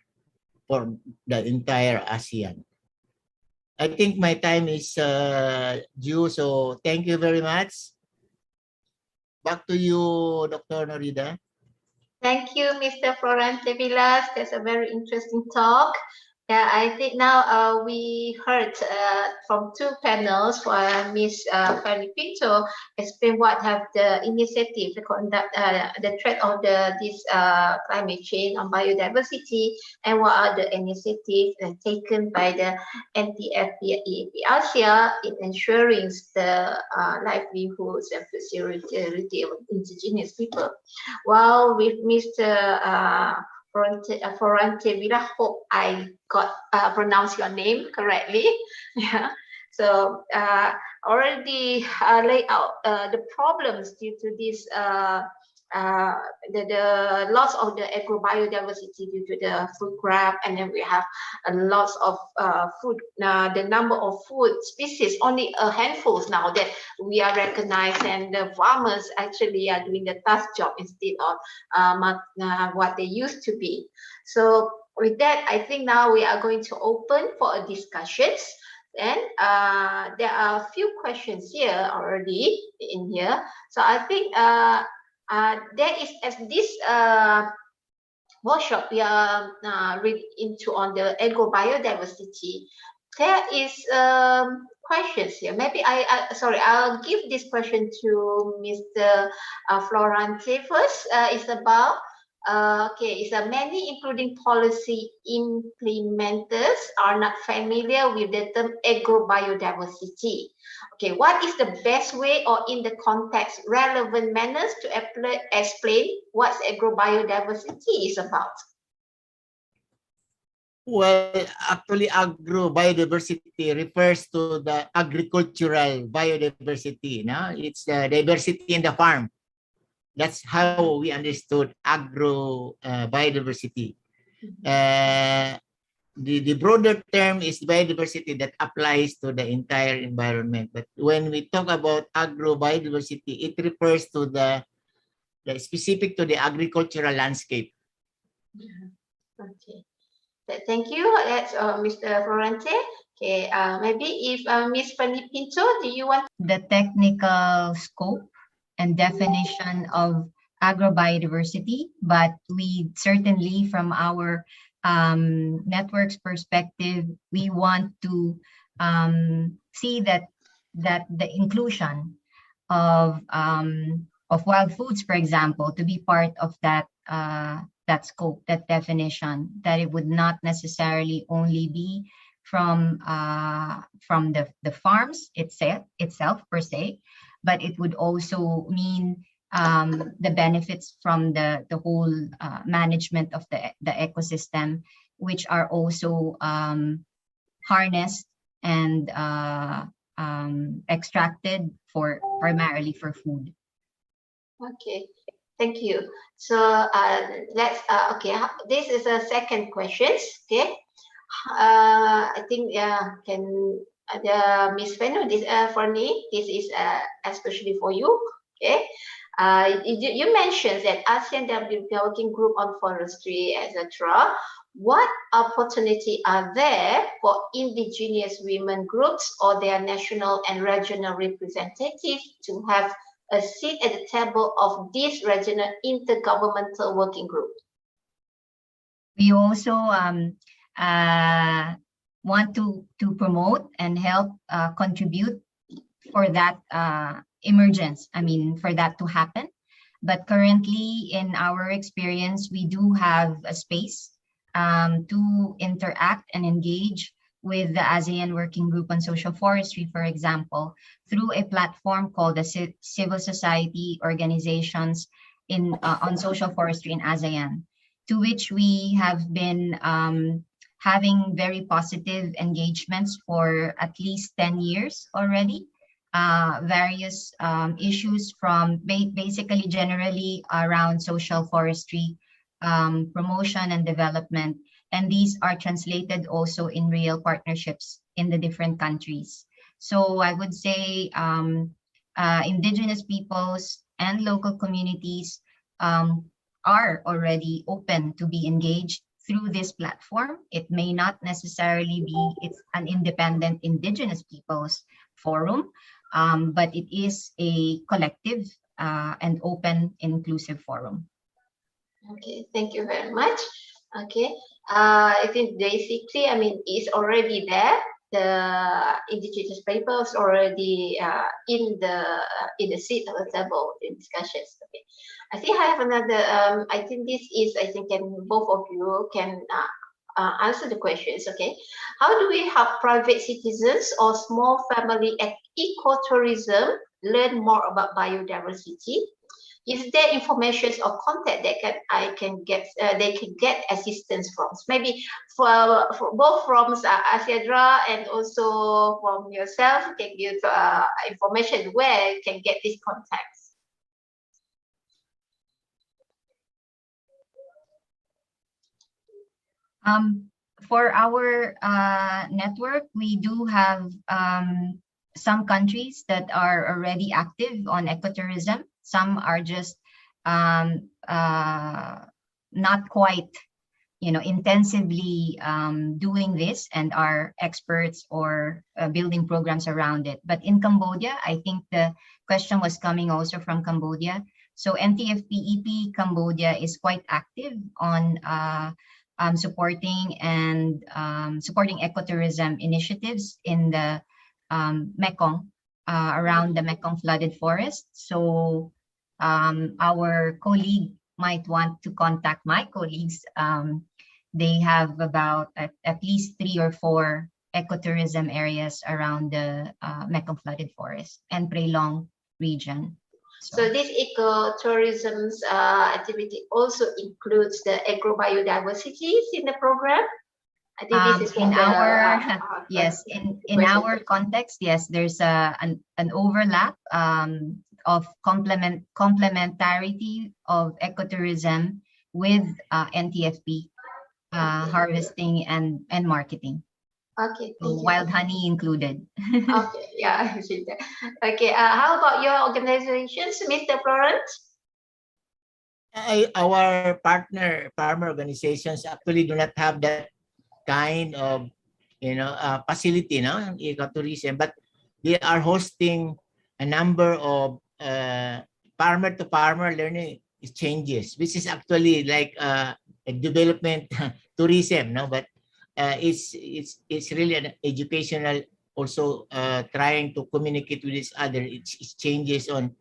for the entire ASEAN. I think my time is due, so thank you very much. Back to you, Dr. Norida. Thank you, Mr. Florente Villas. That's a very interesting talk. Yeah, I think now we heard from two panels where Ms. Fanny Pinto explained what have the initiative to conduct the threat of this climate change on biodiversity, and what are the initiatives taken by the NTF Asia in ensuring the livelihoods and security of indigenous people. While with Mr. Florente Villa, hope I got pronounced your name correctly. Yeah. So already laid out the problems due to this the loss of the agrobiodiversity due to the food crop, and then we have a loss of food. The number of food species only a handful now that we are recognized, and the farmers actually are doing the tough job instead of what they used to be. So with that, I think now we are going to open for a discussions. And there are a few questions here already in here. So I think there is, as this workshop we are reading into on the agrobiodiversity, there is questions here. Maybe I'll give this question to Mr. Florante first. It's about it's many, including policy implementers, are not familiar with the term agrobiodiversity. Okay, what is the best way, or in the context relevant manners, to explain what agrobiodiversity is about? Well, actually, agrobiodiversity refers to the agricultural biodiversity. No? It's the diversity in the farm. That's how we understood biodiversity. The broader term is biodiversity that applies to the entire environment. But when we talk about agrobiodiversity, it refers to the specific to the agricultural landscape. Okay. Thank you. That's Mr. Florante. Okay, maybe if Ms. Fanny Pinto, do you want the technical scope and definition of agrobiodiversity, but we certainly, from our network's perspective, we want to see that the inclusion of wild foods, for example, to be part of that that scope, that definition, that it would not necessarily only be from the farms itself per se, but it would also mean the benefits from the whole management of the ecosystem, which are also harnessed and extracted primarily for food. Okay, thank you. So let's okay. This is a second question. Okay, I think can Miss Fenu, this for me, this is especially for you. Okay, you mentioned that ASEAN Working Group on Forestry, etc. What opportunity are there for indigenous women groups or their national and regional representatives to have a seat at the table of this regional intergovernmental working group? We also want to promote and help contribute for that emergence, for that to happen. But currently, in our experience, we do have a space to interact and engage with the ASEAN Working Group on Social Forestry, for example, through a platform called the Civil Society Organizations on Social Forestry in ASEAN, to which we have been having very positive engagements for at least 10 years already. Various issues from basically generally around social forestry promotion and development, and these are translated also in real partnerships in the different countries. So I would say indigenous peoples and local communities are already open to be engaged through this platform. It may not necessarily be an independent indigenous peoples forum, but it is a collective and open, inclusive forum. Okay, thank you very much. Okay, I think basically, it's already there. The indigenous peoples already in the seat of the table in discussions. Okay, I think I have another. I think this is. I think both of you can answer the questions. Okay, how do we help private citizens or small family ecotourism learn more about biodiversity? Is there information or content that they can get assistance from? Maybe for both from Asiadra and also from yourself, you can give information where you can get these contacts. For our network, we do have some countries that are already active on ecotourism. Some are just not quite, intensively doing this and are experts or building programs around it. But in Cambodia, I think the question was coming also from Cambodia. So NTFPEP Cambodia is quite active on supporting ecotourism initiatives in the Mekong, around the Mekong flooded forest. So our colleague might want to contact my colleagues. They have about at least 3 or 4 ecotourism areas around the Mekong flooded forest and Prelong region. So this ecotourism activity also includes the agrobiodiversity in the program. I think this is in our yes, in our context, yes, there's an overlap of complementarity of ecotourism with NTFP harvesting and marketing. Okay, so wild honey included. Okay, yeah, I see that. Okay, how about your organizations, Mr. Florence? Our farmer organizations actually do not have that kind of facility, ecotourism, but they are hosting a number of farmer to farmer learning exchanges, which is actually like a development tourism, but it's really an educational, also trying to communicate with each other. It's exchanges on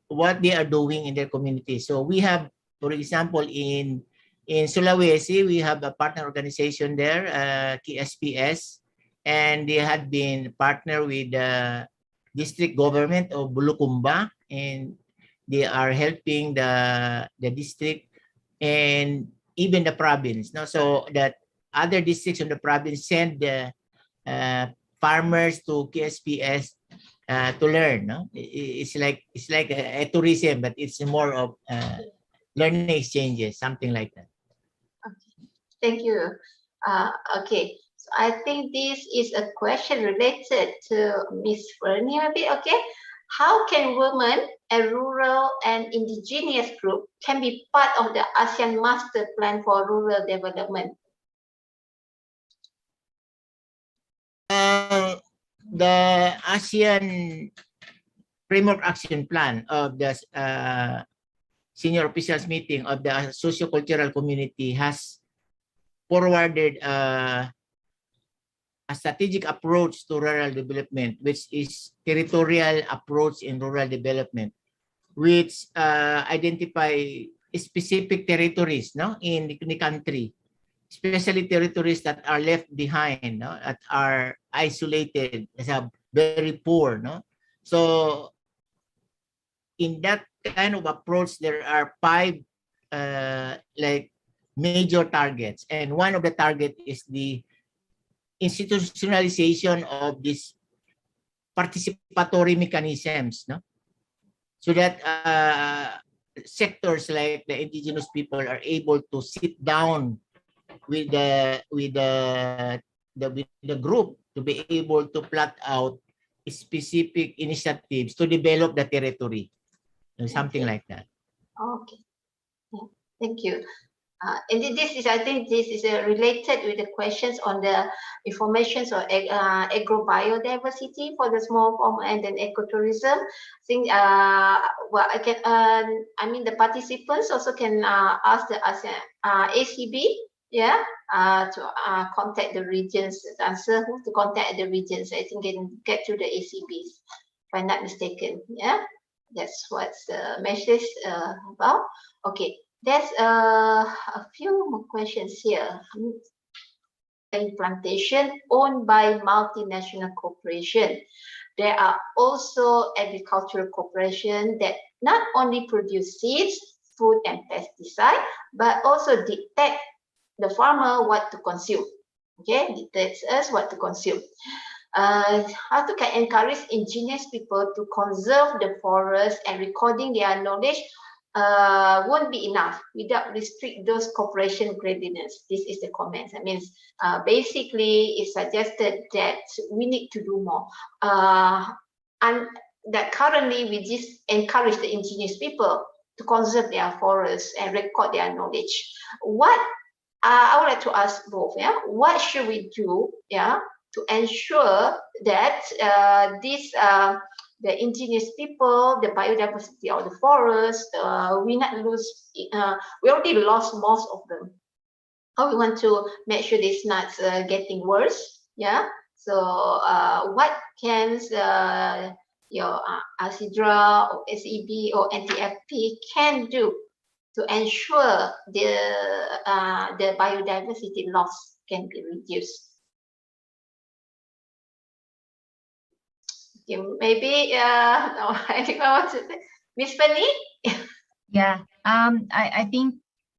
what they are doing in their community. So we have, for example, in Sulawesi, we have a partner organization there, KSPS, and they had been partner with the district government of Bulukumba, and they are helping the district and even the province. So that other districts of the province send the farmers to KSPS to learn. It's like a tourism, but it's more of learning exchanges, something like that. Okay, thank you. Okay, so I think this is a question related to Miss Fernie a bit. Okay, how can women, a rural and indigenous group, can be part of the ASEAN Master Plan for Rural Development? The ASEAN Framework Action Plan of the senior officials meeting of the socio-cultural community has forwarded a strategic approach to rural development, which is territorial approach in rural development, which identify specific territories in the country, especially territories that are left behind, that are isolated, that are very poor. So in that kind of approach, there are 5 like major targets, and one of the target is the institutionalization of these participatory mechanisms, so that sectors like the indigenous people are able to sit down with the group to be able to plot out specific initiatives to develop the territory, something like that. Okay, yeah. Thank you. And this is, I think, this is related with the questions on the informations or agrobiodiversity for the small farm and then ecotourism. I think, well, I can, I mean, the participants also can ask the ACB, yeah, to contact the regions, answer who to contact the regions. I think can get to the ACBs, if I'm not mistaken. Yeah, that's what the message about. Okay. There's a few more questions here. Plantation owned by multinational corporation. There are also agricultural corporations that not only produce seeds, food, and pesticide, but also dictate the farmer what to consume. Okay, dictates us what to consume. How to encourage indigenous people to conserve the forest and recording their knowledge won't be enough without restrict those cooperation readiness. This is the comment. That means basically it suggested that we need to do more. And that currently we just encourage the indigenous people to conserve their forests and record their knowledge. What I would like to ask both, what should we do, to ensure that the indigenous people, the biodiversity of the forest, we not lose. We already lost most of them. How we want to make sure this not getting worse? So what can your ASIDRA or SEB or NTFP can do to ensure the biodiversity loss can be reduced? Maybe anyone wants to say? Miss Fanny? Yeah, I think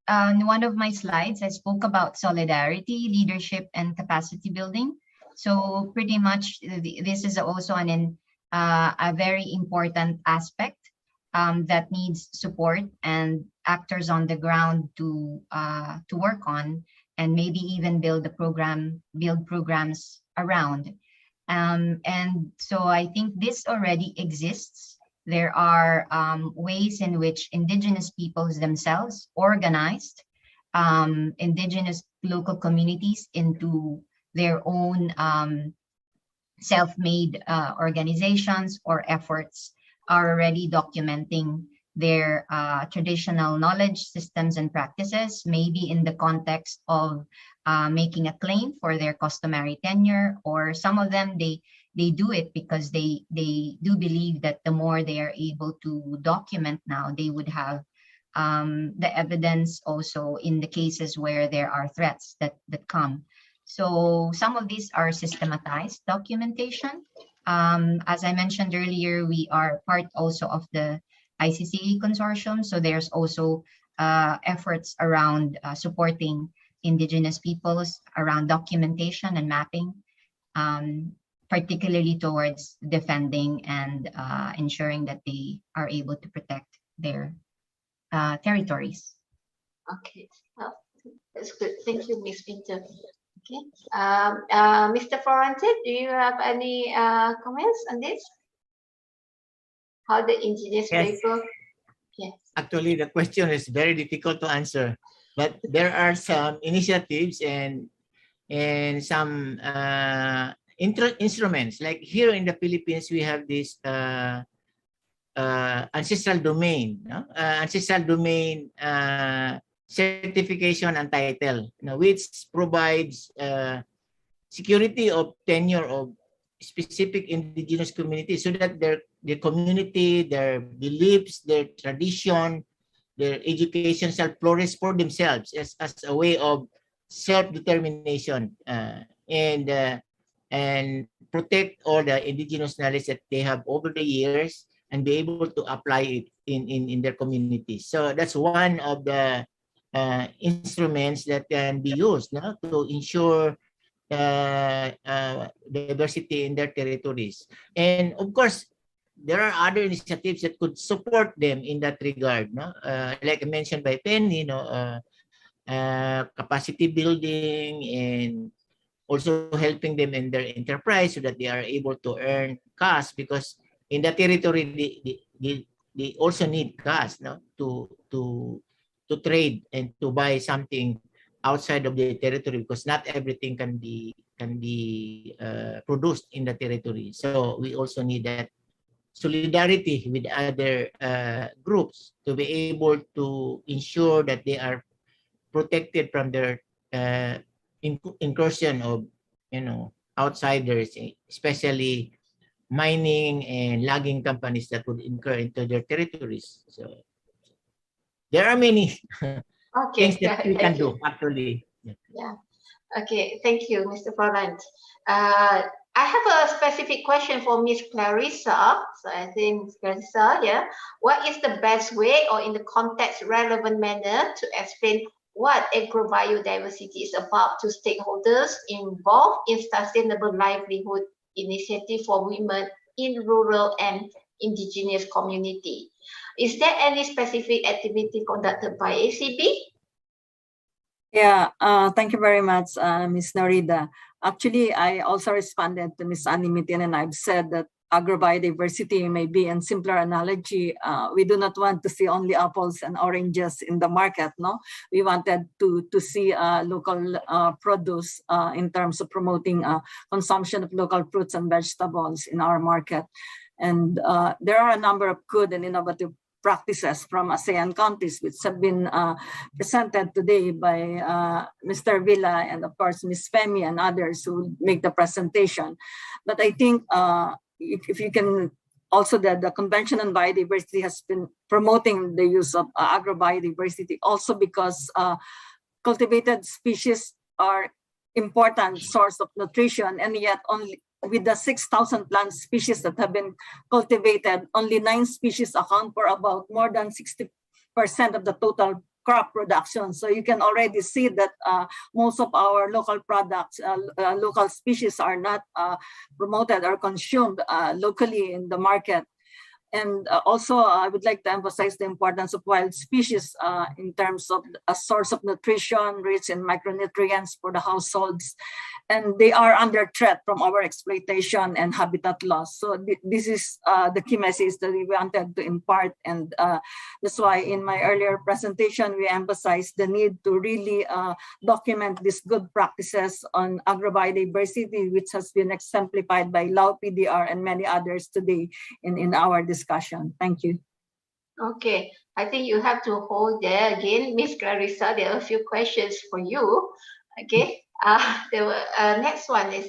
on one of my slides, I spoke about solidarity, leadership, and capacity building. So pretty much this is also a very important aspect that needs support and actors on the ground to work on, and maybe even build programs around. And so I think this already exists. There are ways in which indigenous peoples themselves organized indigenous local communities into their own self-made organizations or efforts, are already documenting their traditional knowledge systems and practices, maybe in the context of making a claim for their customary tenure, or some of them they do it because they do believe that the more they are able to document now, they would have the evidence also in the cases where there are threats that come. So some of these are systematized documentation. As I mentioned earlier, we are part also of the ICCA consortium, so there's also efforts around supporting indigenous peoples around documentation and mapping, particularly towards defending and ensuring that they are able to protect their territories. Okay, that's good. Thank you, Ms. Winter. Okay, Mr. Florente, do you have any comments on this? How the indigenous people? Yes. Actually, the question is very difficult to answer, but there are some initiatives and some instruments. Like here in the Philippines, we have this ancestral domain, ancestral domain certification and title, which provides security of tenure of specific indigenous communities, so that their community, their beliefs, their tradition, their education shall flourish for themselves as a way of self-determination, and protect all the indigenous knowledge that they have over the years and be able to apply it in their communities. So that's one of the instruments that can be used to ensure diversity in their territories. And of course, there are other initiatives that could support them in that regard. Like mentioned by Penny, capacity building, and also helping them in their enterprise so that they are able to earn cash, because in the territory they also need cash to trade and to buy something outside of the territory, because not everything can be produced in the territory. So we also need that solidarity with other groups to be able to ensure that they are protected from their incursion of outsiders, especially mining and logging companies that would incur into their territories. So there are many things that we can do actually. Yeah. Okay. Thank you, Mr. Florent. I have a specific question for Miss Clarissa. So I think Miss Clarissa, what is the best way, or in the context relevant manner, to explain what agrobiodiversity is about to stakeholders involved in sustainable livelihood initiative for women in rural and indigenous community. Is there any specific activity conducted by ACB? Yeah, thank you very much, Ms. Narida. Actually, I also responded to Ms. Animitin, and I've said that agrobiodiversity may be, in simpler analogy, we do not want to see only apples and oranges in the market, no? We wanted to see local produce in terms of promoting consumption of local fruits and vegetables in our market. And there are a number of good and innovative practices from ASEAN countries, which have been presented today by Mr. Villa and of course Ms. Femi and others who make the presentation. But I think if you can also that the Convention on Biodiversity has been promoting the use of agrobiodiversity also because cultivated species are important source of nutrition, and yet only with the 6,000 plant species that have been cultivated, only 9 species account for about more than 60% of the total crop production. So you can already see that most of our local products, local species are not promoted or consumed locally in the market. And also, I would like to emphasize the importance of wild species in terms of a source of nutrition, rich in micronutrients for the households. And they are under threat from our exploitation and habitat loss. So this is the key message that we wanted to impart. And that's why in my earlier presentation, we emphasized the need to really document these good practices on agrobiodiversity, which has been exemplified by Lao PDR and many others today in our discussion. Thank you. Okay, I think you have to hold there again. Miss Clarissa, there are a few questions for you. Okay, the next one is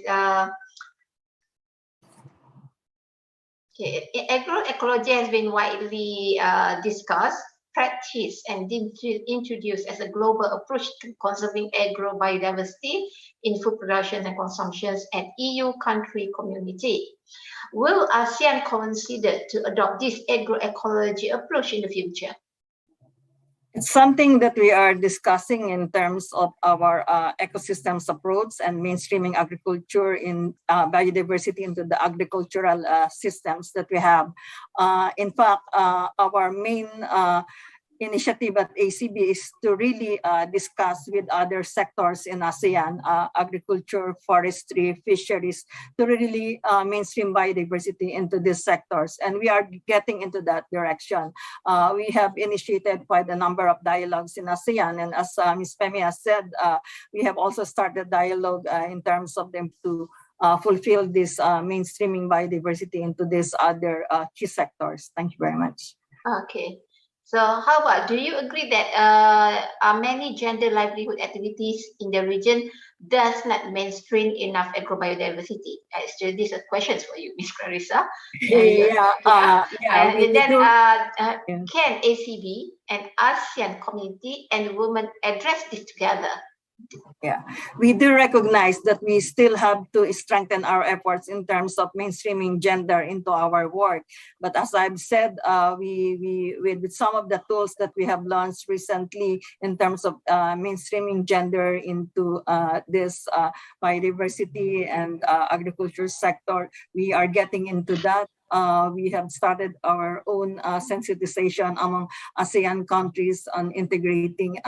okay, agroecology has been widely discussed, practiced, and introduced as a global approach to conserving agrobiodiversity in food production and consumption at EU country community. Will ASEAN consider to adopt this agroecology approach in the future? It's something that we are discussing in terms of our ecosystems approach and mainstreaming agriculture in biodiversity into the agricultural systems that we have. In fact, our main initiative at ACB is to really discuss with other sectors in ASEAN, agriculture, forestry, fisheries, to really mainstream biodiversity into these sectors. And we are getting into that direction. We have initiated quite a number of dialogues in ASEAN. And as Ms. Femi has said, we have also started dialogue in terms of them to fulfill this mainstreaming biodiversity into these other key sectors. Thank you very much. Okay. So how about, do you agree that many gender livelihood activities in the region does not mainstream enough agrobiodiversity? So these are questions for you, Ms. Clarissa. And then can ACB and ASEAN community and women address this together? Yeah, we do recognize that we still have to strengthen our efforts in terms of mainstreaming gender into our work. But as I've said, with some of the tools that we have launched recently in terms of mainstreaming gender into this biodiversity and agriculture sector, we are getting into that. We have started our own sensitization among ASEAN countries on integrating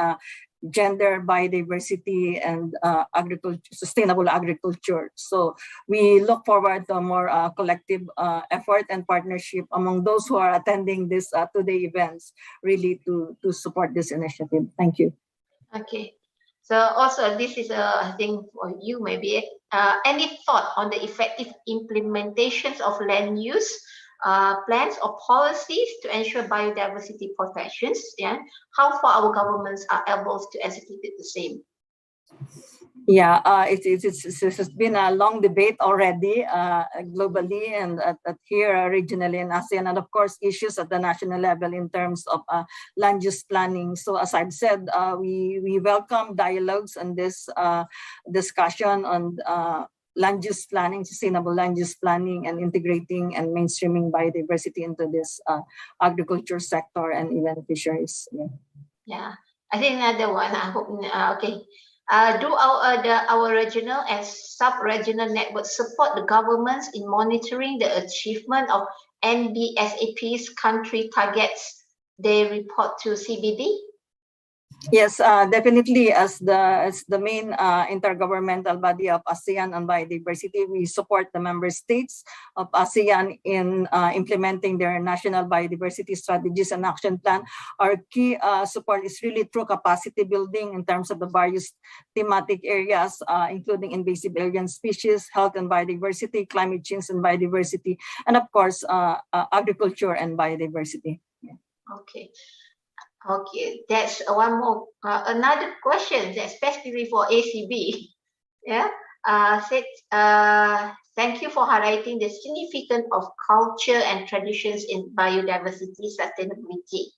gender, biodiversity, and agriculture, sustainable agriculture. So we look forward to a more collective effort and partnership among those who are attending this today events, really to support this initiative. Thank you. Okay. So also this is a thing for you maybe. Any thought on the effective implementations of land use plans or policies to ensure biodiversity protections? Yeah, how far our governments are able to execute it the same? Yeah, it has been a long debate already globally and here regionally in ASEAN, and of course issues at the national level in terms of land use planning. So as I've said, we welcome dialogues on this discussion on land use planning, sustainable land use planning, and integrating and mainstreaming biodiversity into this agriculture sector and even fisheries. Yeah, I think another one. I hope okay. Do our regional and sub-regional networks support the governments in monitoring the achievement of NBSAP's country targets they report to CBD? Yes, definitely. As the main intergovernmental body of ASEAN on biodiversity, we support the member states of ASEAN in implementing their national biodiversity strategies and action plan. Our key support is really through capacity building in terms of the various thematic areas, including invasive alien species, health and biodiversity, climate change and biodiversity, and of course, agriculture and biodiversity. Okay. Okay, that's one more. Another question that's specifically for ACB. Yeah. Thank you for highlighting the significance of culture and traditions in biodiversity sustainability.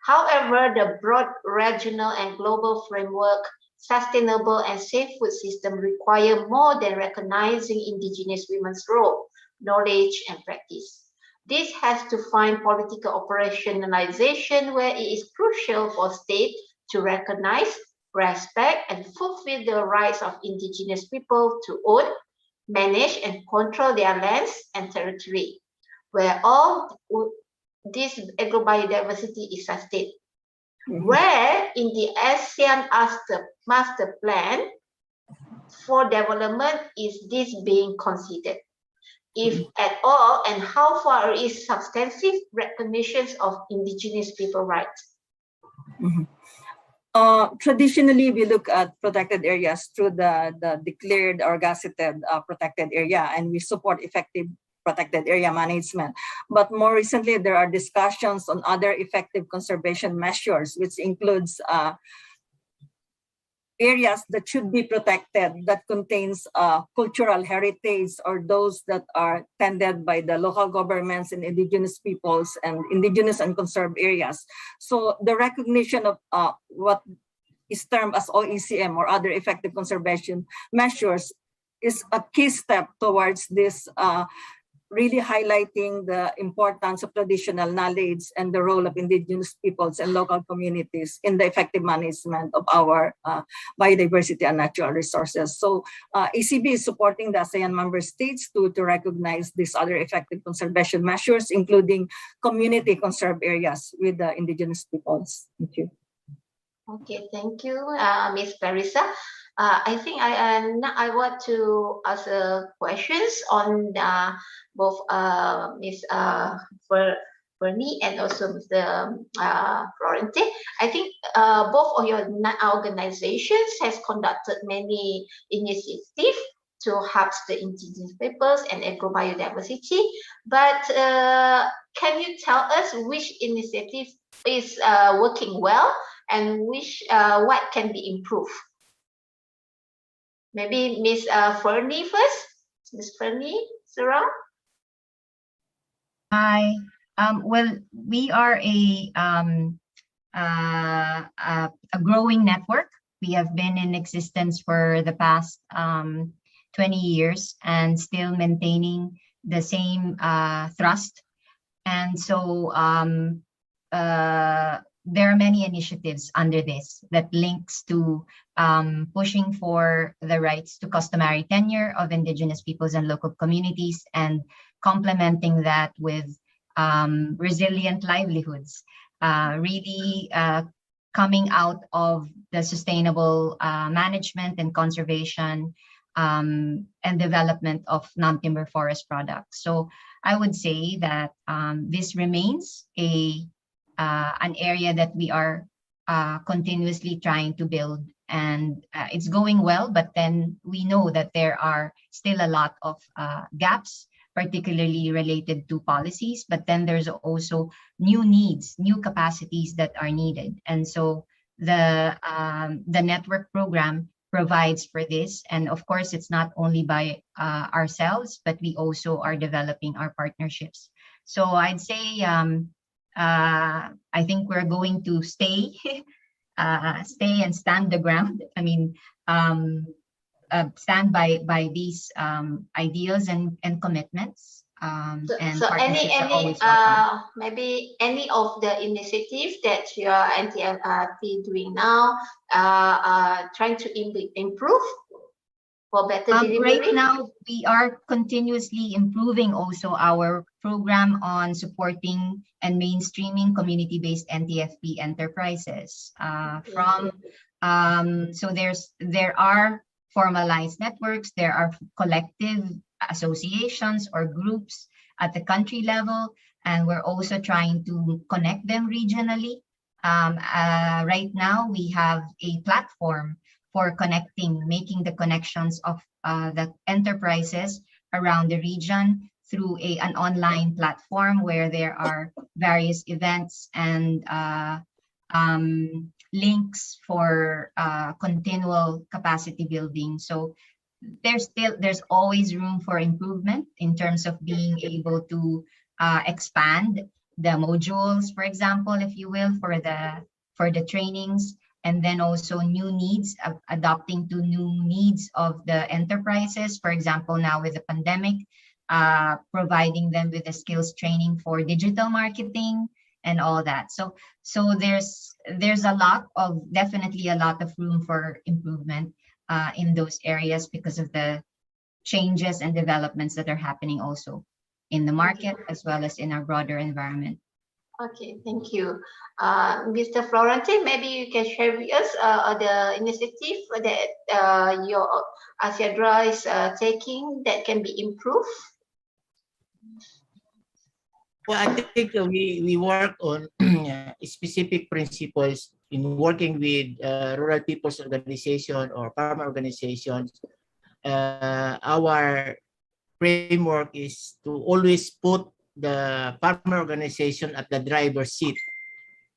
However, the broad regional and global framework, sustainable and safe food system require more than recognizing indigenous women's role, knowledge, and practice. This has to find political operationalization where it is crucial for states to recognize, respect, and fulfill the rights of indigenous people to own, manage, and control their lands and territory, where all this agrobiodiversity is sustained. Where in the ASEAN Master Plan for Development is this being considered? If at all, and how far is substantive recognitions of indigenous people rights? Traditionally, we look at protected areas through the declared or gazetted protected area, and we support effective protected area management. But more recently, there are discussions on other effective conservation measures, which includes areas that should be protected that contains cultural heritage, or those that are tended by the local governments and indigenous peoples and indigenous and conserved areas. So the recognition of what is termed as OECM or other effective conservation measures is a key step towards this really highlighting the importance of traditional knowledge and the role of indigenous peoples and local communities in the effective management of our biodiversity and natural resources. So ACB is supporting the ASEAN member states to recognize these other effective conservation measures, including community conserved areas with the indigenous peoples. Thank you. Okay, thank you, Ms. Clarissa. I think I want to ask questions on both Ms. Bernie and also Mr. Florente. I think both of your organizations has conducted many initiatives to help the indigenous peoples and agrobiodiversity. But can you tell us which initiative is working well and which what can be improved? Maybe Ms. Fernie first. Ms. Fernie, Sarah? Hi. Well, we are a growing network. We have been in existence for the past 20 years and still maintaining the same thrust. And so there are many initiatives under this that links to pushing for the rights to customary tenure of indigenous peoples and local communities, and complementing that with resilient livelihoods, really coming out of the sustainable management and conservation and development of non-timber forest products. So I would say that this remains an area that we are continuously trying to build, and it's going well, but then we know that there are still a lot of gaps, particularly related to policies, but then there's also new needs, new capacities that are needed. And so the network program provides for this. And of course, it's not only by ourselves, but we also are developing our partnerships. So I'd say, I think we're going to stay and stand the ground. I mean, stand by these ideals and commitments. and So partnerships are always welcome. maybe any of the initiatives that your NTFP doing now trying to improve for better delivery? Right now, we are continuously improving also our program on supporting and mainstreaming community-based NTFP enterprises. So there are formalized networks, there are collective associations or groups at the country level, and we're also trying to connect them regionally. Right now, we have a platform for connecting, making the connections of the enterprises around the region through an online platform where there are various events and links for continual capacity building. So there's always room for improvement in terms of being able to expand the modules, for example, if you will, for the trainings, and then also new needs, adapting to new needs of the enterprises. For example, now with the pandemic, providing them with the skills training for digital marketing and all that. So there's definitely a lot of room for improvement in those areas because of the changes and developments that are happening also in the market as well as in our broader environment. Okay, thank you. Mr. Florentine, maybe you can share with us the initiative that your ASEAN is taking that can be improved. Well, I think we work on specific principles in working with rural people's organization or farmer organizations. Our framework is to always put the farmer organization at the driver's seat.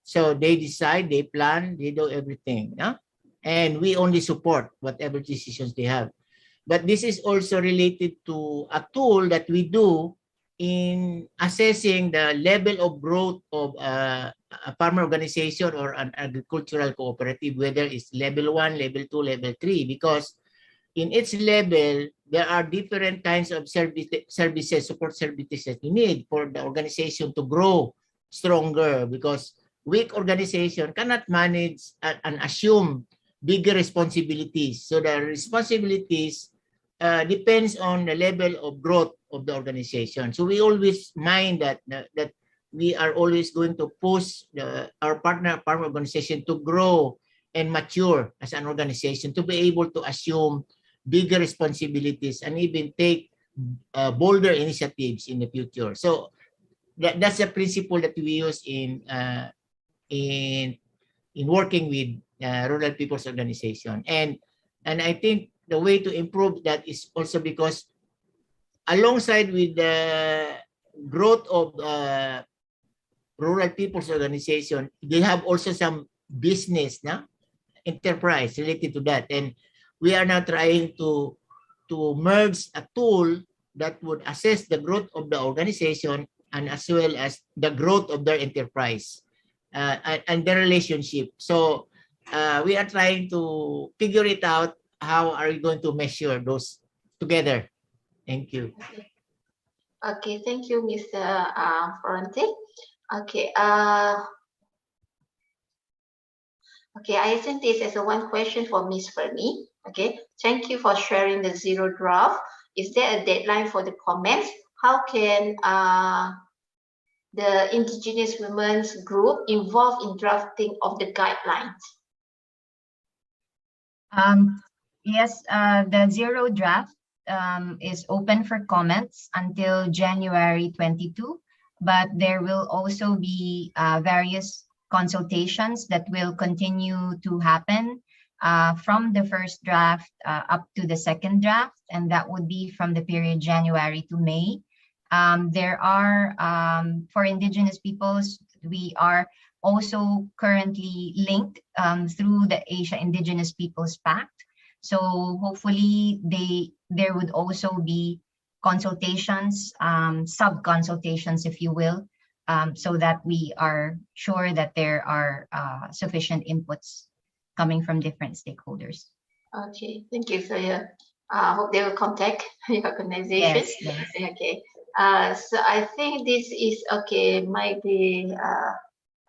So they decide, they plan, they do everything. Yeah? And we only support whatever decisions they have. But this is also related to a tool that we do in assessing the level of growth of a farmer organization or an agricultural cooperative, whether it's level 1, level 2, level 3, because in each level, there are different kinds of services, support services that you need for the organization to grow stronger, because weak organization cannot manage and assume bigger responsibilities. So the responsibilities depends on the level of growth of the organization. So we always mind that we are always going to push our partner farm organization to grow and mature as an organization, to be able to assume bigger responsibilities and even take bolder initiatives in the future. So that's a principle that we use in working with rural people's organization. And I think the way to improve that is also because alongside with the growth of rural people's organization, they have also some business enterprise related to that. And we are now trying to merge a tool that would assess the growth of the organization and as well as the growth of their enterprise and their relationship. So we are trying to figure it out. How are we going to measure those together? Thank you. Okay, thank you, Mr. Florentine. Okay. Okay, I think this is one question for Ms. Fernie. Okay, thank you for sharing the zero draft. Is there a deadline for the comments? How can the indigenous women's group involved in drafting of the guidelines? Yes, the zero draft is open for comments until January 22, but there will also be various consultations that will continue to happen from the first draft up to the second draft, and that would be from the period January to May. There are, for indigenous peoples, we are also currently linked through the Asia Indigenous Peoples Pact. So hopefully there would also be consultations, sub-consultations, if you will, so that we are sure that there are sufficient inputs coming from different stakeholders. Okay, thank you. So hope they will contact your organization. Yes. Okay, So I think this is okay. Maybe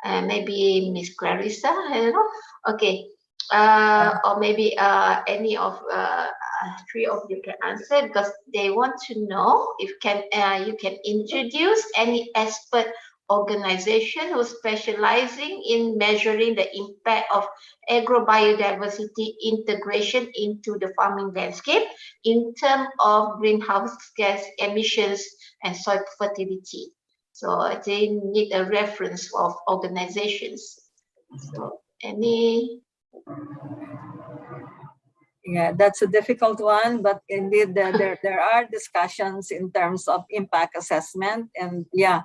maybe Miss Clarissa. I don't know. Okay. Or maybe any of three of you can answer because they want to know if you can introduce any expert organization who's specializing in measuring the impact of agrobiodiversity integration into the farming landscape in terms of greenhouse gas emissions and soil fertility. So they need a reference of organizations. So any? Yeah, that's a difficult one, but indeed there are discussions in terms of impact assessment, and yeah,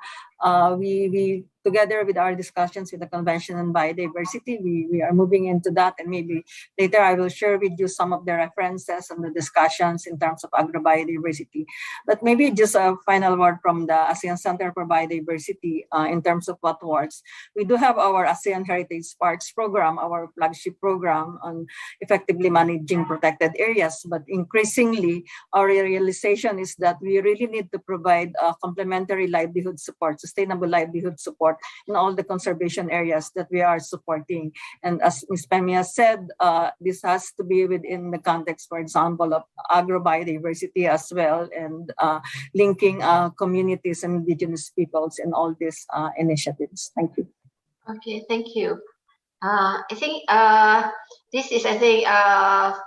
we together with our discussions with the Convention on Biodiversity, we are moving into that, and maybe later I will share with you some of the references and the discussions in terms of agrobiodiversity. But maybe just a final word from the ASEAN Center for Biodiversity in terms of what works. We do have our ASEAN Heritage Parks program, our flagship program on effectively managing protected areas, but increasingly our realization is that we really need to provide complementary livelihood support, sustainable livelihood support in all the conservation areas that we are supporting. And as Ms. Pemia said, this has to be within the context, for example, of agrobiodiversity as well, and linking communities and indigenous peoples in all these initiatives. Thank you. Okay, thank you. I think this is, I think,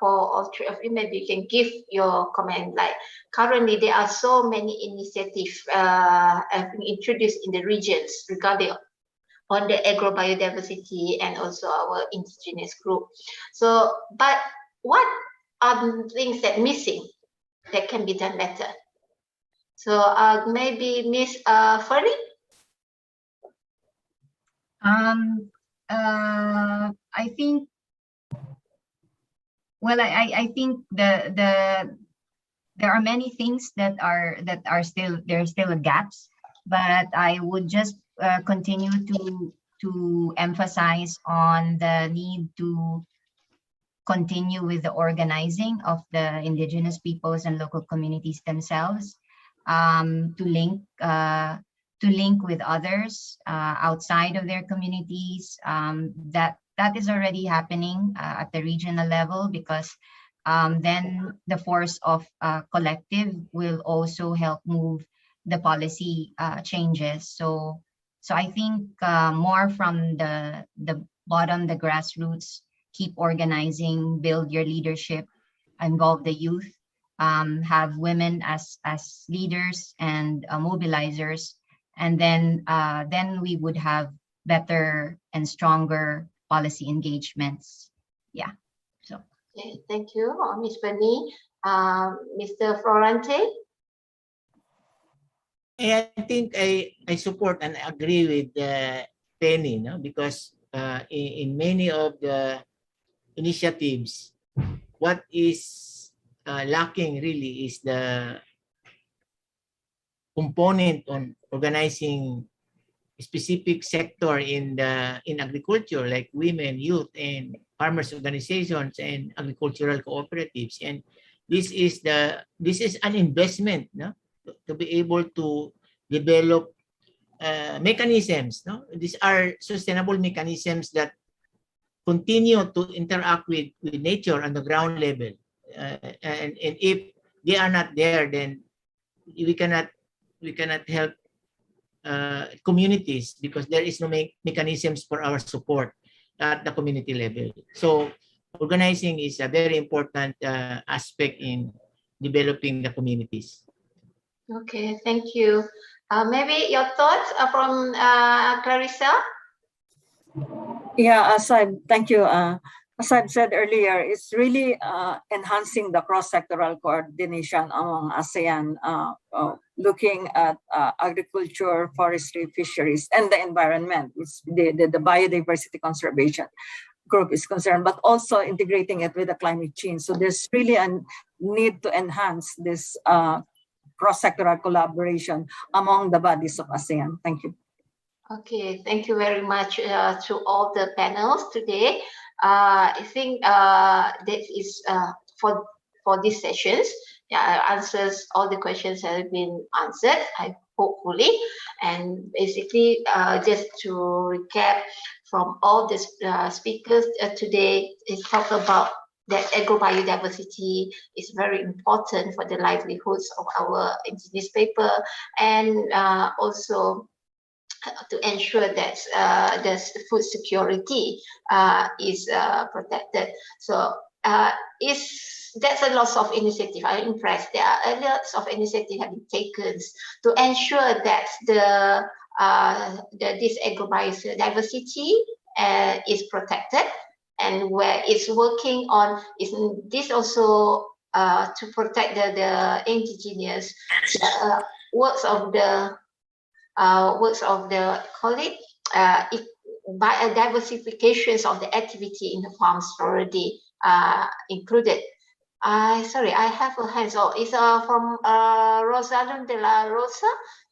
for all three of you, maybe you can give your comment. Like currently, there are so many initiatives have been introduced in the regions regarding on the agrobiodiversity and also our indigenous group. So, but what are the things that missing that can be done better? So maybe Miss Ferry? I think, well, I think there are many things that are still, there are still gaps, but I would just continue to emphasize on the need to continue with the organizing of the indigenous peoples and local communities themselves, to link with others outside of their communities. That is already happening at the regional level, because then the force of collective will also help move the policy changes. So I think more from the bottom, the grassroots, keep organizing, build your leadership, involve the youth, have women as leaders and mobilizers, and then we would have better and stronger policy engagements. Yeah. So. Okay, thank you, Ms. Penny. Mr. Florente? I think I support and agree with Penny, no? Because in many of the initiatives, what is lacking really is the component on organizing specific sector in agriculture, like women, youth, and farmers organizations and agricultural cooperatives. And this is an investment, no? To be able to develop mechanisms, no? These are sustainable mechanisms that continue to interact with nature on the ground level, and if they are not there, then we cannot help communities, because there is no mechanisms for our support at the community level. So organizing is a very important aspect in developing the communities. Okay, thank you. Maybe your thoughts from Clarissa? Yeah, thank you. As I've said earlier, it's really enhancing the cross-sectoral coordination among ASEAN, looking at agriculture, forestry, fisheries, and the environment, which the biodiversity conservation group is concerned, but also integrating it with the climate change. So there's really a need to enhance this cross-sectoral collaboration among the bodies of ASEAN. Thank you. Okay, thank you very much to all the panels today. I think that is for these sessions. answers, all the questions have been answered, hopefully. And basically, just to recap from all the speakers today, is talk about that agrobiodiversity is very important for the livelihoods of our indigenous people, and also to ensure that the food security is protected. So that's a lot of initiative. I'm impressed. There are a lot of initiative have been taken to ensure that this agrobiodiversity is protected, and where it's working on is this also to protect the indigenous works of the colleague by a diversifications of the activity in the farms already included. Sorry, I have a hand. So it's from Rosalind de la Rosa.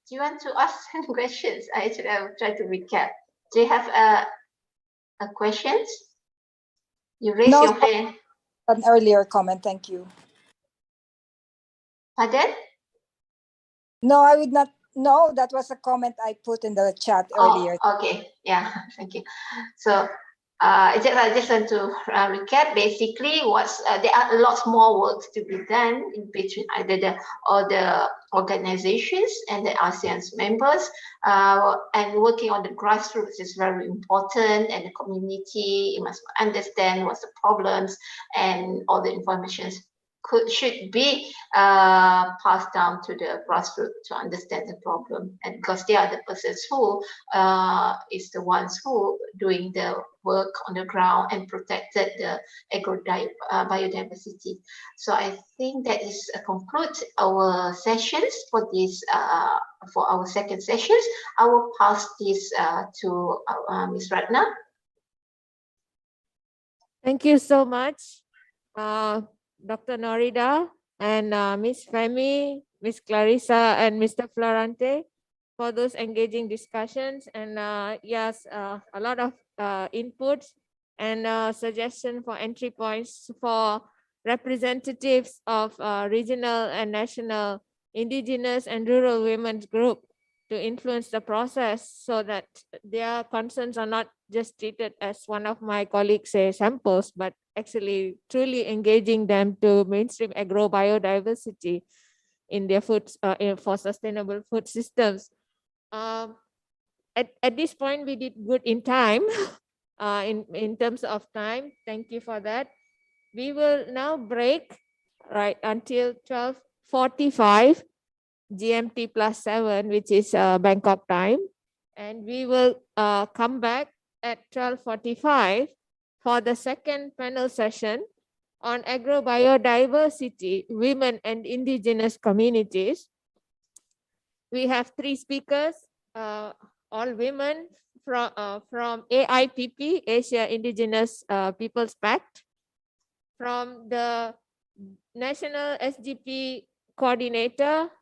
Do you want to ask some questions? I will try to recap. Do you have a questions? You raise your hand. An earlier comment, thank you. Pardon? No, I would not. No, that was a comment I put in the chat earlier. Okay, yeah, thank you. So I just want to recap. Basically, there are lots more work to be done in between either all the organizations and the ASEAN members, and working on the grassroots is very important. And the community must understand what's the problems, and all the information should be passed down to the grassroots to understand the problem, and because they are the persons who is the ones who doing the work on the ground and protected the biodiversity. So I think that is conclude our sessions for this for our second sessions. I will pass this to Ms. Ratna. Thank you so much, Dr. Norida and Ms. Femi, Ms. Clarissa, and Mr. Florante for those engaging discussions. And yes, a lot of inputs and suggestion for entry points for representatives of regional and national indigenous and rural women's group to influence the process, so that their concerns are not just treated as one of my colleagues say samples, but actually truly engaging them to mainstream agrobiodiversity in their food for sustainable food systems. At this point, we did good in time, in terms of time. Thank you for that. We will now break right until 12:45 GMT +7, which is Bangkok time, and we will come back at 12:45 for the second panel session on agrobiodiversity, women and indigenous communities. We have 3 speakers, all women from AIPP, Asia Indigenous Peoples Pact, from the National SGP Coordinator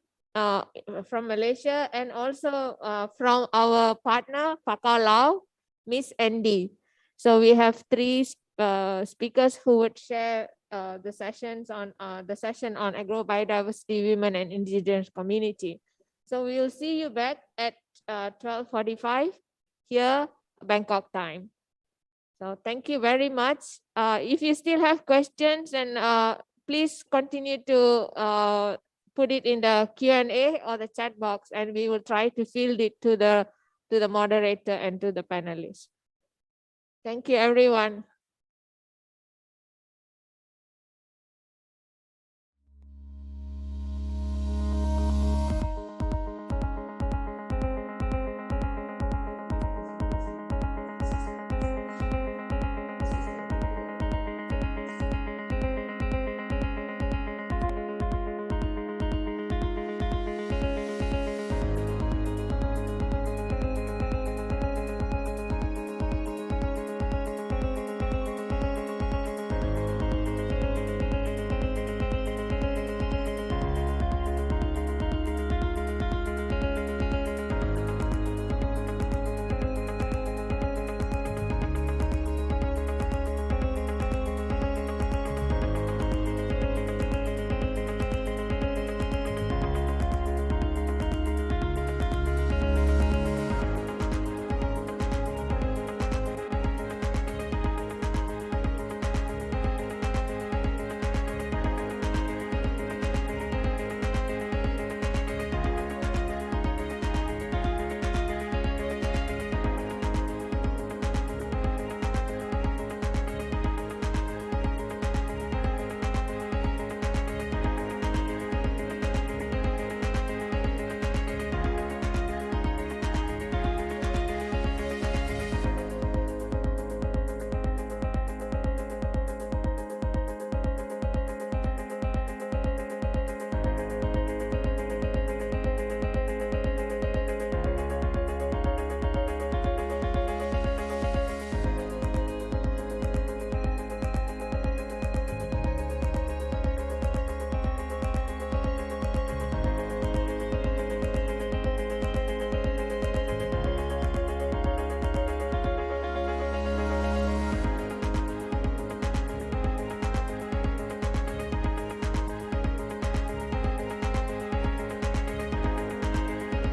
from Malaysia, and also from our partner, Pakau Lao, Miss Andy. So we have 3 speakers who would share the session on agrobiodiversity, women and indigenous community. So we will see you back at 12:45 here, Bangkok time. So thank you very much. If you still have questions, and please continue to put it in the Q&A or the chat box, and we will try to field it to the moderator and to the panelists. Thank you, everyone.